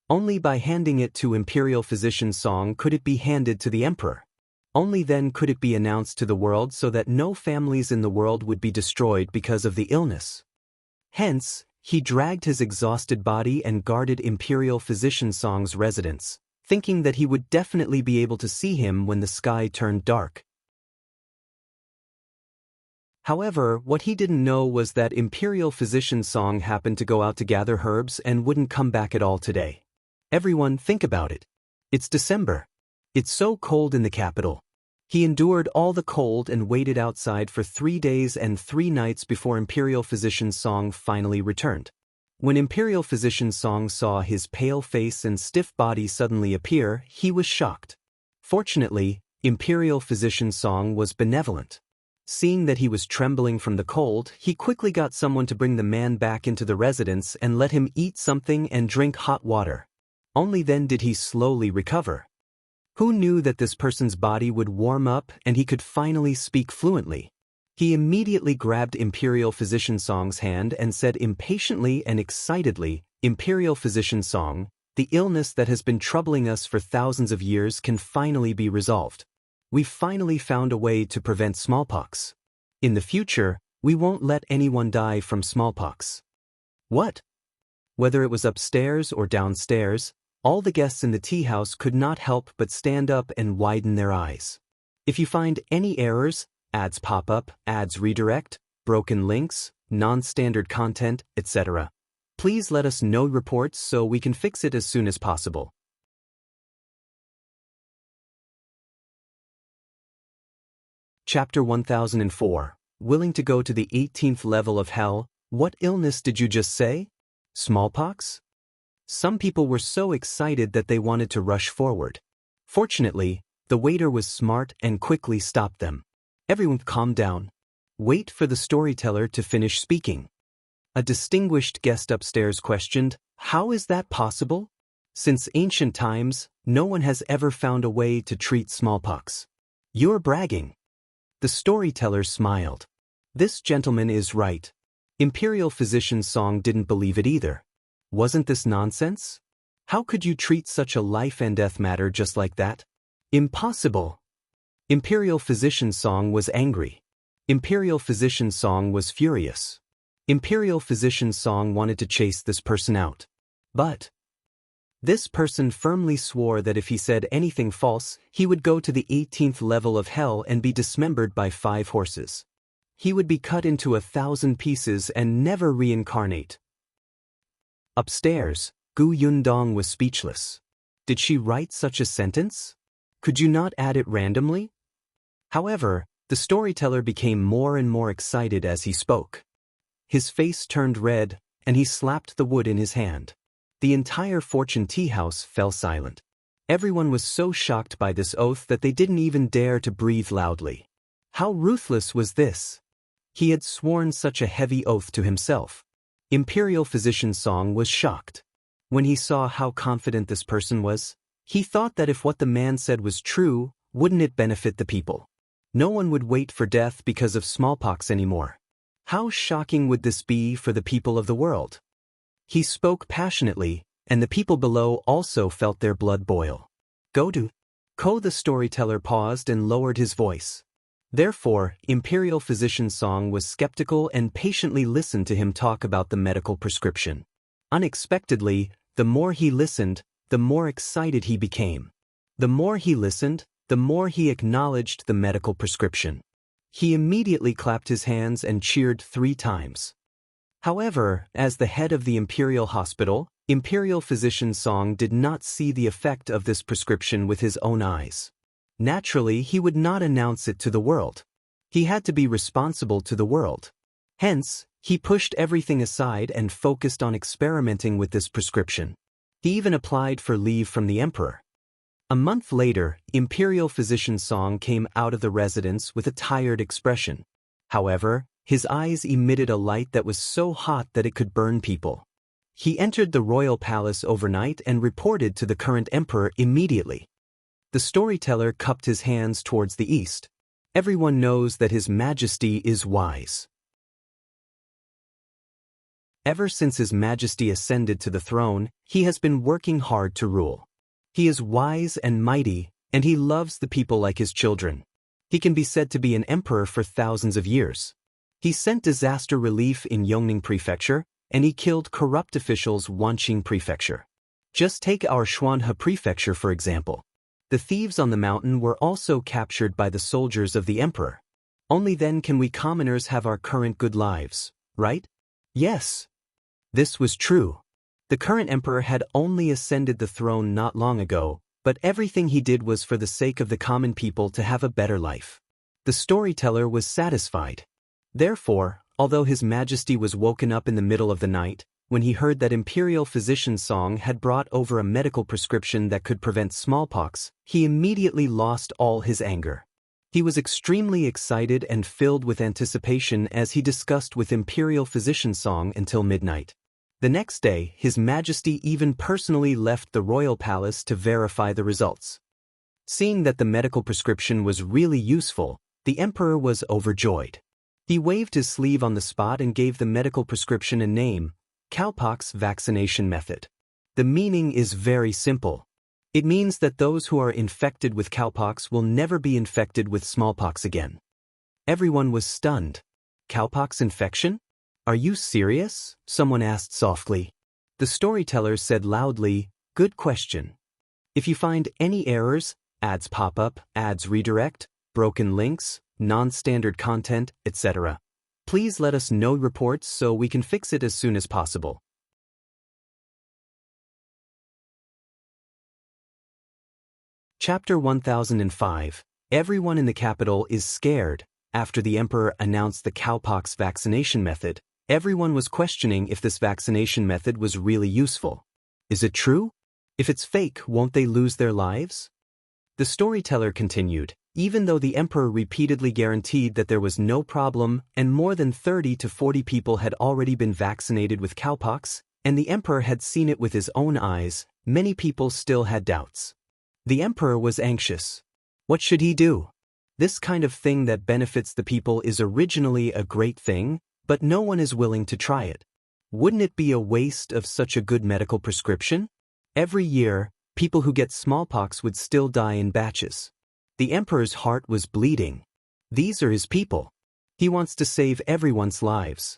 Only by handing it to Imperial Physician Song could it be handed to the emperor. Only then could it be announced to the world so that no families in the world would be destroyed because of the illness. Hence, He dragged his exhausted body and guarded Imperial Physician Song's residence, thinking that he would definitely be able to see him when the sky turned dark. However, what he didn't know was that Imperial Physician Song happened to go out to gather herbs and wouldn't come back at all today. Everyone, think about it. It's December. It's so cold in the capital. He endured all the cold and waited outside for 3 days and 3 nights before Imperial Physician Song finally returned. When Imperial Physician Song saw his pale face and stiff body suddenly appear, he was shocked. Fortunately, Imperial Physician Song was benevolent. Seeing that he was trembling from the cold, he quickly got someone to bring the man back into the residence and let him eat something and drink hot water. Only then did he slowly recover. Who knew that this person's body would warm up and he could finally speak fluently? He immediately grabbed Imperial Physician Song's hand and said impatiently and excitedly, "Imperial Physician Song, the illness that has been troubling us for thousands of years can finally be resolved. We've finally found a way to prevent smallpox. In the future, we won't let anyone die from smallpox." What? Whether it was upstairs or downstairs, all the guests in the tea house could not help but stand up and widen their eyes. If you find any errors, ads pop up, ads redirect, broken links, non-standard content, etc., please let us know reports so we can fix it as soon as possible. Chapter 1004. Willing to go to the 18th level of hell? What illness did you just say? Smallpox? Some people were so excited that they wanted to rush forward. Fortunately, the waiter was smart and quickly stopped them. Everyone calm down. Wait for the storyteller to finish speaking. A distinguished guest upstairs questioned, "How is that possible? Since ancient times, no one has ever found a way to treat smallpox." "You're bragging." The storyteller smiled. "This gentleman is right. Imperial Physician Song didn't believe it either. Wasn't this nonsense? How could you treat such a life and death matter just like that? Impossible." Imperial Physician Song was angry. Imperial Physician Song was furious. Imperial Physician Song wanted to chase this person out. But this person firmly swore that if he said anything false, he would go to the 18th level of hell and be dismembered by 5 horses. He would be cut into 1,000 pieces and never reincarnate. Upstairs, Gu Yundong was speechless. Did she write such a sentence? Could you not add it randomly? However, the storyteller became more and more excited as he spoke. His face turned red, and he slapped the wood in his hand. The entire Fortune Tea House fell silent. Everyone was so shocked by this oath that they didn't even dare to breathe loudly. How ruthless was this? He had sworn such a heavy oath to himself. Imperial Physician Song was shocked. When he saw how confident this person was, he thought that if what the man said was true, wouldn't it benefit the people? No one would wait for death because of smallpox anymore. How shocking would this be for the people of the world? He spoke passionately, and the people below also felt their blood boil. "Go to Ko." The storyteller paused and lowered his voice. Therefore, Imperial Physician Song was skeptical and patiently listened to him talk about the medical prescription. Unexpectedly, the more he listened, the more excited he became. The more he listened, the more he acknowledged the medical prescription. He immediately clapped his hands and cheered 3 times. However, as the head of the Imperial Hospital, Imperial Physician Song did not see the effect of this prescription with his own eyes. Naturally, he would not announce it to the world. He had to be responsible to the world. Hence, he pushed everything aside and focused on experimenting with this prescription. He even applied for leave from the emperor. A month later, Imperial Physician Song came out of the residence with a tired expression. However, his eyes emitted a light that was so hot that it could burn people. He entered the royal palace overnight and reported to the current emperor immediately. The storyteller cupped his hands towards the east. Everyone knows that His Majesty is wise. Ever since His Majesty ascended to the throne, he has been working hard to rule. He is wise and mighty, and he loves the people like his children. He can be said to be an emperor for thousands of years. He sent disaster relief in Yongning Prefecture, and he killed corrupt officials Wanqing Prefecture. Just take our Xuanhe Prefecture for example. The thieves on the mountain were also captured by the soldiers of the emperor. Only then can we commoners have our current good lives, right? Yes. This was true. The current emperor had only ascended the throne not long ago, but everything he did was for the sake of the common people to have a better life. The storyteller was satisfied. Therefore, although His Majesty was woken up in the middle of the night, when he heard that Imperial physician Song had brought over a medical prescription that could prevent smallpox, he immediately lost all his anger. He was extremely excited and filled with anticipation as he discussed with Imperial physician Song until midnight. The next day, His Majesty even personally left the royal palace to verify the results. Seeing that the medical prescription was really useful, the emperor was overjoyed. He waved his sleeve on the spot and gave the medical prescription a name, Cowpox Vaccination Method. The meaning is very simple. It means that those who are infected with cowpox will never be infected with smallpox again. Everyone was stunned. Cowpox infection? Are you serious? Someone asked softly. The storyteller said loudly, "Good question. If you find any errors, ads pop up, ads redirect, broken links, non-standard content, etc., please let us know reports so we can fix it as soon as possible." Chapter 1005. Everyone in the capital is scared. After the emperor announced the cowpox vaccination method, everyone was questioning if this vaccination method was really useful. Is it true? If it's fake, won't they lose their lives? The storyteller continued, even though the emperor repeatedly guaranteed that there was no problem and more than 30 to 40 people had already been vaccinated with cowpox, and the emperor had seen it with his own eyes, many people still had doubts. The emperor was anxious. What should he do? This kind of thing that benefits the people is originally a great thing, but no one is willing to try it. Wouldn't it be a waste of such a good medical prescription? Every year, people who get smallpox would still die in batches. The emperor's heart was bleeding. These are his people. He wants to save everyone's lives.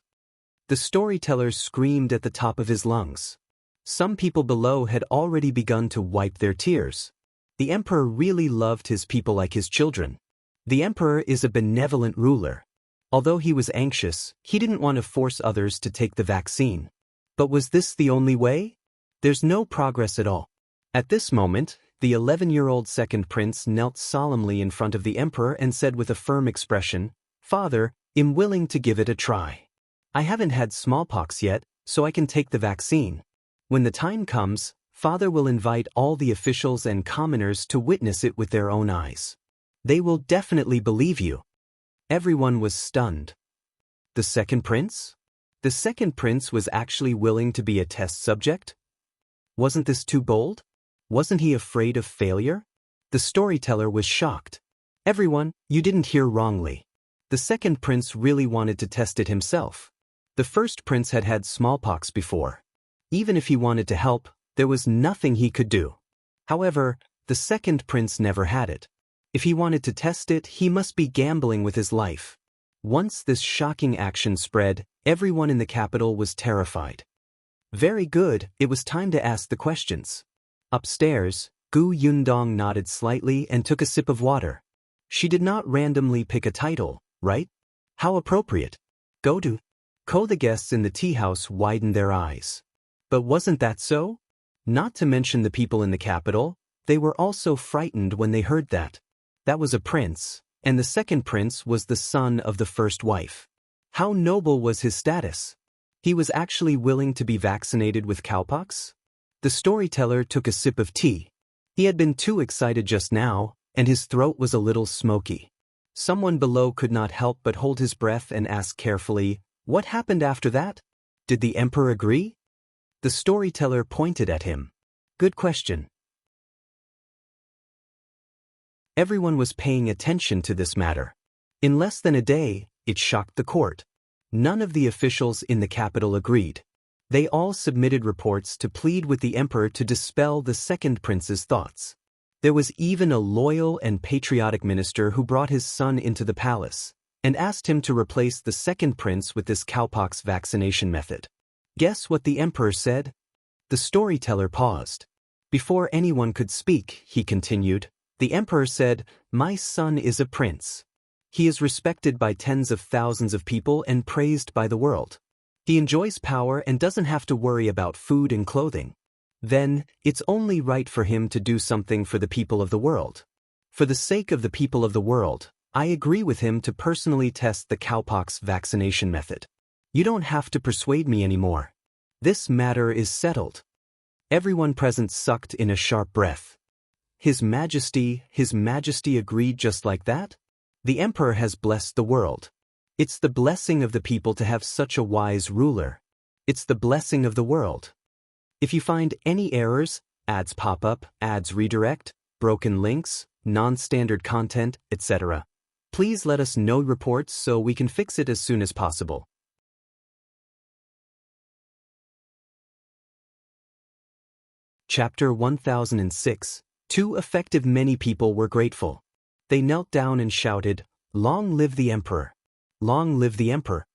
The storyteller screamed at the top of his lungs. Some people below had already begun to wipe their tears. The emperor really loved his people like his children. The emperor is a benevolent ruler. Although he was anxious, he didn't want to force others to take the vaccine. But was this the only way? There's no progress at all. At this moment, the 11-year-old second prince knelt solemnly in front of the emperor and said with a firm expression, "Father, I'm willing to give it a try. I haven't had smallpox yet, so I can take the vaccine. When the time comes, Father will invite all the officials and commoners to witness it with their own eyes. They will definitely believe you." Everyone was stunned. The second prince? The second prince was actually willing to be a test subject? Wasn't this too bold? Wasn't he afraid of failure? The storyteller was shocked. Everyone, you didn't hear wrongly. The second prince really wanted to test it himself. The first prince had had smallpox before. Even if he wanted to help, there was nothing he could do. However, the second prince never had it. If he wanted to test it, he must be gambling with his life. Once this shocking action spread, everyone in the capital was terrified. Very good, it was time to ask the questions. Upstairs, Gu Yundong nodded slightly and took a sip of water. She did not randomly pick a title, right? How appropriate. Go to. The guests in the tea house widened their eyes. But wasn't that so? Not to mention the people in the capital, they were also frightened when they heard that. That was a prince, and the second prince was the son of the first wife. How noble was his status? He was actually willing to be vaccinated with cowpox? The storyteller took a sip of tea. He had been too excited just now, and his throat was a little smoky. Someone below could not help but hold his breath and ask carefully, "What happened after that? Did the emperor agree?" The storyteller pointed at him. Good question. Everyone was paying attention to this matter. In less than a day, it shocked the court. None of the officials in the capital agreed. They all submitted reports to plead with the emperor to dispel the second prince's thoughts. There was even a loyal and patriotic minister who brought his son into the palace and asked him to replace the second prince with this cowpox vaccination method. Guess what the emperor said? The storyteller paused. Before anyone could speak, he continued, the emperor said, "My son is a prince. He is respected by tens of thousands of people and praised by the world. He enjoys power and doesn't have to worry about food and clothing. Then, it's only right for him to do something for the people of the world. For the sake of the people of the world, I agree with him to personally test the cowpox vaccination method. You don't have to persuade me anymore. This matter is settled." Everyone present sucked in a sharp breath. His Majesty agreed just like that? The emperor has blessed the world. It's the blessing of the people to have such a wise ruler. It's the blessing of the world. If you find any errors, ads pop up, ads redirect, broken links, non-standard content, etc., please let us know reports so we can fix it as soon as possible. Chapter 1006. Too effective. Many people were grateful. They knelt down and shouted, "Long live the emperor! Long live the emperor!"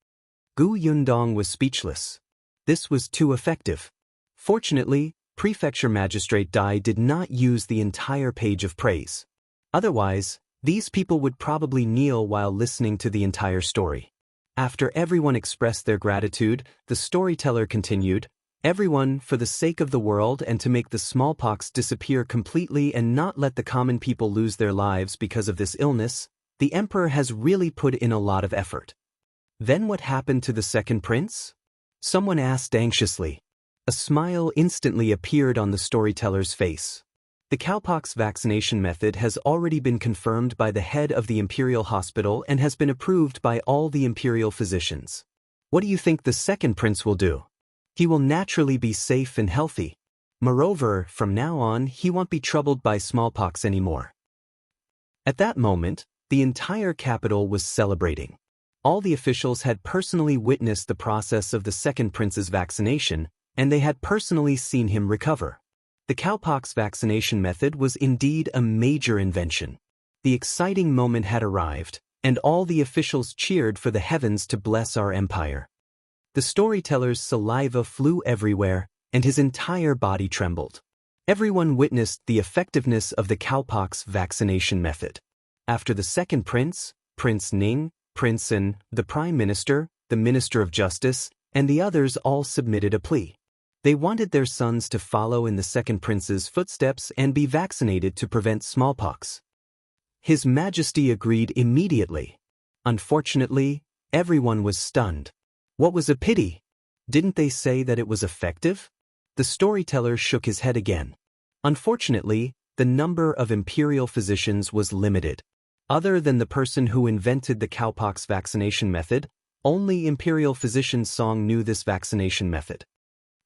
Gu Yundong was speechless. This was too effective. Fortunately, Prefecture Magistrate Dai did not use the entire page of praise. Otherwise, these people would probably kneel while listening to the entire story. After everyone expressed their gratitude, the storyteller continued, "Everyone, for the sake of the world and to make the smallpox disappear completely and not let the common people lose their lives because of this illness, the emperor has really put in a lot of effort." Then what happened to the second prince? Someone asked anxiously. A smile instantly appeared on the storyteller's face. The cowpox vaccination method has already been confirmed by the head of the Imperial Hospital and has been approved by all the Imperial physicians. What do you think the second prince will do? He will naturally be safe and healthy. Moreover, from now on, he won't be troubled by smallpox anymore. At that moment, the entire capital was celebrating. All the officials had personally witnessed the process of the second prince's vaccination, and they had personally seen him recover. The cowpox vaccination method was indeed a major invention. The exciting moment had arrived, and all the officials cheered for the heavens to bless our empire. The storyteller's saliva flew everywhere, and his entire body trembled. Everyone witnessed the effectiveness of the cowpox vaccination method. After the second prince, Prince Ning, Prince An, the Prime Minister, the Minister of Justice, and the others all submitted a plea. They wanted their sons to follow in the second prince's footsteps and be vaccinated to prevent smallpox. His Majesty agreed immediately. Unfortunately, everyone was stunned. What was a pity? Didn't they say that it was effective? The storyteller shook his head again. Unfortunately, the number of Imperial physicians was limited. Other than the person who invented the cowpox vaccination method, only Imperial physician Song knew this vaccination method.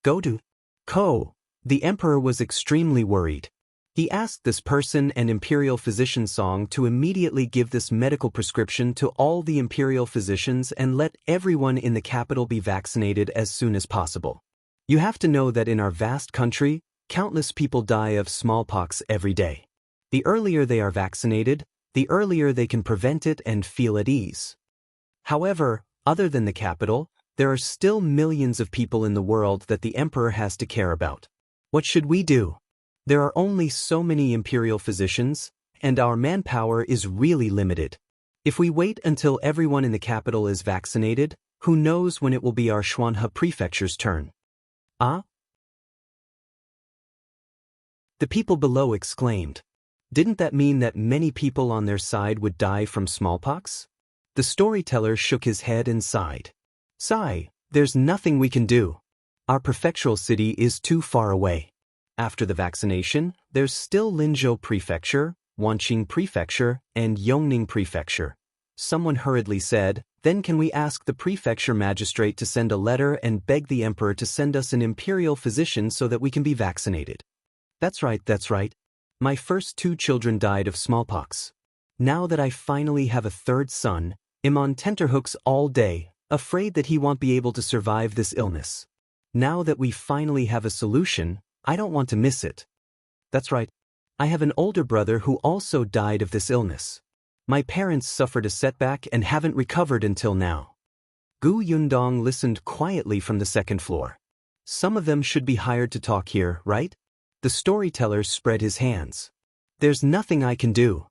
Go to Ko. The emperor was extremely worried. He asked this person and Imperial physician Song to immediately give this medical prescription to all the Imperial physicians and let everyone in the capital be vaccinated as soon as possible. You have to know that in our vast country, countless people die of smallpox every day. The earlier they are vaccinated, the earlier they can prevent it and feel at ease. However, other than the capital, there are still millions of people in the world that the emperor has to care about. What should we do? There are only so many Imperial physicians, and our manpower is really limited. If we wait until everyone in the capital is vaccinated, who knows when it will be our Xuanhe Prefecture's turn? Ah? The people below exclaimed. Didn't that mean that many people on their side would die from smallpox? The storyteller shook his head and sighed. Sigh, there's nothing we can do. Our prefectural city is too far away. After the vaccination, there's still Linzhou Prefecture, Wanqing Prefecture, and Yongning Prefecture. Someone hurriedly said, then can we ask the Prefecture Magistrate to send a letter and beg the Emperor to send us an Imperial physician so that we can be vaccinated? That's right. My first 2 children died of smallpox. Now that I finally have a third son, I'm on tenterhooks all day, afraid that he won't be able to survive this illness. Now that we finally have a solution, I don't want to miss it. That's right. I have an older brother who also died of this illness. My parents suffered a setback and haven't recovered until now. Gu Yundong listened quietly from the second floor. Some of them should be hired to talk here, right? The storyteller spread his hands. There's nothing I can do.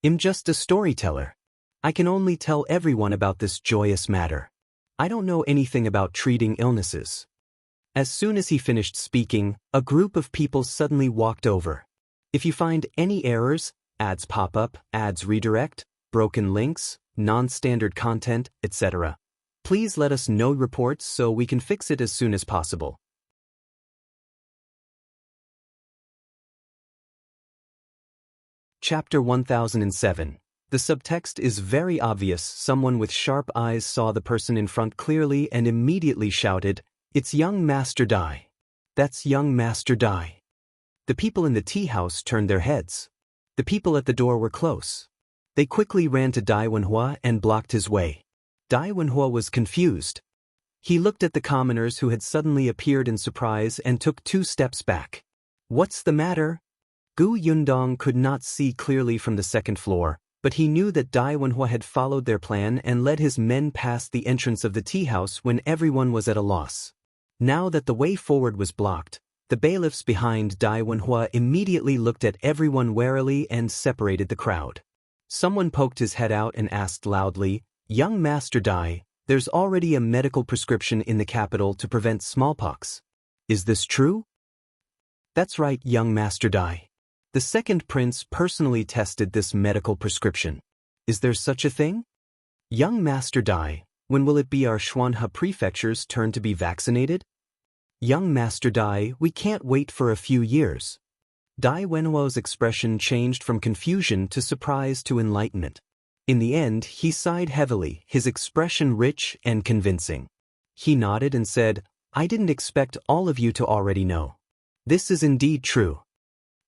I'm just a storyteller. I can only tell everyone about this joyous matter. I don't know anything about treating illnesses. As soon as he finished speaking, a group of people suddenly walked over. If you find any errors, ads pop up, ads redirect, broken links, non-standard content, etc., please let us know reports so we can fix it as soon as possible. Chapter 1007. The subtext is very obvious. Someone with sharp eyes saw the person in front clearly and immediately shouted, "It's young Master Dai. That's young Master Dai." The people in the tea house turned their heads. The people at the door were close. They quickly ran to Dai Wenhua and blocked his way. Dai Wenhua was confused. He looked at the commoners who had suddenly appeared in surprise and took 2 steps back. "What's the matter?" Gu Yundong could not see clearly from the 2nd floor, but he knew that Dai Wenhua had followed their plan and led his men past the entrance of the tea house when everyone was at a loss. Now that the way forward was blocked, the bailiffs behind Dai Wenhua immediately looked at everyone warily and separated the crowd. Someone poked his head out and asked loudly, "Young Master Dai, there's already a medical prescription in the capital to prevent smallpox. Is this true?" "That's right, young Master Dai. The 2nd prince personally tested this medical prescription. Is there such a thing?" "Young Master Dai, when will it be our Xuanhe Prefecture's turn to be vaccinated?" "Young Master Dai, we can't wait for a few years." Dai Wenhua's expression changed from confusion to surprise to enlightenment. In the end, he sighed heavily, his expression rich and convincing. He nodded and said, "I didn't expect all of you to already know. This is indeed true."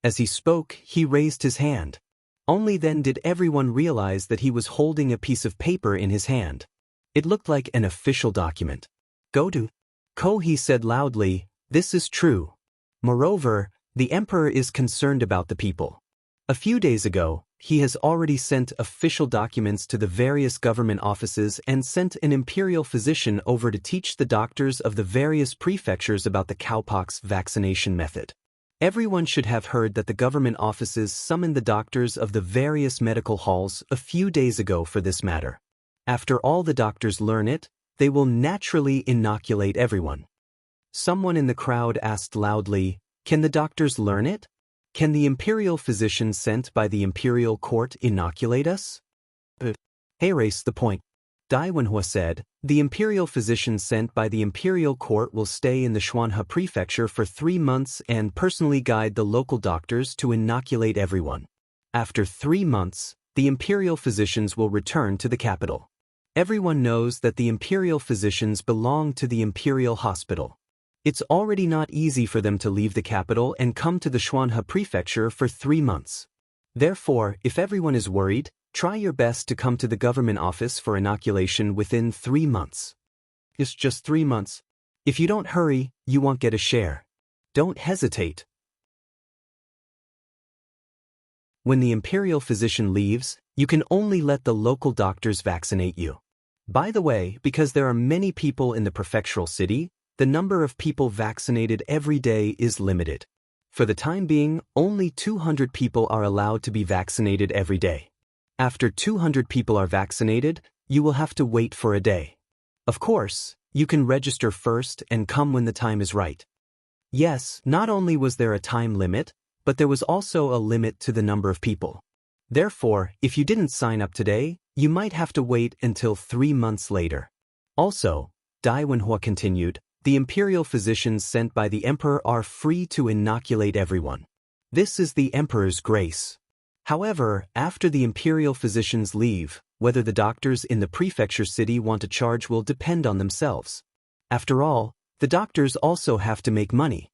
As he spoke, he raised his hand. Only then did everyone realize that he was holding a piece of paper in his hand. It looked like an official document. "Go to Ko," he said loudly, "this is true. Moreover, the emperor is concerned about the people. A few days ago, he has already sent official documents to the various government offices and sent an imperial physician over to teach the doctors of the various prefectures about the cowpox vaccination method. Everyone should have heard that the government offices summoned the doctors of the various medical halls a few days ago for this matter. After all the doctors learn it, they will naturally inoculate everyone." Someone in the crowd asked loudly, "Can the doctors learn it? Can the imperial physician sent by the imperial court inoculate us?" "Erase the point," Dai Wenhua said. "The imperial physician sent by the imperial court will stay in the Xuanhe prefecture for 3 months and personally guide the local doctors to inoculate everyone. After 3 months, the imperial physicians will return to the capital. Everyone knows that the imperial physicians belong to the imperial hospital. It's already not easy for them to leave the capital and come to the Xuanhe prefecture for 3 months. Therefore, if everyone is worried, try your best to come to the government office for inoculation within 3 months. It's just 3 months. If you don't hurry, you won't get a share. Don't hesitate." When the imperial physician leaves, you can only let the local doctors vaccinate you. By the way, because there are many people in the prefectural city, the number of people vaccinated every day is limited. For the time being, only 200 people are allowed to be vaccinated every day. After 200 people are vaccinated, you will have to wait for a day. Of course, you can register first and come when the time is right. Yes, not only was there a time limit, but there was also a limit to the number of people. Therefore, if you didn't sign up today, you might have to wait until 3 months later. Also, Dai Wenhua continued, the imperial physicians sent by the emperor are free to inoculate everyone. This is the emperor's grace. However, after the imperial physicians leave, whether the doctors in the prefecture city want to charge will depend on themselves. After all, the doctors also have to make money.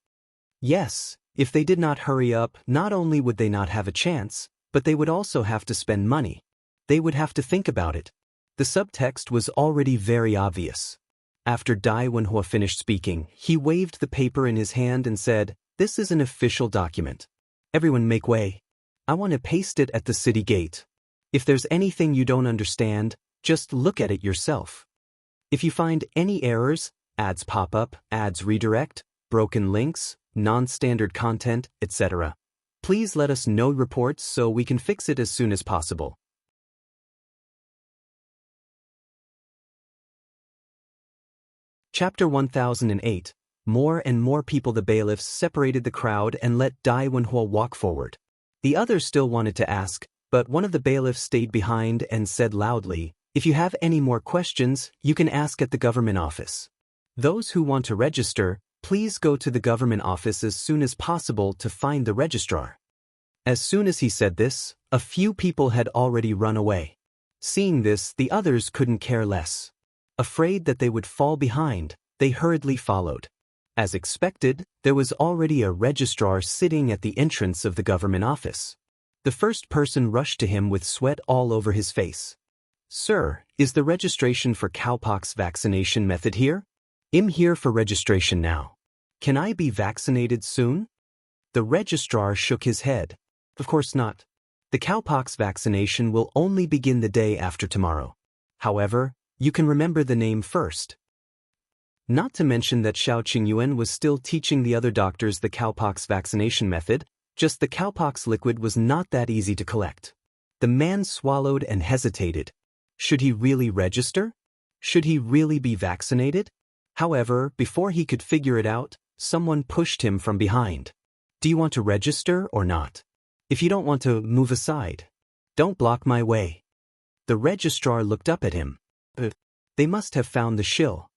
Yes, if they did not hurry up, not only would they not have a chance, but they would also have to spend money. They would have to think about it. The subtext was already very obvious. After Dai Wenhua finished speaking, he waved the paper in his hand and said, "This is an official document. Everyone make way. I want to paste it at the city gate. If there's anything you don't understand, just look at it yourself. If you find any errors, ads pop up, ads redirect, broken links, non-standard content, etc. Please let us know reports so we can fix it as soon as possible. Chapter 1008. More and more people. The bailiffs separated the crowd and let Dai Wenhuo walk forward. The others still wanted to ask, but one of the bailiffs stayed behind and said loudly, "If you have any more questions, you can ask at the government office. Those who want to register, please go to the government office as soon as possible to find the registrar." As soon as he said this, a few people had already run away. Seeing this, the others couldn't care less. Afraid that they would fall behind, they hurriedly followed. As expected, there was already a registrar sitting at the entrance of the government office. The first person rushed to him with sweat all over his face. "Sir, is the registration for cowpox vaccination method here? I'm here for registration now. Can I be vaccinated soon?" The registrar shook his head. "Of course not. The cowpox vaccination will only begin the day after tomorrow. However, you can remember the name first." Not to mention that Qingyuan was still teaching the other doctors the cowpox vaccination method, just the cowpox liquid was not that easy to collect. The man swallowed and hesitated. Should he really register? Should he really be vaccinated? However, before he could figure it out, someone pushed him from behind. "Do you want to register or not? If you don't want to, move aside. Don't block my way." The registrar looked up at him. They must have found the shill.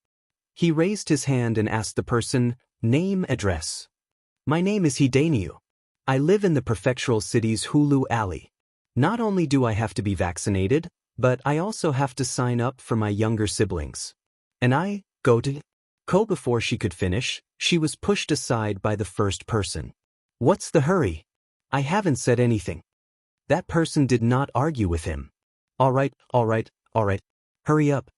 He raised his hand and asked the person, "Name, address." "My name is Hideniu. I live in the prefectural city's Hulu Alley. Not only do I have to be vaccinated, but I also have to sign up for my younger siblings. And I go to Ko." Before she could finish, she was pushed aside by the first person. "What's the hurry? I haven't said anything." That person did not argue with him. All right. Hurry up."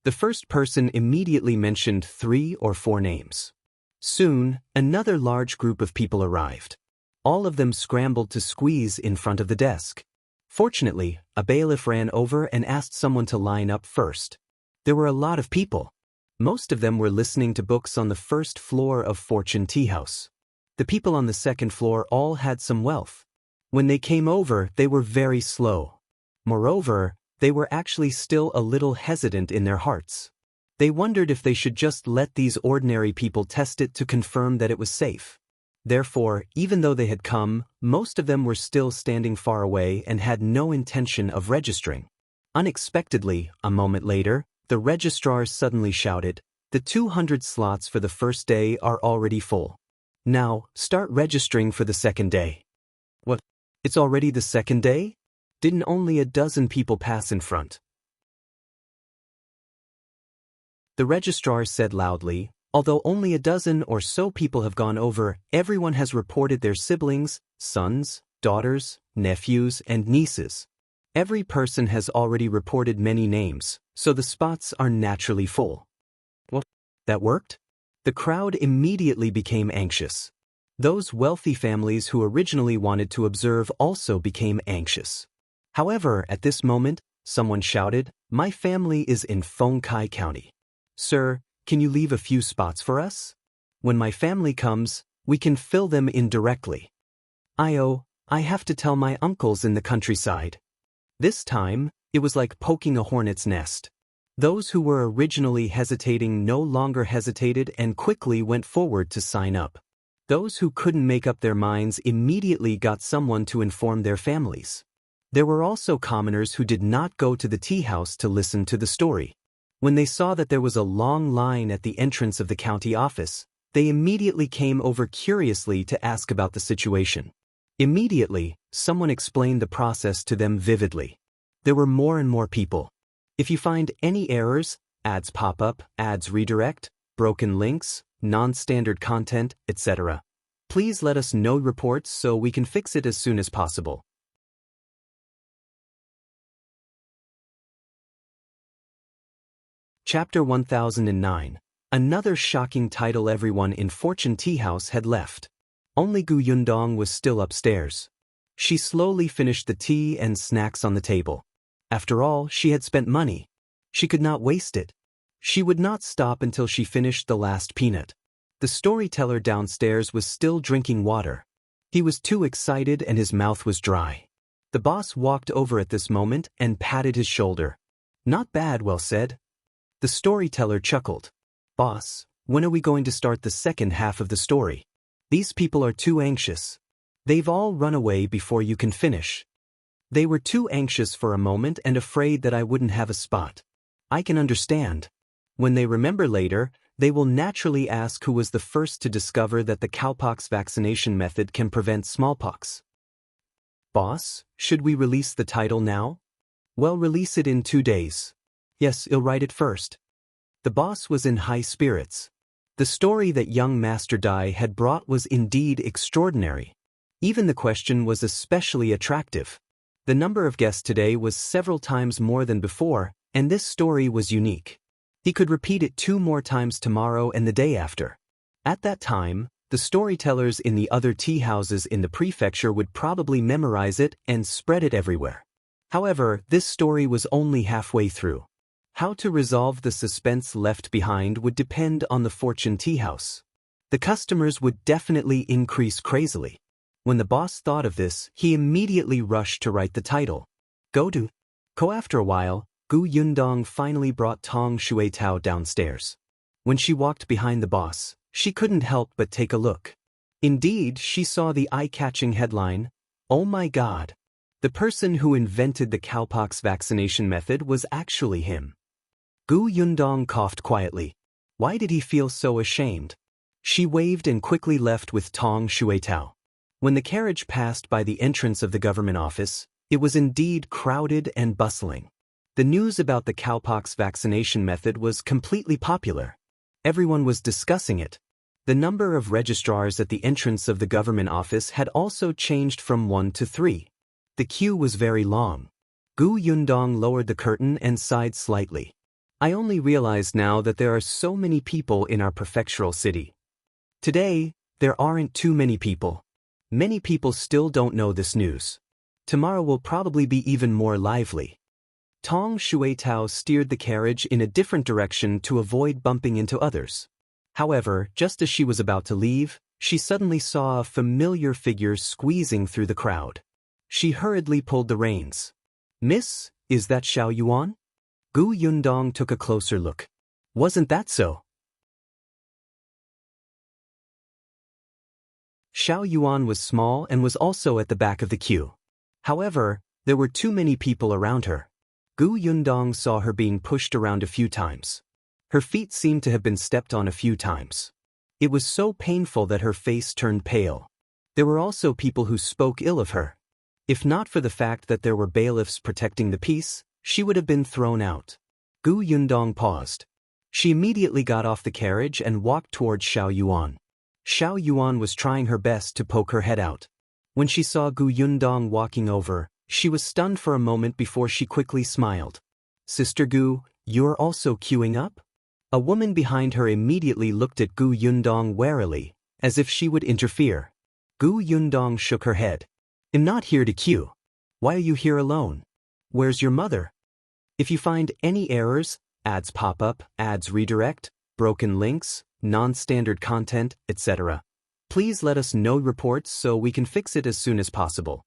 The first person immediately mentioned 3 or 4 names. Soon, another large group of people arrived. All of them scrambled to squeeze in front of the desk. Fortunately, a bailiff ran over and asked someone to line up first. There were a lot of people. Most of them were listening to books on the first floor of Fortune Tea House. The people on the second floor all had some wealth. When they came over, they were very slow. Moreover, they were actually still a little hesitant in their hearts. They wondered if they should just let these ordinary people test it to confirm that it was safe. Therefore, even though they had come, most of them were still standing far away and had no intention of registering. Unexpectedly, a moment later, the registrar suddenly shouted, "The 200 slots for the first day are already full. Now, start registering for the second day." "What? It's already the second day? Didn't only a dozen people pass in front?" The registrar said loudly, "Although only a dozen or so people have gone over, everyone has reported their siblings, sons, daughters, nephews, and nieces. Every person has already reported many names, so the spots are naturally full." "What? That worked?" The crowd immediately became anxious. Those wealthy families who originally wanted to observe also became anxious. However, at this moment, someone shouted, "My family is in Fengkai County. Sir, can you leave a few spots for us? When my family comes, we can fill them in directly. I have to tell my uncles in the countryside." This time, it was like poking a hornet's nest. Those who were originally hesitating no longer hesitated and quickly went forward to sign up. Those who couldn't make up their minds immediately got someone to inform their families. There were also commoners who did not go to the tea house to listen to the story. When they saw that there was a long line at the entrance of the county office, they immediately came over curiously to ask about the situation. Immediately, someone explained the process to them vividly. There were more and more people. If you find any errors, ads pop up, ads redirect, broken links, non-standard content, etc., please let us know reports so we can fix it as soon as possible. Chapter 1009. Another shocking title. Everyone in Fortune Tea House had left. Only Gu Yundong was still upstairs. She slowly finished the tea and snacks on the table. After all, she had spent money. She could not waste it. She would not stop until she finished the last peanut. The storyteller downstairs was still drinking water. He was too excited and his mouth was dry. The boss walked over at this moment and patted his shoulder. Not bad, well said. The storyteller chuckled. Boss, when are we going to start the second half of the story? These people are too anxious. They've all run away before you can finish. They were too anxious for a moment and afraid that I wouldn't have a spot. I can understand. When they remember later, they will naturally ask who was the first to discover that the cowpox vaccination method can prevent smallpox. Boss, should we release the title now? Well, release it in 2 days. Yes, I'll write it first. The boss was in high spirits. The story that young Master Dai had brought was indeed extraordinary. Even the question was especially attractive. The number of guests today was several times more than before, and this story was unique. He could repeat it 2 more times tomorrow and the day after. At that time, the storytellers in the other tea houses in the prefecture would probably memorize it and spread it everywhere. However, this story was only halfway through. How to resolve the suspense left behind would depend on the Fortune Tea House. The customers would definitely increase crazily. When the boss thought of this, he immediately rushed to write the title. Go to. After a while, Gu Yundong finally brought Tong Shuetao downstairs. When she walked behind the boss, she couldn't help but take a look. Indeed, she saw the eye-catching headline, "Oh my God! The person who invented the cowpox vaccination method was actually him." Gu Yundong coughed quietly. Why did he feel so ashamed? She waved and quickly left with Tong Shuetao. When the carriage passed by the entrance of the government office, it was indeed crowded and bustling. The news about the cowpox vaccination method was completely popular. Everyone was discussing it. The number of registrars at the entrance of the government office had also changed from 1 to 3. The queue was very long. Gu Yundong lowered the curtain and sighed slightly. I only realize now that there are so many people in our prefectural city. Today, there aren't too many people. Many people still don't know this news. Tomorrow will probably be even more lively. Tong Shuetao steered the carriage in a different direction to avoid bumping into others. However, just as she was about to leave, she suddenly saw a familiar figure squeezing through the crowd. She hurriedly pulled the reins. Miss, is that Shao Yuan? Gu Yundong took a closer look. Wasn't that so? Shao Yuan was small and was also at the back of the queue. However, there were too many people around her. Gu Yundong saw her being pushed around a few times. Her feet seemed to have been stepped on a few times. It was so painful that her face turned pale. There were also people who spoke ill of her. If not for the fact that there were bailiffs protecting the peace, she would have been thrown out. Gu Yundong paused. She immediately got off the carriage and walked towards Shao Yuan. Shao Yuan was trying her best to poke her head out. When she saw Gu Yundong walking over, she was stunned for a moment before she quickly smiled. Sister Gu, you're also queuing up? A woman behind her immediately looked at Gu Yundong warily, as if she would interfere. Gu Yundong shook her head. I'm not here to queue. Why are you here alone? Where's your mother? If you find any errors, ads pop up, ads redirect, broken links, non-standard content, etc., please let us know reports so we can fix it as soon as possible.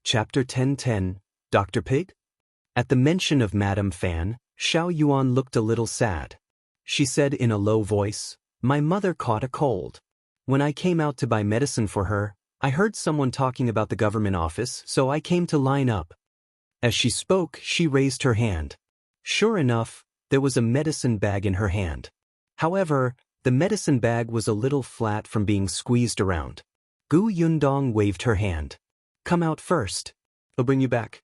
Chapter 1010, Dr. Pig? At the mention of Madame Fan, Shao Yuan looked a little sad. She said in a low voice, My mother caught a cold. When I came out to buy medicine for her, I heard someone talking about the government office, so I came to line up. As she spoke, she raised her hand. Sure enough, there was a medicine bag in her hand. However, the medicine bag was a little flat from being squeezed around. Gu Yundong waved her hand. Come out first. I'll bring you back.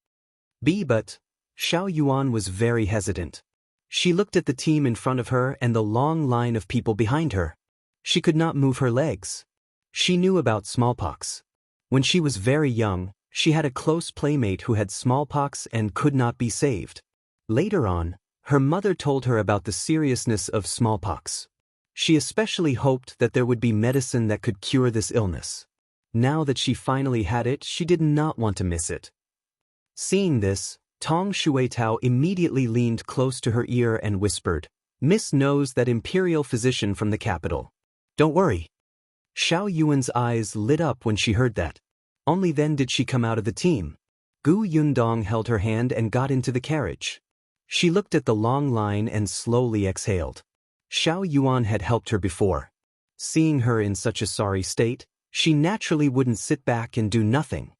But Shao Yuan was very hesitant. She looked at the team in front of her and the long line of people behind her. She could not move her legs. She knew about smallpox. When she was very young, she had a close playmate who had smallpox and could not be saved. Later on, her mother told her about the seriousness of smallpox. She especially hoped that there would be medicine that could cure this illness. Now that she finally had it, she did not want to miss it. Seeing this, Tong Shuetao immediately leaned close to her ear and whispered, "Miss knows that Imperial physician from the capital. Don't worry." Shao Yuan's eyes lit up when she heard that. Only then did she come out of the team. Gu Yundong held her hand and got into the carriage. She looked at the long line and slowly exhaled. Shao Yuan had helped her before. Seeing her in such a sorry state, she naturally wouldn't sit back and do nothing.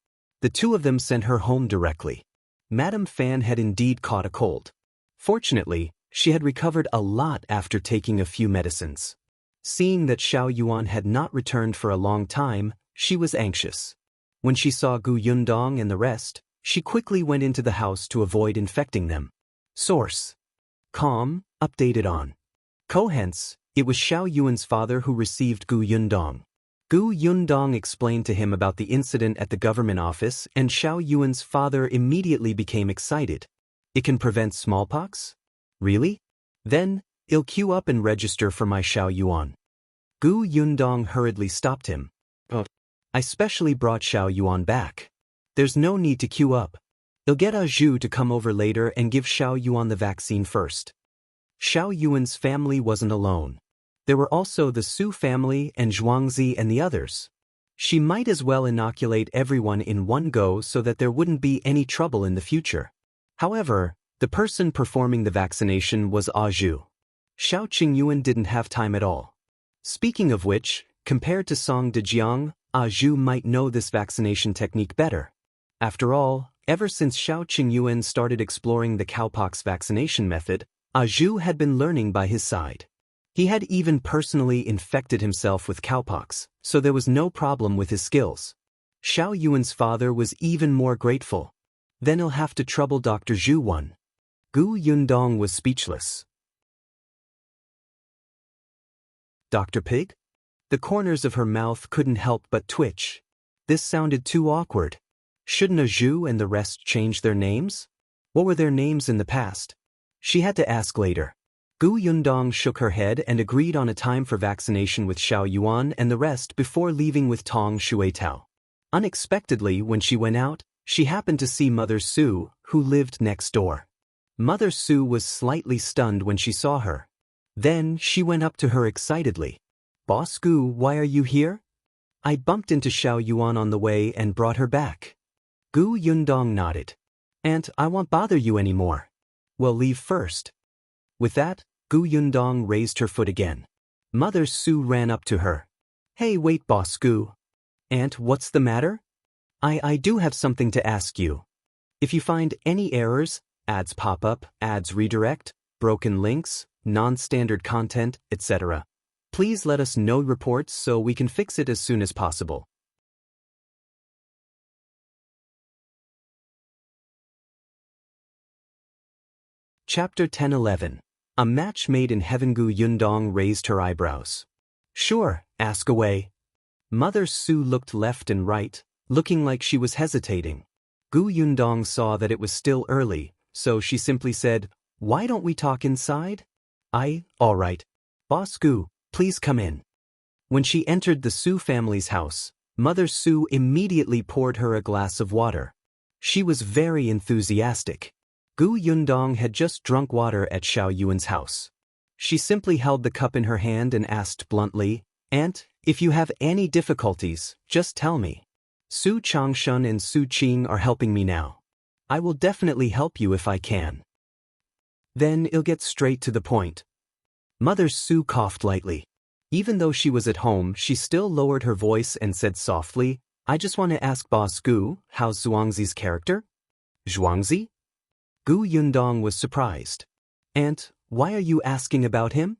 The two of them sent her home directly. Madame Fan had indeed caught a cold. Fortunately, she had recovered a lot after taking a few medicines. Seeing that Shao Yuan had not returned for a long time, she was anxious. When she saw Gu Yundong and the rest, she quickly went into the house to avoid infecting them. Source: Calm, updated on. Hence, it was Shao Yuan's father who received Gu Yundong. Gu Yundong explained to him about the incident at the government office, and Shao Yuan's father immediately became excited. It can prevent smallpox? Really? Then, I'll queue up and register for my Shao Yuan. Gu Yundong hurriedly stopped him. "Oh, I specially brought Shao Yuan back. There's no need to queue up. I'll get a Zhu to come over later and give Shao Yuan the vaccine first." Shao Yuan's family wasn't alone. There were also the Su family and Zhuangzi and the others. She might as well inoculate everyone in one go so that there wouldn't be any trouble in the future. However, the person performing the vaccination was Zhu. Shao Qingyuan didn't have time at all. Speaking of which, compared to Song Dajiang, Zhu might know this vaccination technique better. After all, ever since Shao Qingyuan started exploring the cowpox vaccination method, Zhu had been learning by his side. He had even personally infected himself with cowpox, so there was no problem with his skills. Shao Yuan's father was even more grateful. Then he'll have to trouble Dr. Zhu one. Gu Yundong was speechless. Dr. Pig? The corners of her mouth couldn't help but twitch. This sounded too awkward. Shouldn't Zhu and the rest change their names? What were their names in the past? She had to ask later. Gu Yundong shook her head and agreed on a time for vaccination with Shao Yuan and the rest before leaving with Tong Shuetao. Unexpectedly, when she went out, she happened to see Mother Su, who lived next door. Mother Su was slightly stunned when she saw her. Then she went up to her excitedly. "Boss Gu, why are you here?" "I bumped into Shao Yuan on the way and brought her back." Gu Yundong nodded. "Aunt, I won't bother you anymore." "Well, leave first." With that, Gu Yundong raised her foot again. Mother Su ran up to her. "Hey, wait, Boss Gu." "Aunt, what's the matter?" I do have something to ask you. If you find any errors, ads pop up, ads redirect, broken links, non-standard content, etc., please let us know reports so we can fix it as soon as possible." Chapter 10-11. A match made in heaven. Gu Yundong raised her eyebrows. "Sure, ask away." Mother Su looked left and right, looking like she was hesitating. Gu Yundong saw that it was still early, so she simply said, "Why don't we talk inside?" All right. Boss Gu, please come in." When she entered the Su family's house, Mother Su immediately poured her a glass of water. She was very enthusiastic. Gu Yundong had just drunk water at Shao Yuan's house. She simply held the cup in her hand and asked bluntly, "Aunt, if you have any difficulties, just tell me. Su Changshun and Su Qing are helping me now. I will definitely help you if I can." Then I'll get straight to the point. Mother Su coughed lightly. Even though she was at home, she still lowered her voice and said softly, "I just want to ask Boss Gu, how's Zhuangzi's character?" "Zhuangzi?" Gu Yundong was surprised. "Aunt, why are you asking about him?"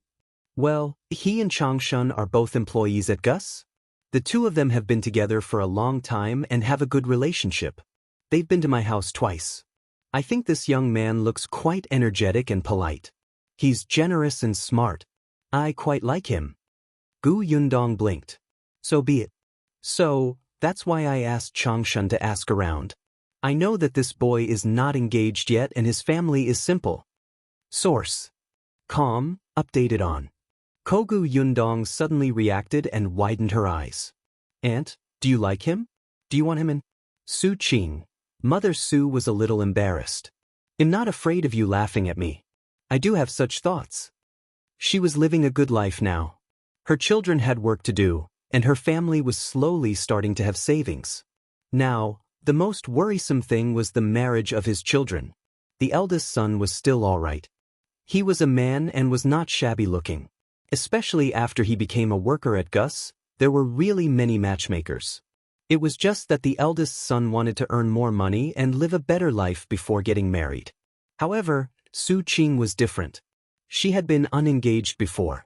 "Well, he and Changshun are both employees at Gus. The two of them have been together for a long time and have a good relationship. They've been to my house twice. I think this young man looks quite energetic and polite. He's generous and smart. I quite like him." Gu Yundong blinked. "So be it. So, that's why I asked Changshun to ask around. I know that this boy is not engaged yet and his family is simple." Source: Calm, updated on. Kogu Yundong suddenly reacted and widened her eyes. "Aunt, do you like him? Do you want him in?" Su Qing. Mother Su was a little embarrassed. I'm not afraid of you laughing at me. I do have such thoughts. She was living a good life now. Her children had work to do, and her family was slowly starting to have savings. Now, the most worrisome thing was the marriage of his children. The eldest son was still all right. He was a man and was not shabby looking. Especially after he became a worker at Gus, there were really many matchmakers. It was just that the eldest son wanted to earn more money and live a better life before getting married. However, Su Qing was different. She had been unengaged before.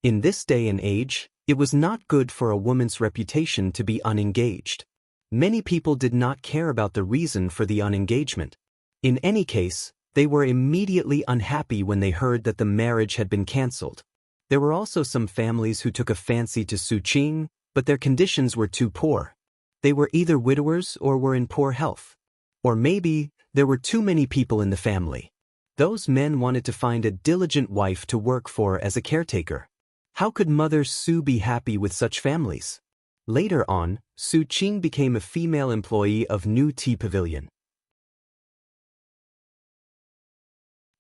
In this day and age, it was not good for a woman's reputation to be unengaged. Many people did not care about the reason for the unengagement. In any case, they were immediately unhappy when they heard that the marriage had been cancelled. There were also some families who took a fancy to Su Qing, but their conditions were too poor. They were either widowers or were in poor health. Or maybe, there were too many people in the family. Those men wanted to find a diligent wife to work for as a caretaker. How could Mother Su be happy with such families? Later on, Su Qing became a female employee of New Tea Pavilion.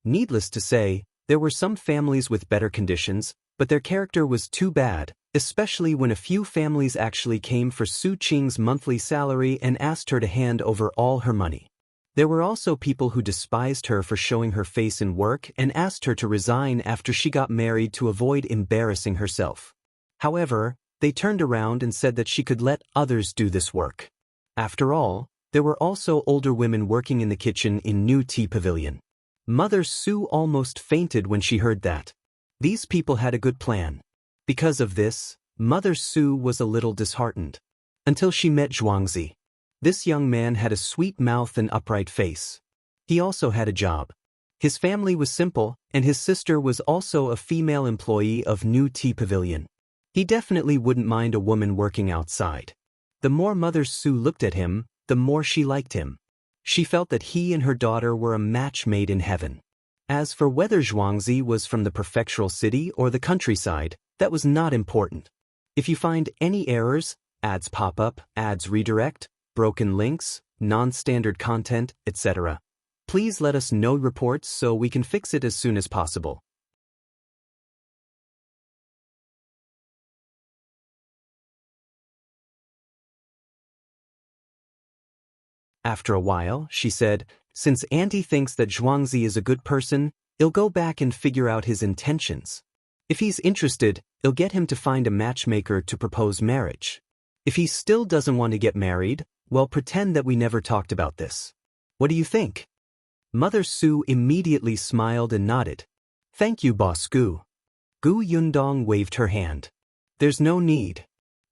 Needless to say, there were some families with better conditions, but their character was too bad, especially when a few families actually came for Su Qing's monthly salary and asked her to hand over all her money. There were also people who despised her for showing her face in work and asked her to resign after she got married to avoid embarrassing herself. However, they turned around and said that she could let others do this work. After all, there were also older women working in the kitchen in New Tea Pavilion. Mother Su almost fainted when she heard that. These people had a good plan. Because of this, Mother Su was a little disheartened. Until she met Xuanhe. This young man had a sweet mouth and upright face. He also had a job. His family was simple, and his sister was also a female employee of New Tea Pavilion. He definitely wouldn't mind a woman working outside. The more Mother Su looked at him, the more she liked him. She felt that he and her daughter were a match made in heaven. As for whether Xuanhe was from the prefectural city or the countryside, that was not important. If you find any errors, ads pop up, ads redirect, broken links, non-standard content, etc., please let us know reports so we can fix it as soon as possible. After a while, she said, since Auntie thinks that Xuanhe is a good person, I'll go back and figure out his intentions. If he's interested, I'll get him to find a matchmaker to propose marriage. If he still doesn't want to get married, well, pretend that we never talked about this. What do you think? Mother Su immediately smiled and nodded. Thank you, Boss Gu. Gu Yundong waved her hand. There's no need.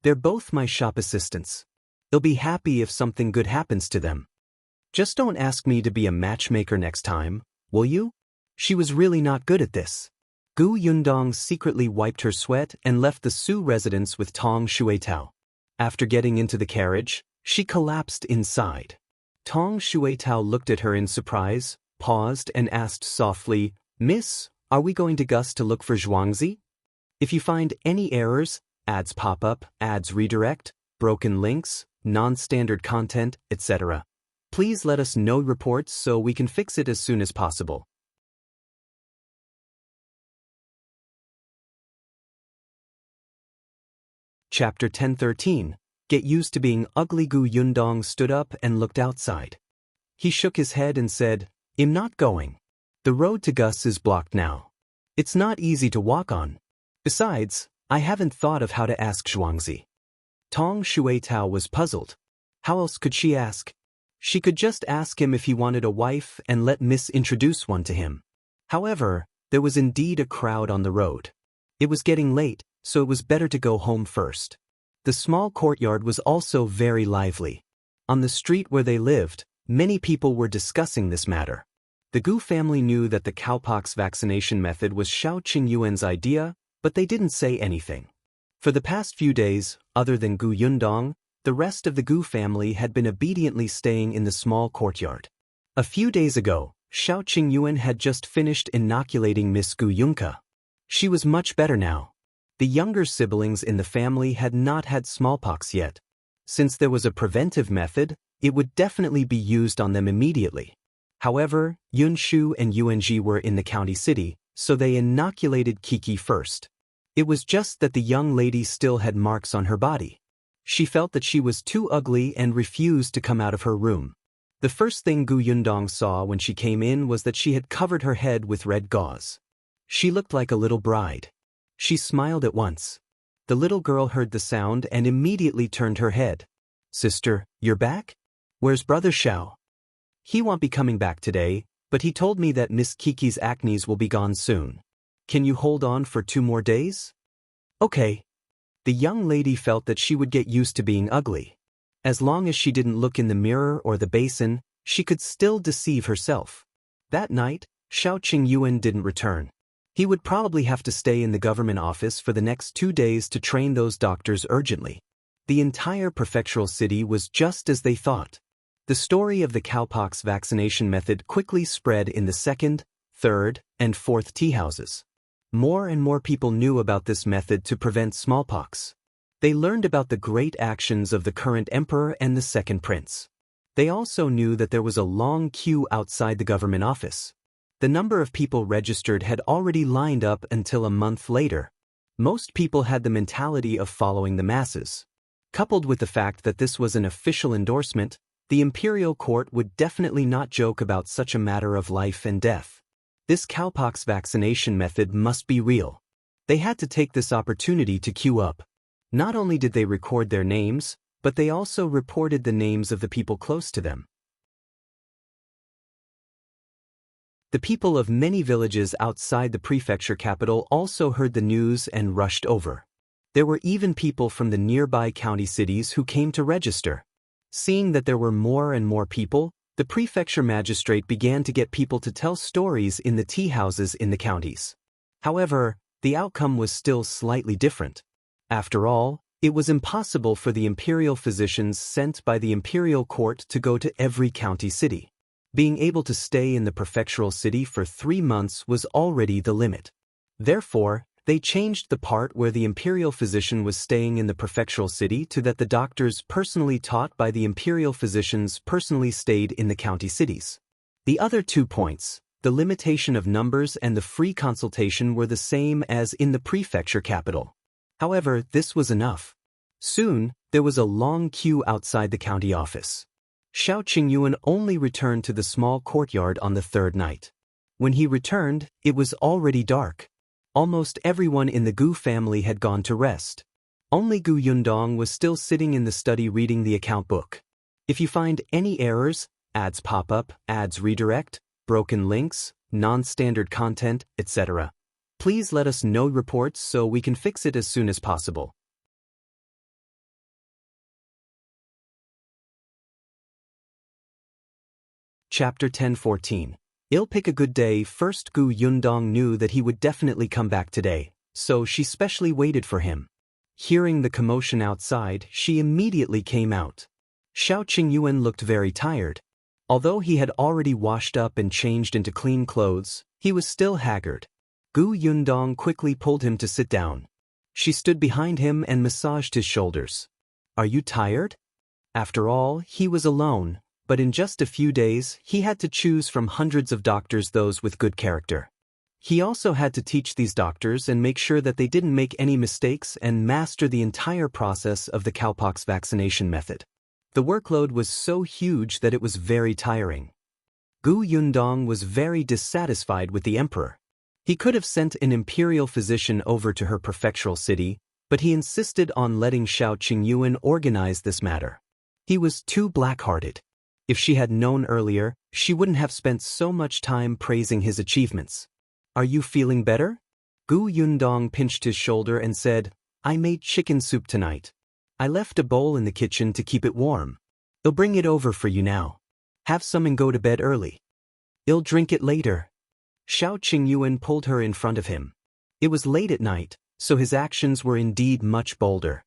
They're both my shop assistants. I'll be happy if something good happens to them. Just don't ask me to be a matchmaker next time, will you? She was really not good at this. Gu Yundong secretly wiped her sweat and left the Su residence with Tong Shuitao. After getting into the carriage, she collapsed inside. Tong Shuitao looked at her in surprise, paused and asked softly, Miss, are we going to Gus to look for Xuanhe? If you find any errors, ads pop up, ads redirect, broken links, non-standard content, etc., please let us know reports so we can fix it as soon as possible. Chapter 10:13. Get used to being ugly. Gu Yundong stood up and looked outside. He shook his head and said, I'm not going. The road to Gus is blocked now. It's not easy to walk on. Besides, I haven't thought of how to ask Xuanhe. Tong Shuitao was puzzled. How else could she ask? She could just ask him if he wanted a wife and let Miss introduce one to him. However, there was indeed a crowd on the road. It was getting late, so it was better to go home first. The small courtyard was also very lively. On the street where they lived, many people were discussing this matter. The Gu family knew that the cowpox vaccination method was Shao Qingyuan's idea, but they didn't say anything. For the past few days, other than Gu Yundong, the rest of the Gu family had been obediently staying in the small courtyard. A few days ago, Shao Qingyuan had just finished inoculating Miss Gu Yunka. She was much better now. The younger siblings in the family had not had smallpox yet. Since there was a preventive method, it would definitely be used on them immediately. However, Yunshu and Yuanji were in the county city, so they inoculated Kiki first. It was just that the young lady still had marks on her body. She felt that she was too ugly and refused to come out of her room. The first thing Gu Yundong saw when she came in was that she had covered her head with red gauze. She looked like a little bride. She smiled at once. The little girl heard the sound and immediately turned her head. "Sister, you're back? Where's Brother Shao? He won't be coming back today, but he told me that Miss Kiki's acne will be gone soon. Can you hold on for 2 more days?" "Okay." The young lady felt that she would get used to being ugly. As long as she didn't look in the mirror or the basin, she could still deceive herself. That night, Shao Qingyuan didn't return. He would probably have to stay in the government office for the next 2 days to train those doctors urgently. The entire prefectural city was just as they thought. The story of the cowpox vaccination method quickly spread in the 2nd, 3rd, and 4th tea houses. More and more people knew about this method to prevent smallpox. They learned about the great actions of the current emperor and the second prince. They also knew that there was a long queue outside the government office. The number of people registered had already lined up until a month later. Most people had the mentality of following the masses. Coupled with the fact that this was an official endorsement, the Imperial court would definitely not joke about such a matter of life and death. This cowpox vaccination method must be real. They had to take this opportunity to queue up. Not only did they record their names, but they also reported the names of the people close to them. The people of many villages outside the prefecture capital also heard the news and rushed over. There were even people from the nearby county cities who came to register. Seeing that there were more and more people, the prefecture magistrate began to get people to tell stories in the tea houses in the counties. However, the outcome was still slightly different. After all, it was impossible for the imperial physicians sent by the imperial court to go to every county city. Being able to stay in the prefectural city for 3 months was already the limit. Therefore, they changed the part where the imperial physician was staying in the prefectural city to that the doctors personally taught by the imperial physicians personally stayed in the county cities. The other 2 points, the limitation of numbers and the free consultation, were the same as in the prefecture capital. However, this was enough. Soon, there was a long queue outside the county office. Shao Qingyuan only returned to the small courtyard on the 3rd night. When he returned, it was already dark. Almost everyone in the Gu family had gone to rest. Only Gu Yundong was still sitting in the study reading the account book. If you find any errors, ads pop up, ads redirect, broken links, non-standard content, etc., please let us know reports so we can fix it as soon as possible. Chapter 10:14. I'll pick a good day. First, Gu Yundong knew that he would definitely come back today, so she specially waited for him. Hearing the commotion outside, she immediately came out. Shao Qingyuan looked very tired. Although he had already washed up and changed into clean clothes, he was still haggard. Gu Yundong quickly pulled him to sit down. She stood behind him and massaged his shoulders. "Are you tired?" After all, he was alone. But in just a few days, he had to choose from hundreds of doctors those with good character. He also had to teach these doctors and make sure that they didn't make any mistakes and master the entire process of the cowpox vaccination method. The workload was so huge that it was very tiring. Gu Yundong was very dissatisfied with the emperor. He could have sent an imperial physician over to her prefectural city, but he insisted on letting Shao Qingyuan organize this matter. He was too black-hearted. If she had known earlier, she wouldn't have spent so much time praising his achievements. "Are you feeling better?" Gu Yundong pinched his shoulder and said, "I made chicken soup tonight. I left a bowl in the kitchen to keep it warm. I'll bring it over for you now. Have some and go to bed early. I'll drink it later." Shao Qingyuan pulled her in front of him. It was late at night, so his actions were indeed much bolder.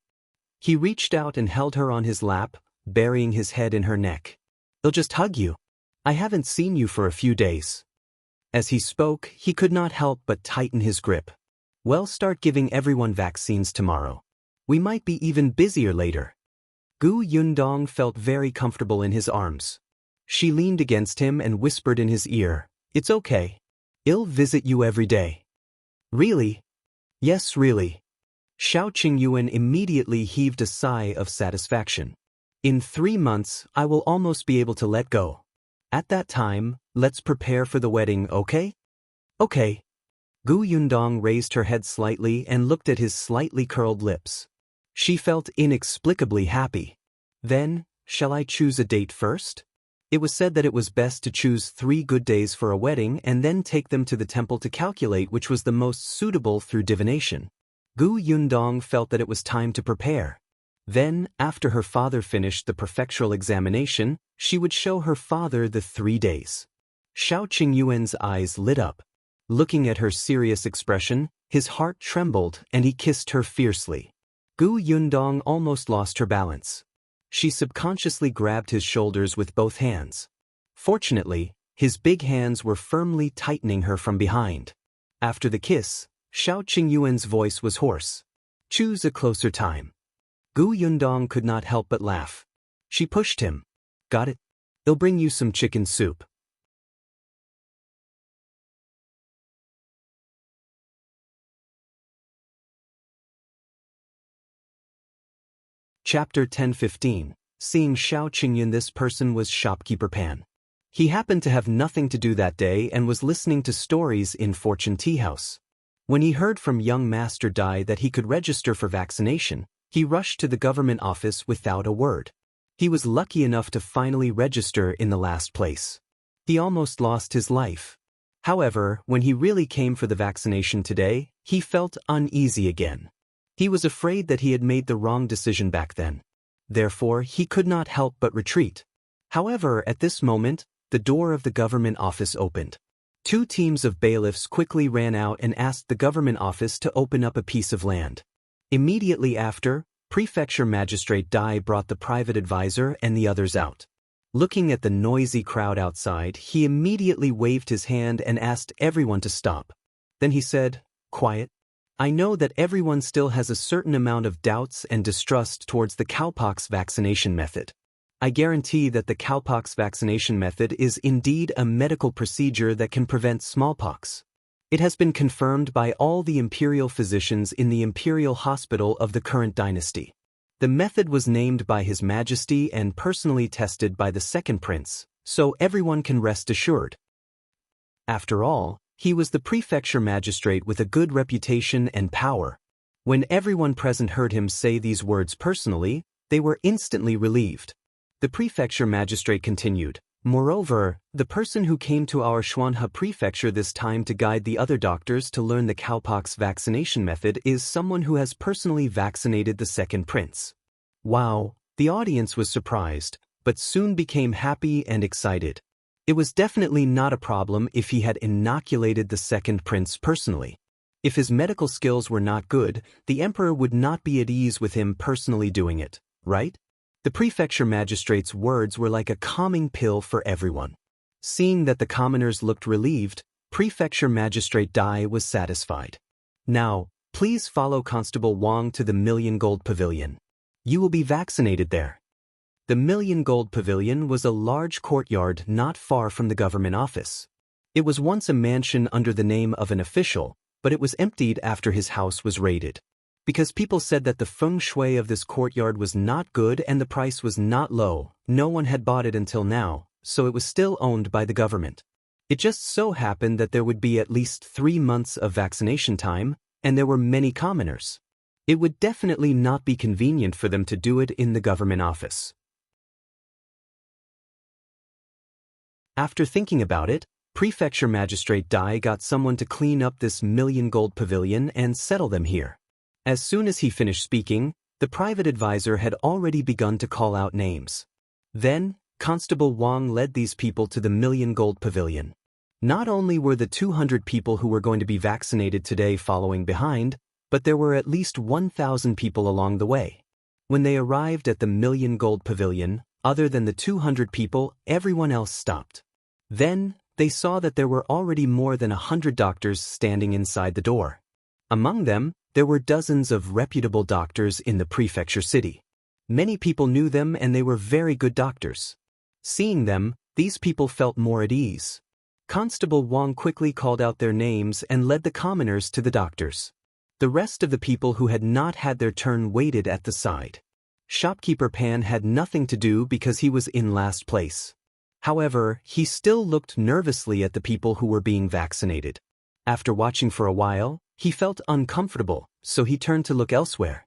He reached out and held her on his lap, burying his head in her neck. "I'll just hug you. I haven't seen you for a few days." As he spoke, he could not help but tighten his grip. "We'll start giving everyone vaccines tomorrow. We might be even busier later." Gu Yundong felt very comfortable in his arms. She leaned against him and whispered in his ear, "It's okay. I'll visit you every day." "Really?" "Yes, really." Shao Qingyuan immediately heaved a sigh of satisfaction. "In 3 months, I will almost be able to let go. At that time, let's prepare for the wedding, okay?" "Okay." Gu Yundong raised her head slightly and looked at his slightly curled lips. She felt inexplicably happy. "Then, shall I choose a date first?" It was said that it was best to choose 3 good days for a wedding and then take them to the temple to calculate which was the most suitable through divination. Gu Yundong felt that it was time to prepare. Then, after her father finished the prefectural examination, she would show her father the 3 days. Shao Qingyuan's eyes lit up. Looking at her serious expression, his heart trembled and he kissed her fiercely. Gu Yundong almost lost her balance. She subconsciously grabbed his shoulders with both hands. Fortunately, his big hands were firmly tightening her from behind. After the kiss, Shao Qingyuan's voice was hoarse. "Choose a closer time." Gu Yundong could not help but laugh. She pushed him. "Got it? I'll bring you some chicken soup." Chapter 10:15. Seeing Shao Qingyuan, this person was shopkeeper Pan. He happened to have nothing to do that day and was listening to stories in Fortune Tea House. When he heard from young Master Dai that he could register for vaccination, he rushed to the government office without a word. He was lucky enough to finally register in the last place. He almost lost his life. However, when he really came for the vaccination today, he felt uneasy again. He was afraid that he had made the wrong decision back then. Therefore, he could not help but retreat. However, at this moment, the door of the government office opened. 2 teams of bailiffs quickly ran out and asked the government office to open up a piece of land. Immediately after, Prefecture Magistrate Dai brought the private advisor and the others out. Looking at the noisy crowd outside, he immediately waved his hand and asked everyone to stop. Then he said, "Quiet. I know that everyone still has a certain amount of doubts and distrust towards the cowpox vaccination method. I guarantee that the cowpox vaccination method is indeed a medical procedure that can prevent smallpox. It has been confirmed by all the Imperial physicians in the Imperial hospital of the current dynasty. The method was named by His Majesty and personally tested by the second prince, so everyone can rest assured. After all, he was the prefecture magistrate with a good reputation and power. When everyone present heard him say these words personally, they were instantly relieved. The prefecture magistrate continued, "Moreover, the person who came to our Xuanhe prefecture this time to guide the other doctors to learn the cowpox vaccination method is someone who has personally vaccinated the second prince." Wow, the audience was surprised, but soon became happy and excited. It was definitely not a problem if he had inoculated the second prince personally. If his medical skills were not good, the emperor would not be at ease with him personally doing it, right? The prefecture magistrate's words were like a calming pill for everyone. Seeing that the commoners looked relieved, Prefecture Magistrate Dai was satisfied. "Now, please follow Constable Wang to the Million Gold Pavilion. You will be vaccinated there." The Million Gold Pavilion was a large courtyard not far from the government office. It was once a mansion under the name of an official, but it was emptied after his house was raided. Because people said that the feng shui of this courtyard was not good and the price was not low, no one had bought it until now, so it was still owned by the government. It just so happened that there would be at least 3 months of vaccination time, and there were many commoners. It would definitely not be convenient for them to do it in the government office. After thinking about it, Prefecture Magistrate Dai got someone to clean up this Million Gold Pavilion and settle them here. As soon as he finished speaking, the private advisor had already begun to call out names. Then, Constable Wang led these people to the Million Gold Pavilion. Not only were the 200 people who were going to be vaccinated today following behind, but there were at least 1,000 people along the way. When they arrived at the Million Gold Pavilion, other than the 200 people, everyone else stopped. Then, they saw that there were already more than 100 doctors standing inside the door. Among them, there were dozens of reputable doctors in the prefecture city. Many people knew them and they were very good doctors. Seeing them, these people felt more at ease. Constable Wang quickly called out their names and led the commoners to the doctors. The rest of the people who had not had their turn waited at the side. Shopkeeper Pan had nothing to do because he was in last place. However, he still looked nervously at the people who were being vaccinated. After watching for a while, he felt uncomfortable, so he turned to look elsewhere.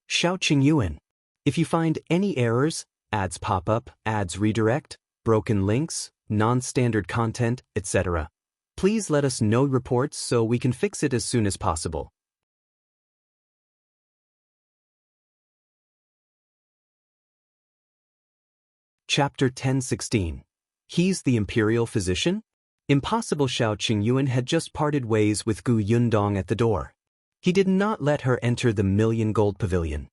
Shao Qingyuan. If you find any errors, ads pop up, ads redirect, broken links, non-standard content, etc., please let us know reports so we can fix it as soon as possible. Chapter 1016. He's the Imperial Physician? Impossible. Shao Qingyuan had just parted ways with Gu Yundong at the door. He did not let her enter the Million Gold Pavilion.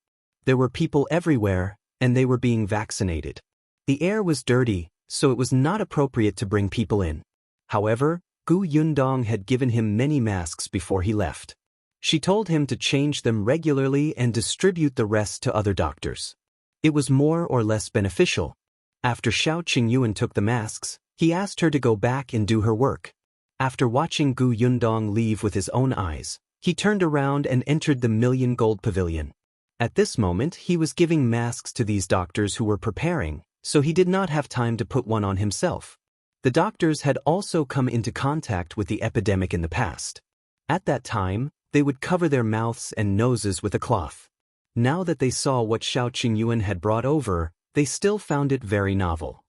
There were people everywhere, and they were being vaccinated. The air was dirty, so it was not appropriate to bring people in. However, Gu Yundong had given him many masks before he left. She told him to change them regularly and distribute the rest to other doctors. It was more or less beneficial. After Shao Qingyuan took the masks, he asked her to go back and do her work. After watching Gu Yundong leave with his own eyes, he turned around and entered the Million Gold Pavilion. At this moment, he was giving masks to these doctors who were preparing, so he did not have time to put one on himself. The doctors had also come into contact with the epidemic in the past. At that time, they would cover their mouths and noses with a cloth. Now that they saw what Shao Qingyuan had brought over, they still found it very novel.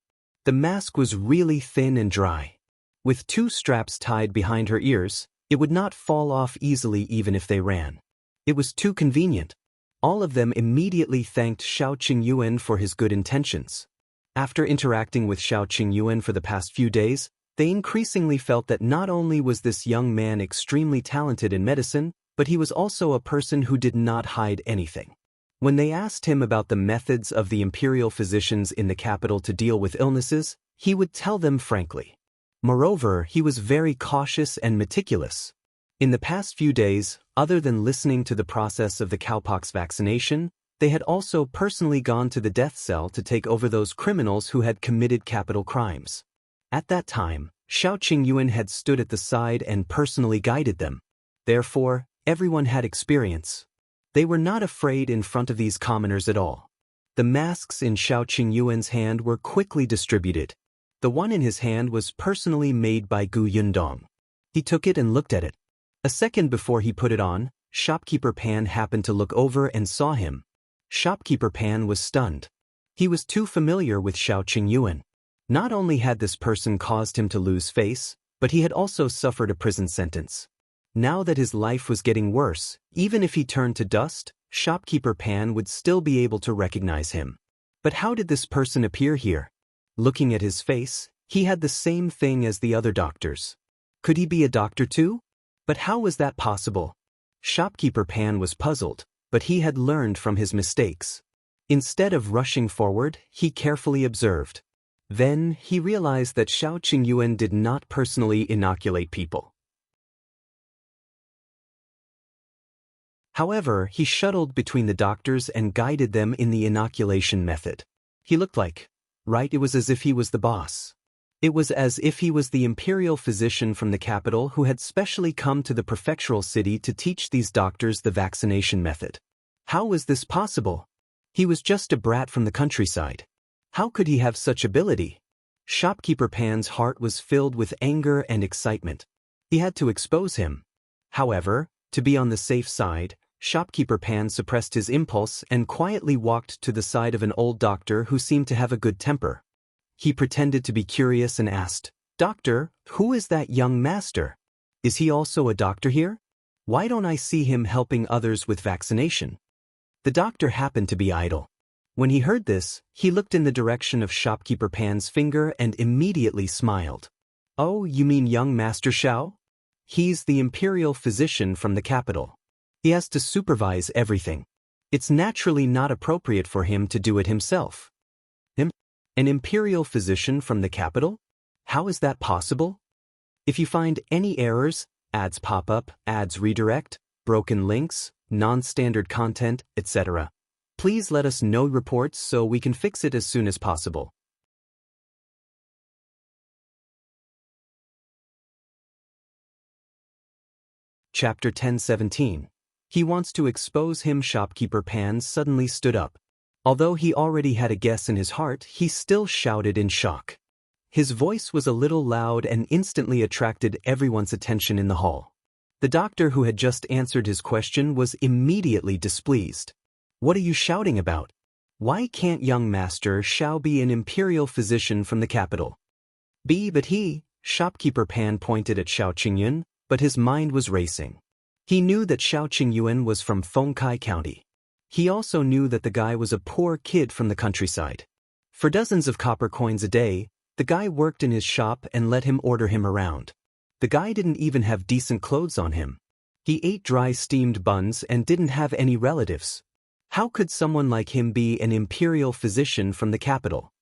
The mask was really thin and dry. With 2 straps tied behind her ears, it would not fall off easily even if they ran. It was too convenient. All of them immediately thanked Shao Qingyuan for his good intentions. After interacting with Shao Qingyuan for the past few days, they increasingly felt that not only was this young man extremely talented in medicine, but he was also a person who did not hide anything. When they asked him about the methods of the imperial physicians in the capital to deal with illnesses, he would tell them frankly. Moreover, he was very cautious and meticulous. In the past few days, other than listening to the process of the cowpox vaccination, they had also personally gone to the death cell to take over those criminals who had committed capital crimes. At that time, Shao Qingyuan had stood at the side and personally guided them. Therefore, everyone had experience. They were not afraid in front of these commoners at all. The masks in Shao Qingyuan's hand were quickly distributed. The one in his hand was personally made by Gu Yundong. He took it and looked at it. A second before he put it on, Shopkeeper Pan happened to look over and saw him. Shopkeeper Pan was stunned. He was too familiar with Shao Qingyuan. Not only had this person caused him to lose face, but he had also suffered a prison sentence. Now that his life was getting worse, even if he turned to dust, Shopkeeper Pan would still be able to recognize him. But how did this person appear here? Looking at his face, he had the same thing as the other doctors. Could he be a doctor too? But how was that possible? Shopkeeper Pan was puzzled, but he had learned from his mistakes. Instead of rushing forward, he carefully observed. Then, he realized that Shao Qingyuan did not personally inoculate people. However, he shuttled between the doctors and guided them in the inoculation method. He looked like, right, it was as if he was the boss. It was as if he was the imperial physician from the capital who had specially come to the prefectural city to teach these doctors the vaccination method. How was this possible? He was just a brat from the countryside. How could he have such ability? Shopkeeper Pan's heart was filled with anger and excitement. He had to expose him. However, to be on the safe side, Shopkeeper Pan suppressed his impulse and quietly walked to the side of an old doctor who seemed to have a good temper. He pretended to be curious and asked, "Doctor, who is that young master? Is he also a doctor here? Why don't I see him helping others with vaccination?" The doctor happened to be idle. When he heard this, he looked in the direction of Shopkeeper Pan's finger and immediately smiled. "Oh, you mean young Master Shao? He's the imperial physician from the capital. He has to supervise everything. It's naturally not appropriate for him to do it himself." An imperial physician from the capital? How is that possible? If you find any errors, ads pop up, ads redirect, broken links, non-standard content, etc., please let us know reports so we can fix it as soon as possible. Chapter 10:17. He wants to expose him. Shopkeeper Pan suddenly stood up. Although he already had a guess in his heart, he still shouted in shock. His voice was a little loud and instantly attracted everyone's attention in the hall. The doctor who had just answered his question was immediately displeased. "What are you shouting about? Why can't young Master Shao be an imperial physician from the capital?" But he, Shopkeeper Pan pointed at Shao Qingyuan, but his mind was racing. He knew that Shao Qingyuan was from Fengkai County. He also knew that the guy was a poor kid from the countryside. For dozens of copper coins a day, the guy worked in his shop and let him order him around. The guy didn't even have decent clothes on him. He ate dry steamed buns and didn't have any relatives. How could someone like him be an imperial physician from the capital?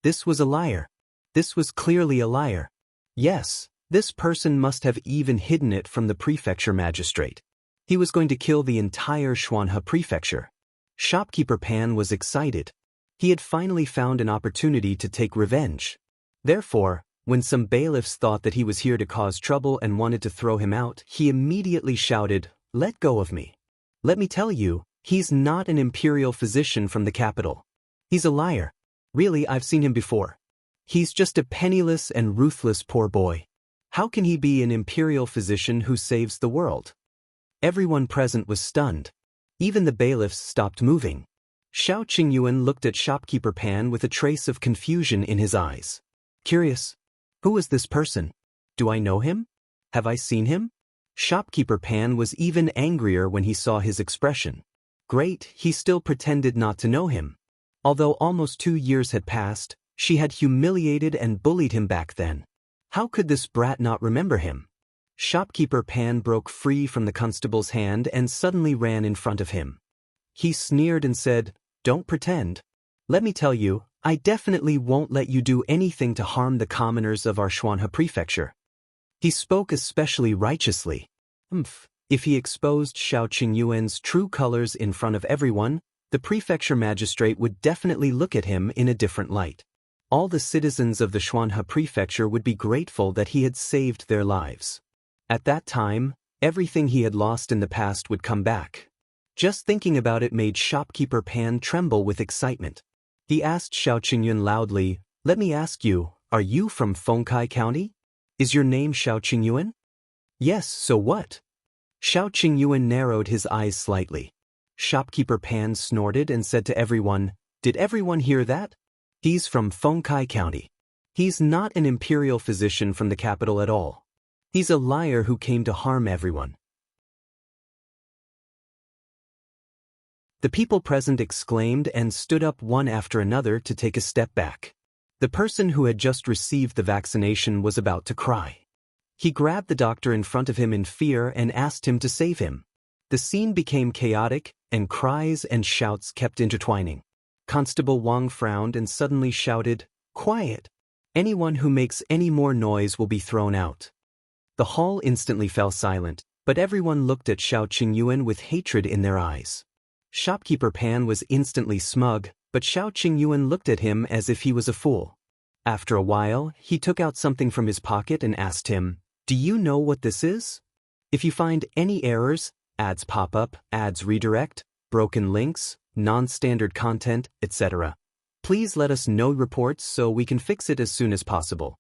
This was a liar. This was clearly a liar. Yes, this person must have even hidden it from the Prefecture Magistrate. He was going to kill the entire Xuanhe Prefecture. Shopkeeper Pan was excited. He had finally found an opportunity to take revenge. Therefore, when some bailiffs thought that he was here to cause trouble and wanted to throw him out, he immediately shouted, "Let go of me. Let me tell you, he's not an imperial physician from the capital. He's a liar. Really, I've seen him before. He's just a penniless and ruthless poor boy. How can he be an imperial physician who saves the world?" Everyone present was stunned. Even the bailiffs stopped moving. Shao Qingyuan looked at Shopkeeper Pan with a trace of confusion in his eyes. Curious. Who is this person? Do I know him? Have I seen him? Shopkeeper Pan was even angrier when he saw his expression. Great, he still pretended not to know him. Although almost 2 years had passed, she had humiliated and bullied him back then. How could this brat not remember him? Shopkeeper Pan broke free from the constable's hand and suddenly ran in front of him. He sneered and said, "Don't pretend. Let me tell you, I definitely won't let you do anything to harm the commoners of our Xuanhe Prefecture." He spoke especially righteously. If he exposed Shao Qingyuan's true colors in front of everyone, the Prefecture Magistrate would definitely look at him in a different light. All the citizens of the Xuanhe Prefecture would be grateful that he had saved their lives. At that time, everything he had lost in the past would come back. Just thinking about it made Shopkeeper Pan tremble with excitement. He asked Shao Qingyuan loudly, "Let me ask you, are you from Fengkai County? Is your name Shao Qingyuan?" "Yes, so what?" Shao Qingyuan narrowed his eyes slightly. Shopkeeper Pan snorted and said to everyone, "Did everyone hear that? He's from Fengkai County. He's not an imperial physician from the capital at all. He's a liar who came to harm everyone." The people present exclaimed and stood up one after another to take a step back. The person who had just received the vaccination was about to cry. He grabbed the doctor in front of him in fear and asked him to save him. The scene became chaotic, and cries and shouts kept intertwining. Constable Wang frowned and suddenly shouted, "Quiet! Anyone who makes any more noise will be thrown out." The hall instantly fell silent, but everyone looked at Shao Qingyuan with hatred in their eyes. Shopkeeper Pan was instantly smug, but Shao Qingyuan looked at him as if he was a fool. After a while, he took out something from his pocket and asked him, "Do you know what this is? If you find any errors, ads pop up, ads redirect, broken links, non-standard content, etc., please let us know reports so we can fix it as soon as possible."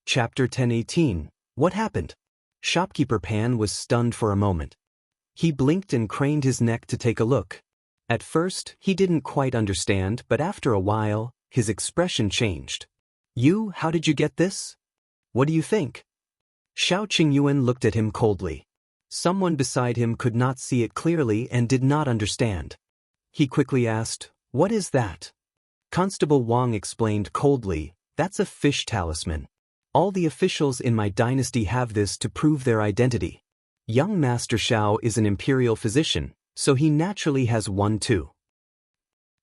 Chapter 10:18. What happened? Shopkeeper Pan was stunned for a moment. He blinked and craned his neck to take a look. At first, he didn't quite understand, but after a while, his expression changed. How did you get this? What do you think?" Shao Qingyuan looked at him coldly. Someone beside him could not see it clearly and did not understand. He quickly asked, "What is that?" Constable Wang explained coldly, "That's a fish talisman. All the officials in my dynasty have this to prove their identity. Young Master Shao is an imperial physician, so he naturally has one too."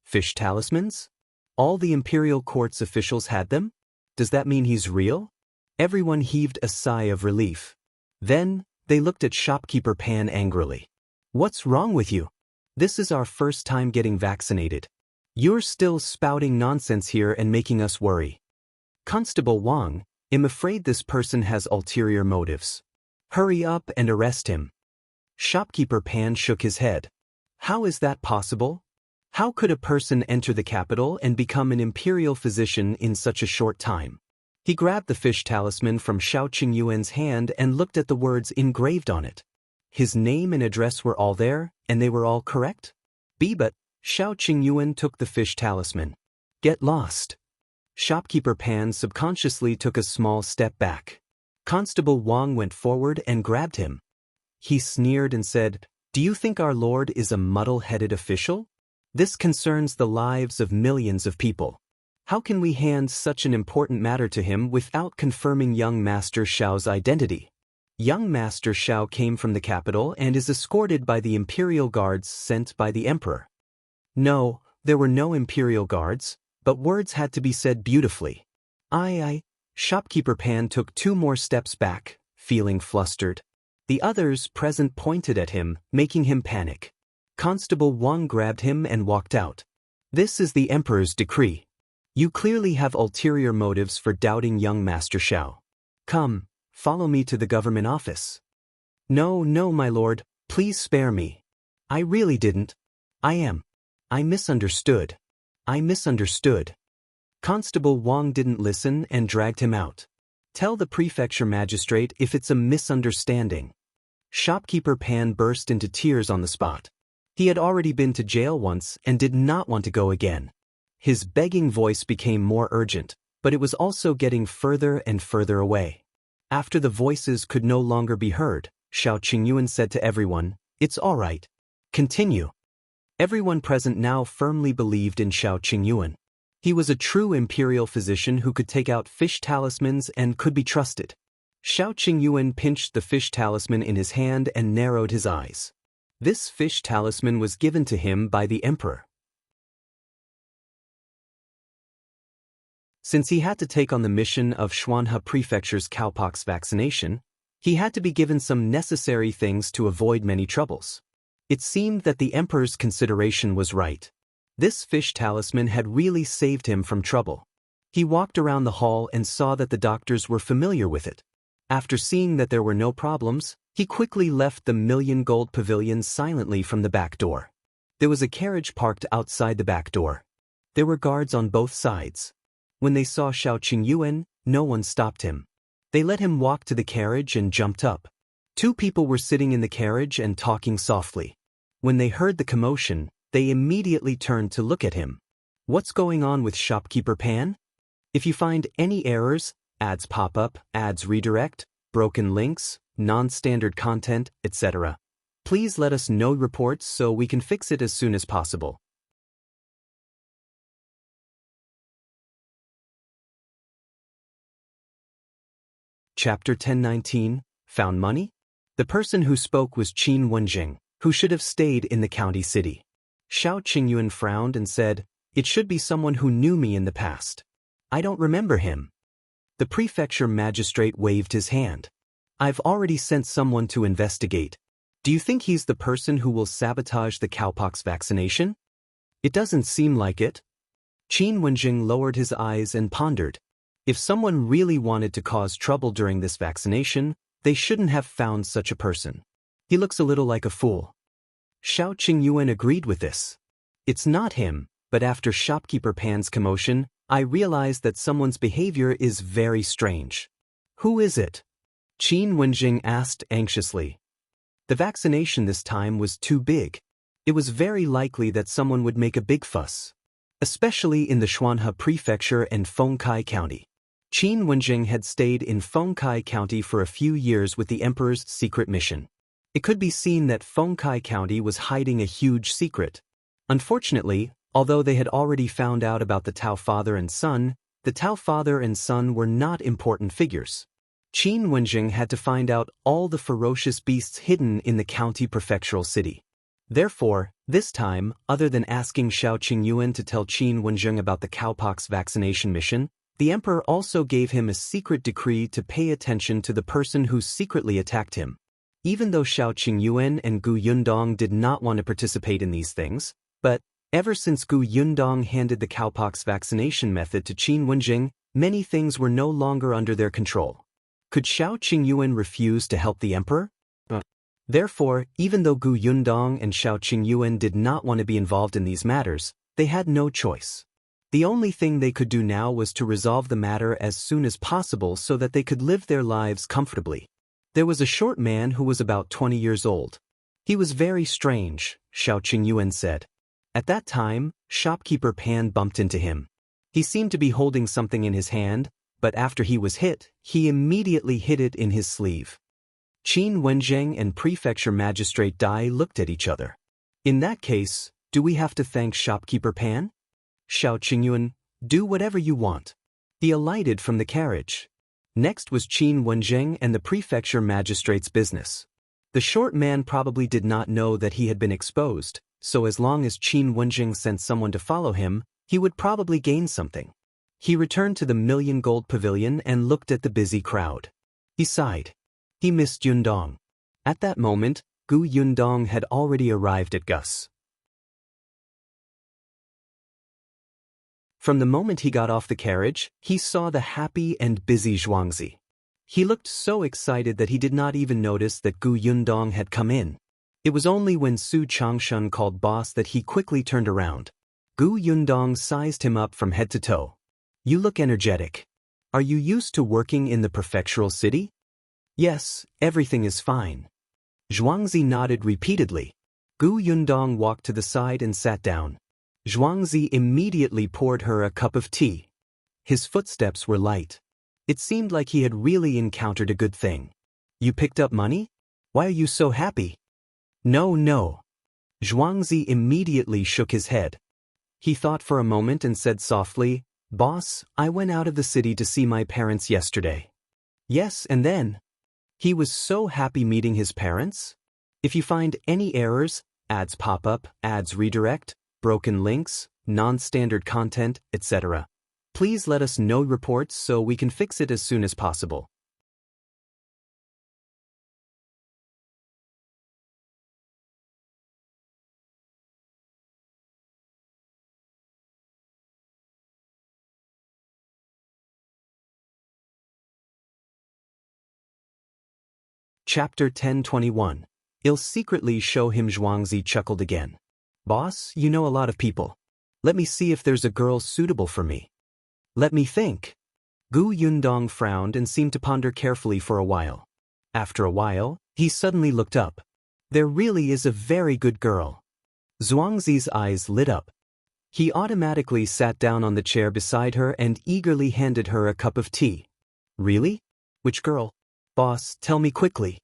Fish talismans? All the imperial court's officials had them? Does that mean he's real? Everyone heaved a sigh of relief. Then, they looked at Shopkeeper Pan angrily. "What's wrong with you? This is our first time getting vaccinated. You're still spouting nonsense here and making us worry. Constable Wang, I'm afraid this person has ulterior motives. Hurry up and arrest him. Shopkeeper Pan shook his head. How is that possible? How could a person enter the capital and become an imperial physician in such a short time? He grabbed the fish talisman from Shao Qingyuan's hand and looked at the words engraved on it. His name and address were all there, and they were all correct? But Shao Qingyuan took the fish talisman. Get lost. Shopkeeper Pan subconsciously took a small step back. Constable Wang went forward and grabbed him. He sneered and said, "Do you think our lord is a muddle-headed official? This concerns the lives of millions of people. How can we hand such an important matter to him without confirming young Master Shao's identity?" Young Master Shao came from the capital and is escorted by the Imperial guards sent by the Emperor. No, there were no Imperial guards, but words had to be said beautifully. Shopkeeper Pan took 2 more steps back, feeling flustered. The others present pointed at him, making him panic. Constable Wang grabbed him and walked out. This is the Emperor's decree. You clearly have ulterior motives for doubting young Master Shao. Come, follow me to the government office. No, my lord, please spare me. I really didn't. I misunderstood. Constable Wang didn't listen and dragged him out. Tell the Prefecture Magistrate if it's a misunderstanding. Shopkeeper Pan burst into tears on the spot. He had already been to jail once and did not want to go again. His begging voice became more urgent, but it was also getting further and further away. After the voices could no longer be heard, Shao Qingyuan said to everyone, "It's all right. Continue." Everyone present now firmly believed in Shao Qingyuan. He was a true imperial physician who could take out fish talismans and could be trusted. Shao Qingyuan pinched the fish talisman in his hand and narrowed his eyes. This fish talisman was given to him by the Emperor. Since he had to take on the mission of Xuanhe Prefecture's cowpox vaccination, he had to be given some necessary things to avoid many troubles. It seemed that the Emperor's consideration was right. This fish talisman had really saved him from trouble. He walked around the hall and saw that the doctors were familiar with it. After seeing that there were no problems, he quickly left the million gold pavilion silently from the back door. There was a carriage parked outside the back door. There were guards on both sides. When they saw Shao Qingyuan, no one stopped him. They let him walk to the carriage and jumped up. 2 people were sitting in the carriage and talking softly. When they heard the commotion, they immediately turned to look at him. What's going on with Shopkeeper Pan? If you find any errors, ads pop up, ads redirect, broken links, non-standard content, etc., please let us know reports so we can fix it as soon as possible. Chapter 1019, Found Money? The person who spoke was Qingyuan, who should have stayed in the county city. Shao Qingyuan frowned and said, "It should be someone who knew me in the past. I don't remember him." The Prefecture Magistrate waved his hand. "I've already sent someone to investigate. Do you think he's the person who will sabotage the cowpox vaccination?" "It doesn't seem like it." Qingyuan lowered his eyes and pondered. If someone really wanted to cause trouble during this vaccination, they shouldn't have found such a person. He looks a little like a fool. Shao Qingyuan agreed with this. "It's not him, but after Shopkeeper Pan's commotion, I realized that someone's behavior is very strange." "Who is it?" Qingyuan asked anxiously. The vaccination this time was too big. It was very likely that someone would make a big fuss, especially in the Xuanhe Prefecture and Fengkai County. Qingyuan had stayed in Fengkai County for a few years with the Emperor's secret mission. It could be seen that Fengkai County was hiding a huge secret. Unfortunately, although they had already found out about the Tao father and son, the Tao father and son were not important figures. Qingyuan had to find out all the ferocious beasts hidden in the county prefectural city. Therefore, this time, other than asking Shao Qingyuan to tell Qingyuan about the cowpox vaccination mission, the Emperor also gave him a secret decree to pay attention to the person who secretly attacked him. Even though Shao Qingyuan and Gu Yundong did not want to participate in these things, but Ever since Gu Yundong handed the cowpox vaccination method to Qin Wenjing, many things were no longer under their control. Could Shao Qingyuan refuse to help the emperor? Therefore, even though Gu Yundong and Shao Qingyuan did not want to be involved in these matters, they had no choice. The only thing they could do now was to resolve the matter as soon as possible so that they could live their lives comfortably. There was a short man who was about 20 years old. He was very strange, Shao Qingyuan said. At that time, shopkeeper Pan bumped into him. He seemed to be holding something in his hand, but after he was hit, he immediately hid it in his sleeve. Qin Wenjing and Prefecture Magistrate Dai looked at each other. In that case, do we have to thank shopkeeper Pan? Shao Qingyuan, do whatever you want. He alighted from the carriage. Next was Qin Wenjing and the Prefecture Magistrate's business. The short man probably did not know that he had been exposed, so as long as Qin Wenjing sent someone to follow him, he would probably gain something. He returned to the million gold pavilion and looked at the busy crowd. He sighed. He missed Yundong. At that moment, Gu Yundong had already arrived at Gus. From the moment he got off the carriage, he saw the happy and busy Xuanhe. He looked so excited that he did not even notice that Gu Yundong had come in. It was only when Su Changshun called boss that he quickly turned around. Gu Yundong sized him up from head to toe. You look energetic. Are you used to working in the prefectural city? Yes, everything is fine. Xuanhe nodded repeatedly. Gu Yundong walked to the side and sat down. Xuanhe immediately poured her a cup of tea. His footsteps were light. It seemed like he had really encountered a good thing. You picked up money? Why are you so happy? No. Xuanhe immediately shook his head. He thought for a moment and said softly, Boss, I went out of the city to see my parents yesterday. Yes, and then? He was so happy meeting his parents. If you find any errors, ads pop up, ads redirect, broken links, non-standard content, etc. Please let us know reports so we can fix it as soon as possible. Chapter 1021. I'll secretly show him. Xuanhe chuckled again. Boss, you know a lot of people. Let me see if there's a girl suitable for me. Let me think. Gu Yundong frowned and seemed to ponder carefully for a while. After a while, he suddenly looked up. There really is a very good girl. Xuanze's eyes lit up. He automatically sat down on the chair beside her and eagerly handed her a cup of tea. Really? Which girl? Boss, tell me quickly.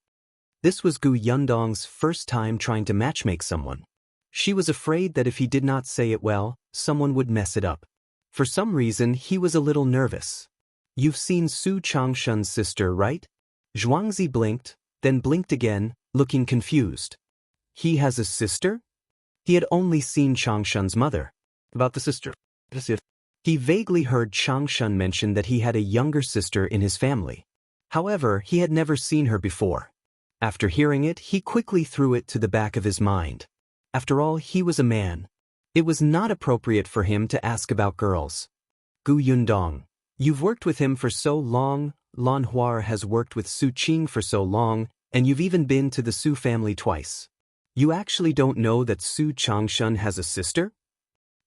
This was Gu Yundong's first time trying to matchmake someone. She was afraid that if he did not say it well, someone would mess it up. For some reason, he was a little nervous. You've seen Su Changshun's sister, right? Xuanze blinked, then blinked again, looking confused. He has a sister? He had only seen Changshun's mother. About the sister. He vaguely heard Changshun mention that he had a younger sister in his family. However, he had never seen her before. After hearing it, he quickly threw it to the back of his mind. After all, he was a man. It was not appropriate for him to ask about girls. Gu Yundong, you've worked with him for so long, Lan Huar has worked with Su Qing for so long, and you've even been to the Su family twice. You actually don't know that Su Changshun has a sister?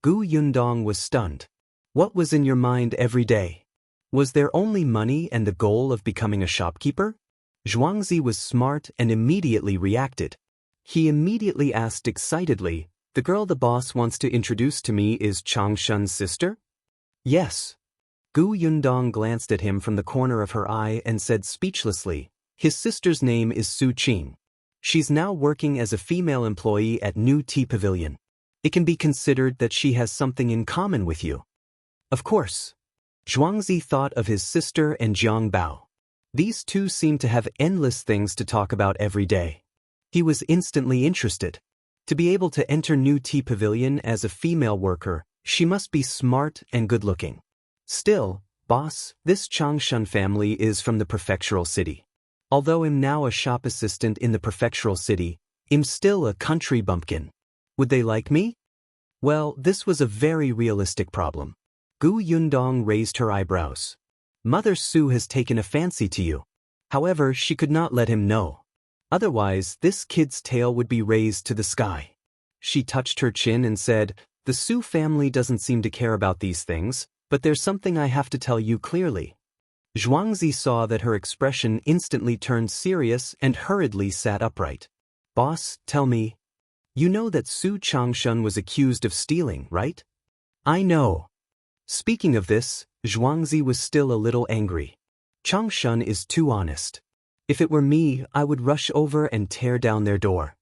Gu Yundong was stunned. What was in your mind every day? Was there only money and the goal of becoming a shopkeeper? Xuanze was smart and immediately reacted. He immediately asked excitedly, the girl the boss wants to introduce to me is Changshun's sister? Yes. Gu Yundong glanced at him from the corner of her eye and said speechlessly, his sister's name is Su Qing. She's now working as a female employee at New Tea Pavilion. It can be considered that she has something in common with you. Of course. Xuanze thought of his sister and Jiang Bao. These two seemed to have endless things to talk about every day. He was instantly interested. To be able to enter New Tea Pavilion as a female worker, she must be smart and good-looking. Still, boss, this Changshun family is from the prefectural city. Although I'm now a shop assistant in the prefectural city, I'm still a country bumpkin. Would they like me? Well, this was a very realistic problem. Gu Yundong raised her eyebrows. Mother Su has taken a fancy to you. However, she could not let him know. Otherwise, this kid's tail would be raised to the sky. She touched her chin and said, "The Su family doesn't seem to care about these things, but there's something I have to tell you clearly." Xuanhe saw that her expression instantly turned serious and hurriedly sat upright. "Boss, tell me. You know that Su Changshan was accused of stealing, right?" "I know." Speaking of this, Xuanhe was still a little angry. Changshan is too honest. If it were me, I would rush over and tear down their door.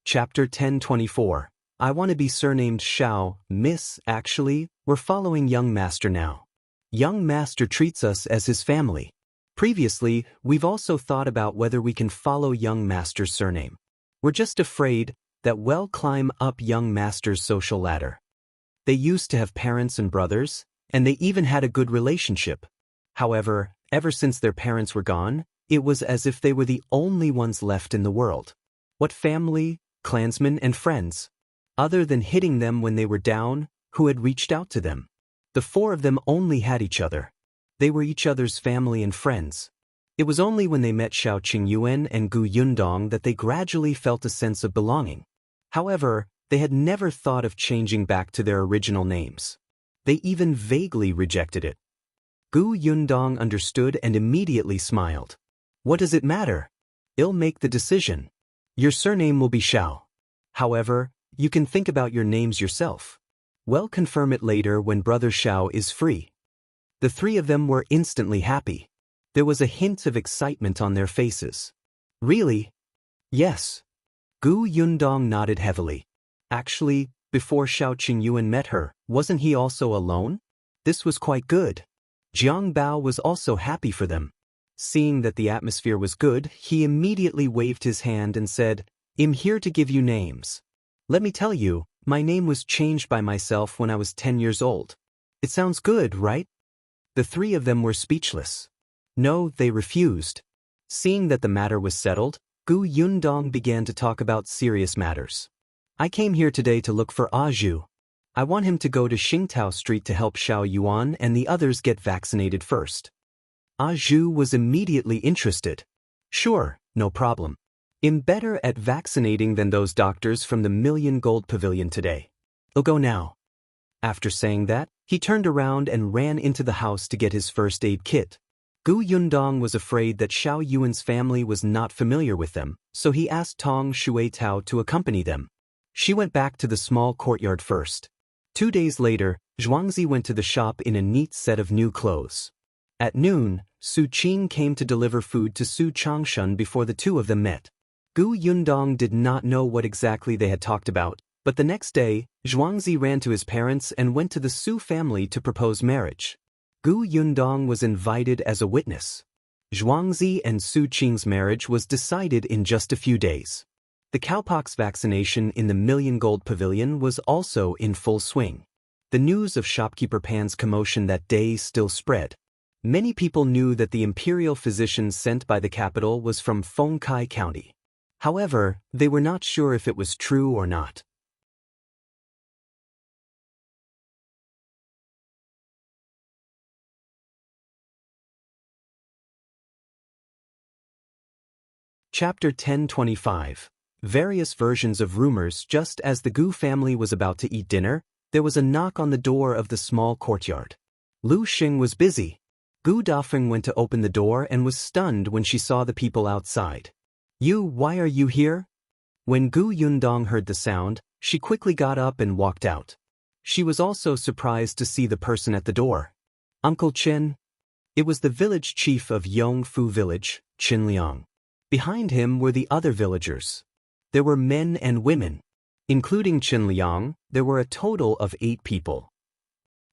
Chapter 1024. I want to be surnamed Shao, Miss. Actually, we're following Young Master now. Young Master treats us as his family. Previously, we've also thought about whether we can follow Young Master's surname. We're just afraid that we'll climb up Young Master's social ladder. They used to have parents and brothers, and they even had a good relationship. However, ever since their parents were gone, it was as if they were the only ones left in the world. What family, clansmen and friends, other than hitting them when they were down, who had reached out to them? The four of them only had each other. They were each other's family and friends. It was only when they met Shao Qingyuan and Gu Yundong that they gradually felt a sense of belonging. However, they had never thought of changing back to their original names. They even vaguely rejected it. Gu Yundong understood and immediately smiled. "What does it matter? I'll make the decision. Your surname will be Shao. However, you can think about your names yourself. We'll confirm it later when Brother Shao is free." The three of them were instantly happy. There was a hint of excitement on their faces. "Really?" "Yes." Gu Yundong nodded heavily. Actually, before Shao Qingyuan met her, wasn't he also alone? This was quite good. Jiang Bao was also happy for them. Seeing that the atmosphere was good, he immediately waved his hand and said, "I'm here to give you names. Let me tell you, my name was changed by myself when I was 10 years old. It sounds good, right?" The three of them were speechless. No, they refused. Seeing that the matter was settled, Gu Yundong began to talk about serious matters. "I came here today to look for Aju. I want him to go to Xingtao Street to help Shao Yuan and the others get vaccinated first." Aju was immediately interested. "Sure, no problem. I'm better at vaccinating than those doctors from the Million Gold Pavilion today. I'll go now." After saying that, he turned around and ran into the house to get his first aid kit. Gu Yundong was afraid that Shao Yuan's family was not familiar with them, so he asked Tong Shuetao to accompany them. She went back to the small courtyard first. 2 days later, Xuanhe went to the shop in a neat set of new clothes. At noon, Su Qing came to deliver food to Su Changshan before the two of them met. Gu Yundong did not know what exactly they had talked about, but the next day, Xuanhe ran to his parents and went to the Su family to propose marriage. Gu Yundong was invited as a witness. Xuanhe and Su Qing's marriage was decided in just a few days. The cowpox vaccination in the Million Gold Pavilion was also in full swing. The news of shopkeeper Pan's commotion that day still spread. Many people knew that the Imperial physician sent by the capital was from Fengkai County. However, they were not sure if it was true or not. Chapter 1025. Various versions of rumors. Just as the Gu family was about to eat dinner, there was a knock on the door of the small courtyard. Lu Xing was busy. Gu Dafeng went to open the door and was stunned when she saw the people outside. Why are you here?" When Gu Yundong heard the sound, she quickly got up and walked out. She was also surprised to see the person at the door. "Uncle Chen?" It was the village chief of Yongfu village, Qin Liang. Behind him were the other villagers. There were men and women. Including Qin Liang, there were a total of 8 people.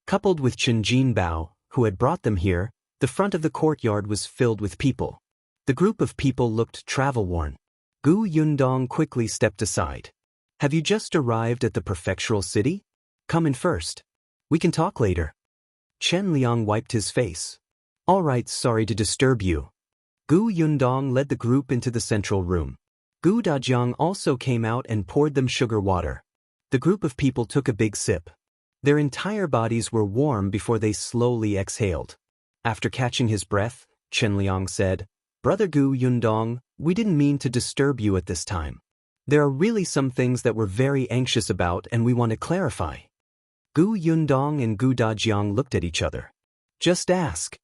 Coupled with Qin Jinbao, who had brought them here, the front of the courtyard was filled with people. The group of people looked travel-worn. Gu Yundong quickly stepped aside. Have you just arrived at the prefectural city? Come in first. We can talk later. Chen Liang wiped his face. All right, sorry to disturb you. Gu Yundong led the group into the central room. Gu Dajiang also came out and poured them sugar water. The group of people took a big sip. Their entire bodies were warm before they slowly exhaled. After catching his breath, Chen Liang said, Brother Gu Yundong, we didn't mean to disturb you at this time. There are really some things that we're very anxious about and we want to clarify. Gu Yundong and Gu Dajiang looked at each other. Just ask.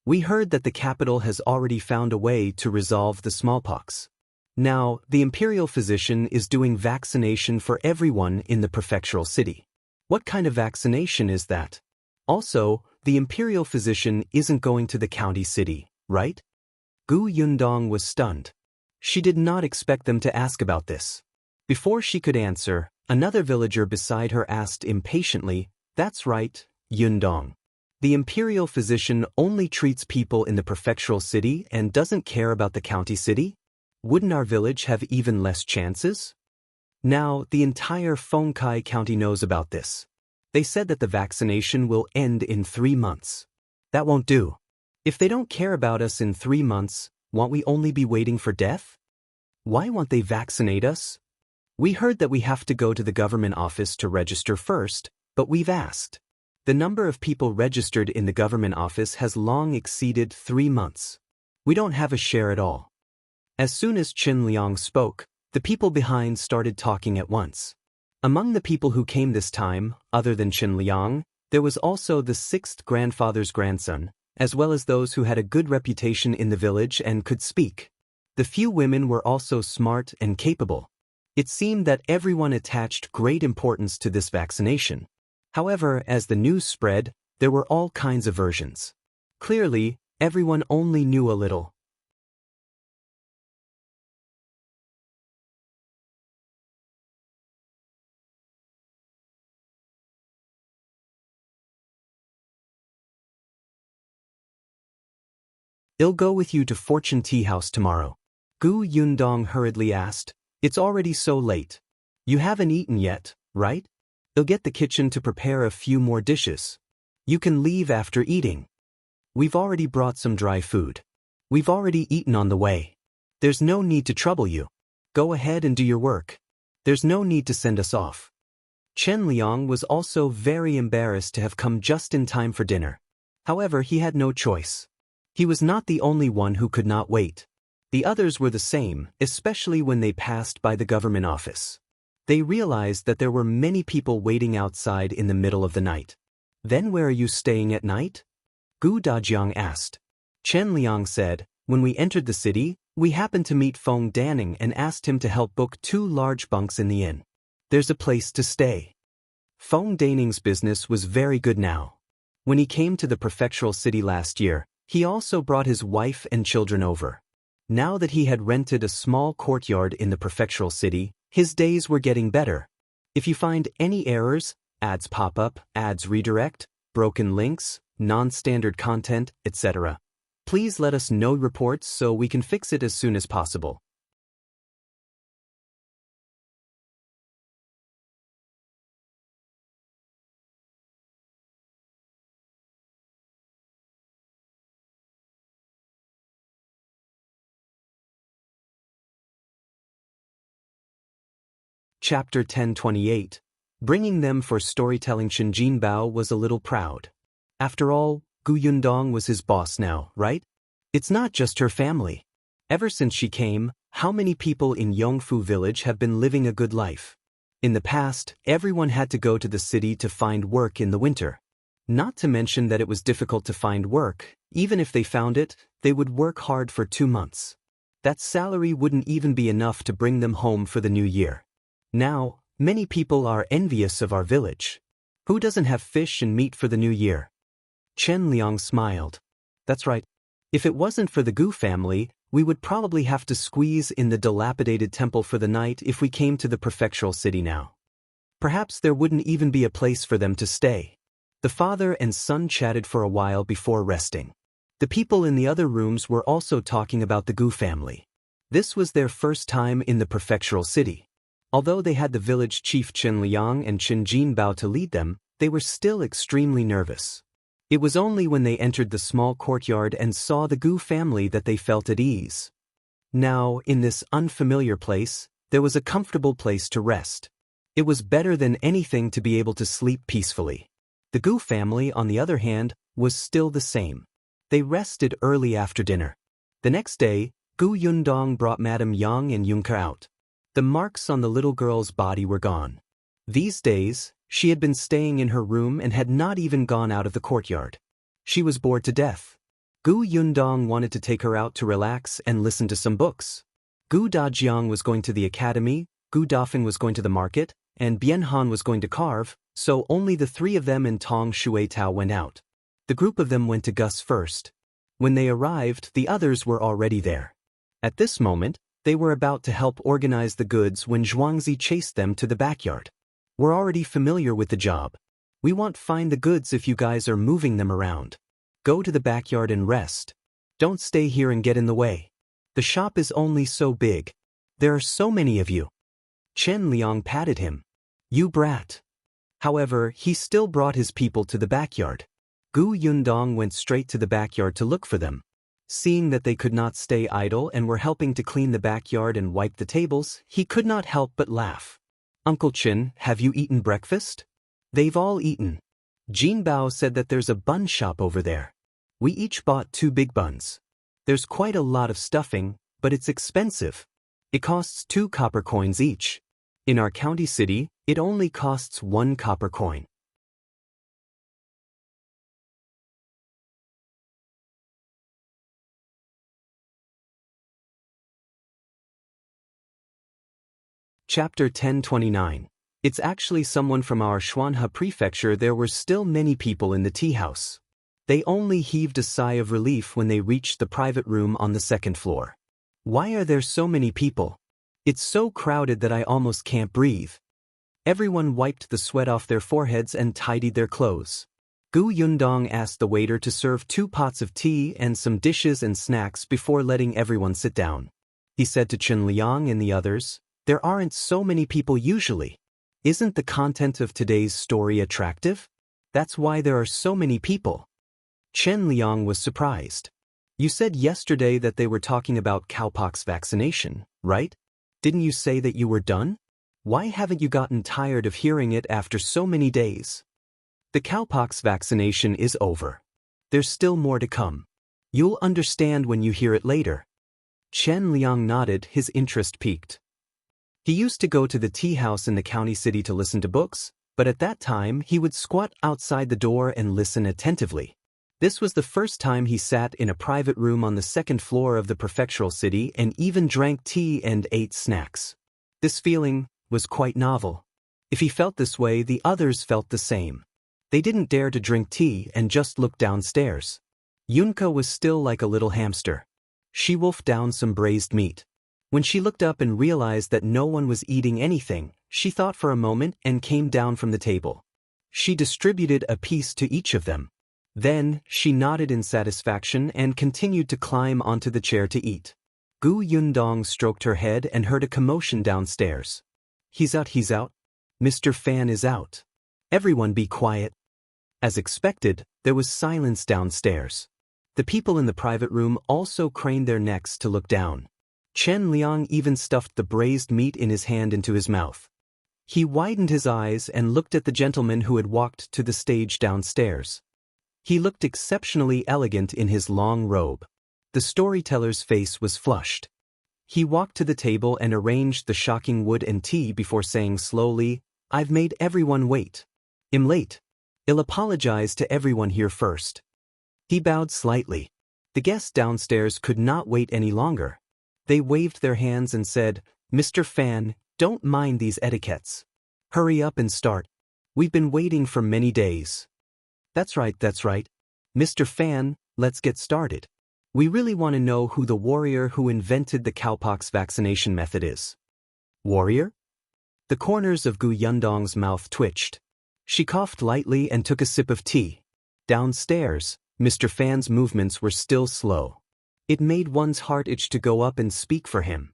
We heard that the capital has already found a way to resolve the smallpox. Now, the Imperial physician is doing vaccination for everyone in the prefectural city. What kind of vaccination is that? Also, the Imperial physician isn't going to the county city, right? Gu Yundong was stunned. She did not expect them to ask about this. Before she could answer, another villager beside her asked impatiently, That's right, Yundong. The Imperial physician only treats people in the prefectural city and doesn't care about the county city? Wouldn't our village have even less chances? Now, the entire Fengkai County knows about this. They said that the vaccination will end in 3 months. That won't do. If they don't care about us in 3 months, won't we only be waiting for death? Why won't they vaccinate us? We heard that we have to go to the government office to register first, but we've asked. The number of people registered in the government office has long exceeded 3 months. We don't have a share at all. As soon as Qin Liang spoke, the people behind started talking at once. Among the people who came this time, other than Qin Liang, there was also the 6th grandfather's grandson, as well as those who had a good reputation in the village and could speak. The few women were also smart and capable. It seemed that everyone attached great importance to this vaccination. However, as the news spread, there were all kinds of versions. Clearly, everyone only knew a little. I'll go with you to Fortune Tea House tomorrow. Gu Yundong hurriedly asked, It's already so late. You haven't eaten yet, right? I'll get the kitchen to prepare a few more dishes. You can leave after eating. We've already brought some dry food. We've already eaten on the way. There's no need to trouble you. Go ahead and do your work. There's no need to send us off. Chen Liang was also very embarrassed to have come just in time for dinner. However, he had no choice. He was not the only one who could not wait. The others were the same, especially when they passed by the government office. They realized that there were many people waiting outside in the middle of the night. Then where are you staying at night? Gu Dajiang asked. Chen Liang said, When we entered the city, we happened to meet Feng Danning and asked him to help book 2 large bunks in the inn. There's a place to stay. Feng Danning's business was very good now. When he came to the prefectural city last year, he also brought his wife and children over. Now that he had rented a small courtyard in the prefectural city, his days were getting better. If you find any errors, ads pop up, ads redirect, broken links, non-standard content, etc., please let us know reports so we can fix it as soon as possible. Chapter 1028. Bringing them for storytelling. Qin Jinbao was a little proud. After all, Gu Yundong was his boss now, right? It's not just her family. Ever since she came, how many people in Yongfu village have been living a good life? In the past, everyone had to go to the city to find work in the winter. Not to mention that it was difficult to find work. Even if they found it, they would work hard for 2 months. That salary wouldn't even be enough to bring them home for the new year. Now, many people are envious of our village. Who doesn't have fish and meat for the new year? Chen Liang smiled. That's right. If it wasn't for the Gu family, we would probably have to squeeze in the dilapidated temple for the night if we came to the prefectural city now. Perhaps there wouldn't even be a place for them to stay. The father and son chatted for a while before resting. The people in the other rooms were also talking about the Gu family. This was their first time in the prefectural city. Although they had the village chief Chen Liang and Chen Jinbao to lead them, they were still extremely nervous. It was only when they entered the small courtyard and saw the Gu family that they felt at ease. Now, in this unfamiliar place, there was a comfortable place to rest. It was better than anything to be able to sleep peacefully. The Gu family, on the other hand, was still the same. They rested early after dinner. The next day, Gu Yundong brought Madame Yang and Yunke out. The marks on the little girl's body were gone. These days, she had been staying in her room and had not even gone out of the courtyard. She was bored to death. Gu Yundong wanted to take her out to relax and listen to some books. Gu Dajiang was going to the academy, Gu Dafeng was going to the market, and Bianhan was going to carve, so only the three of them and Tong Shuitao went out. The group of them went to Gus first. When they arrived, the others were already there. At this moment, they were about to help organize the goods when Zhuangzi chased them to the backyard. We're already familiar with the job. We won't find the goods if you guys are moving them around. Go to the backyard and rest. Don't stay here and get in the way. The shop is only so big. There are so many of you. Chen Liang patted him. You brat. However, he still brought his people to the backyard. Gu Yundong went straight to the backyard to look for them. Seeing that they could not stay idle and were helping to clean the backyard and wipe the tables, he could not help but laugh. Uncle Chin, have you eaten breakfast? They've all eaten. Jinbao said that there's a bun shop over there. We each bought 2 big buns. There's quite a lot of stuffing, but it's expensive. It costs 2 copper coins each. In our county city, it only costs 1 copper coin. Chapter 1029. It's actually someone from our Xuanhe Prefecture. There were still many people in the tea house. They only heaved a sigh of relief when they reached the private room on the 2nd floor. Why are there so many people? It's so crowded that I almost can't breathe. Everyone wiped the sweat off their foreheads and tidied their clothes. Gu Yundong asked the waiter to serve 2 pots of tea and some dishes and snacks before letting everyone sit down. He said to Chen Liang and the others, there aren't so many people usually. Isn't the content of today's story attractive? That's why there are so many people. Chen Liang was surprised. You said yesterday that they were talking about cowpox vaccination, right? Didn't you say that you were done? Why haven't you gotten tired of hearing it after so many days? The cowpox vaccination is over. There's still more to come. You'll understand when you hear it later. Chen Liang nodded, his interest piqued. He used to go to the tea house in the county city to listen to books, but at that time he would squat outside the door and listen attentively. This was the first time he sat in a private room on the 2nd floor of the prefectural city and even drank tea and ate snacks. This feeling was quite novel. If he felt this way, the others felt the same. They didn't dare to drink tea and just looked downstairs. Yunke was still like a little hamster. She wolfed down some braised meat. When she looked up and realized that no one was eating anything, she thought for a moment and came down from the table. She distributed a piece to each of them. Then, she nodded in satisfaction and continued to climb onto the chair to eat. Gu Yundong stroked her head and heard a commotion downstairs. He's out, he's out. Mr. Fan is out. Everyone be quiet. As expected, there was silence downstairs. The people in the private room also craned their necks to look down. Chen Liang even stuffed the braised meat in his hand into his mouth. He widened his eyes and looked at the gentleman who had walked to the stage downstairs. He looked exceptionally elegant in his long robe. The storyteller's face was flushed. He walked to the table and arranged the shocking wood and tea before saying slowly, I've made everyone wait. I'm late. I'll apologize to everyone here first. He bowed slightly. The guests downstairs could not wait any longer. They waved their hands and said, Mr. Fan, don't mind these etiquettes. Hurry up and start. We've been waiting for many days. That's right. Mr. Fan, let's get started. We really want to know who the warrior who invented the cowpox vaccination method is. Warrior? The corners of Gu Yundong's mouth twitched. She coughed lightly and took a sip of tea. Downstairs, Mr. Fan's movements were still slow. It made one's heart itch to go up and speak for him.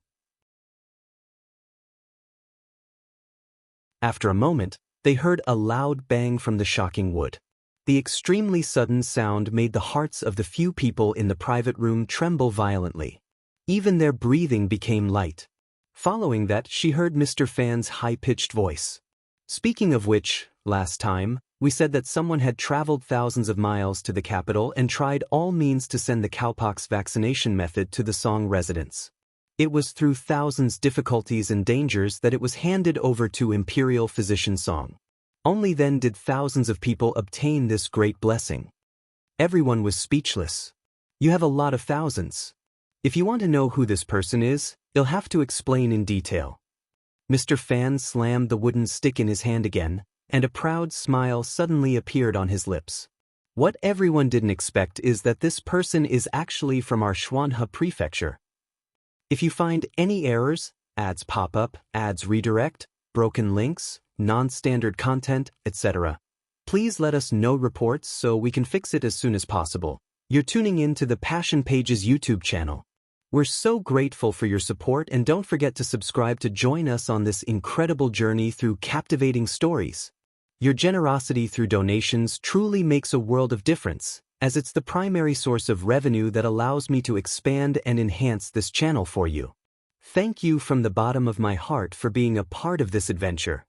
After a moment, they heard a loud bang from the shocking wood. The extremely sudden sound made the hearts of the few people in the private room tremble violently. Even their breathing became light. Following that, she heard Mr. Fan's high-pitched voice. Speaking of which, last time, we said that someone had traveled thousands of miles to the capital and tried all means to send the cowpox vaccination method to the Song residents. It was through thousands difficulties and dangers that it was handed over to Imperial physician Song. Only then did thousands of people obtain this great blessing. Everyone was speechless. You have a lot of thousands. If you want to know who this person is, you'll have to explain in detail. Mr. Fan slammed the wooden stick in his hand again, and a proud smile suddenly appeared on his lips. What everyone didn't expect is that this person is actually from our Xuanhe Prefecture. If you find any errors, ads pop up, ads redirect, broken links, non-standard content, etc., please let us know reports so we can fix it as soon as possible. You're tuning in to the Passion Pages YouTube channel. We're so grateful for your support, and don't forget to subscribe to join us on this incredible journey through captivating stories. Your generosity through donations truly makes a world of difference, as it's the primary source of revenue that allows me to expand and enhance this channel for you. Thank you from the bottom of my heart for being a part of this adventure.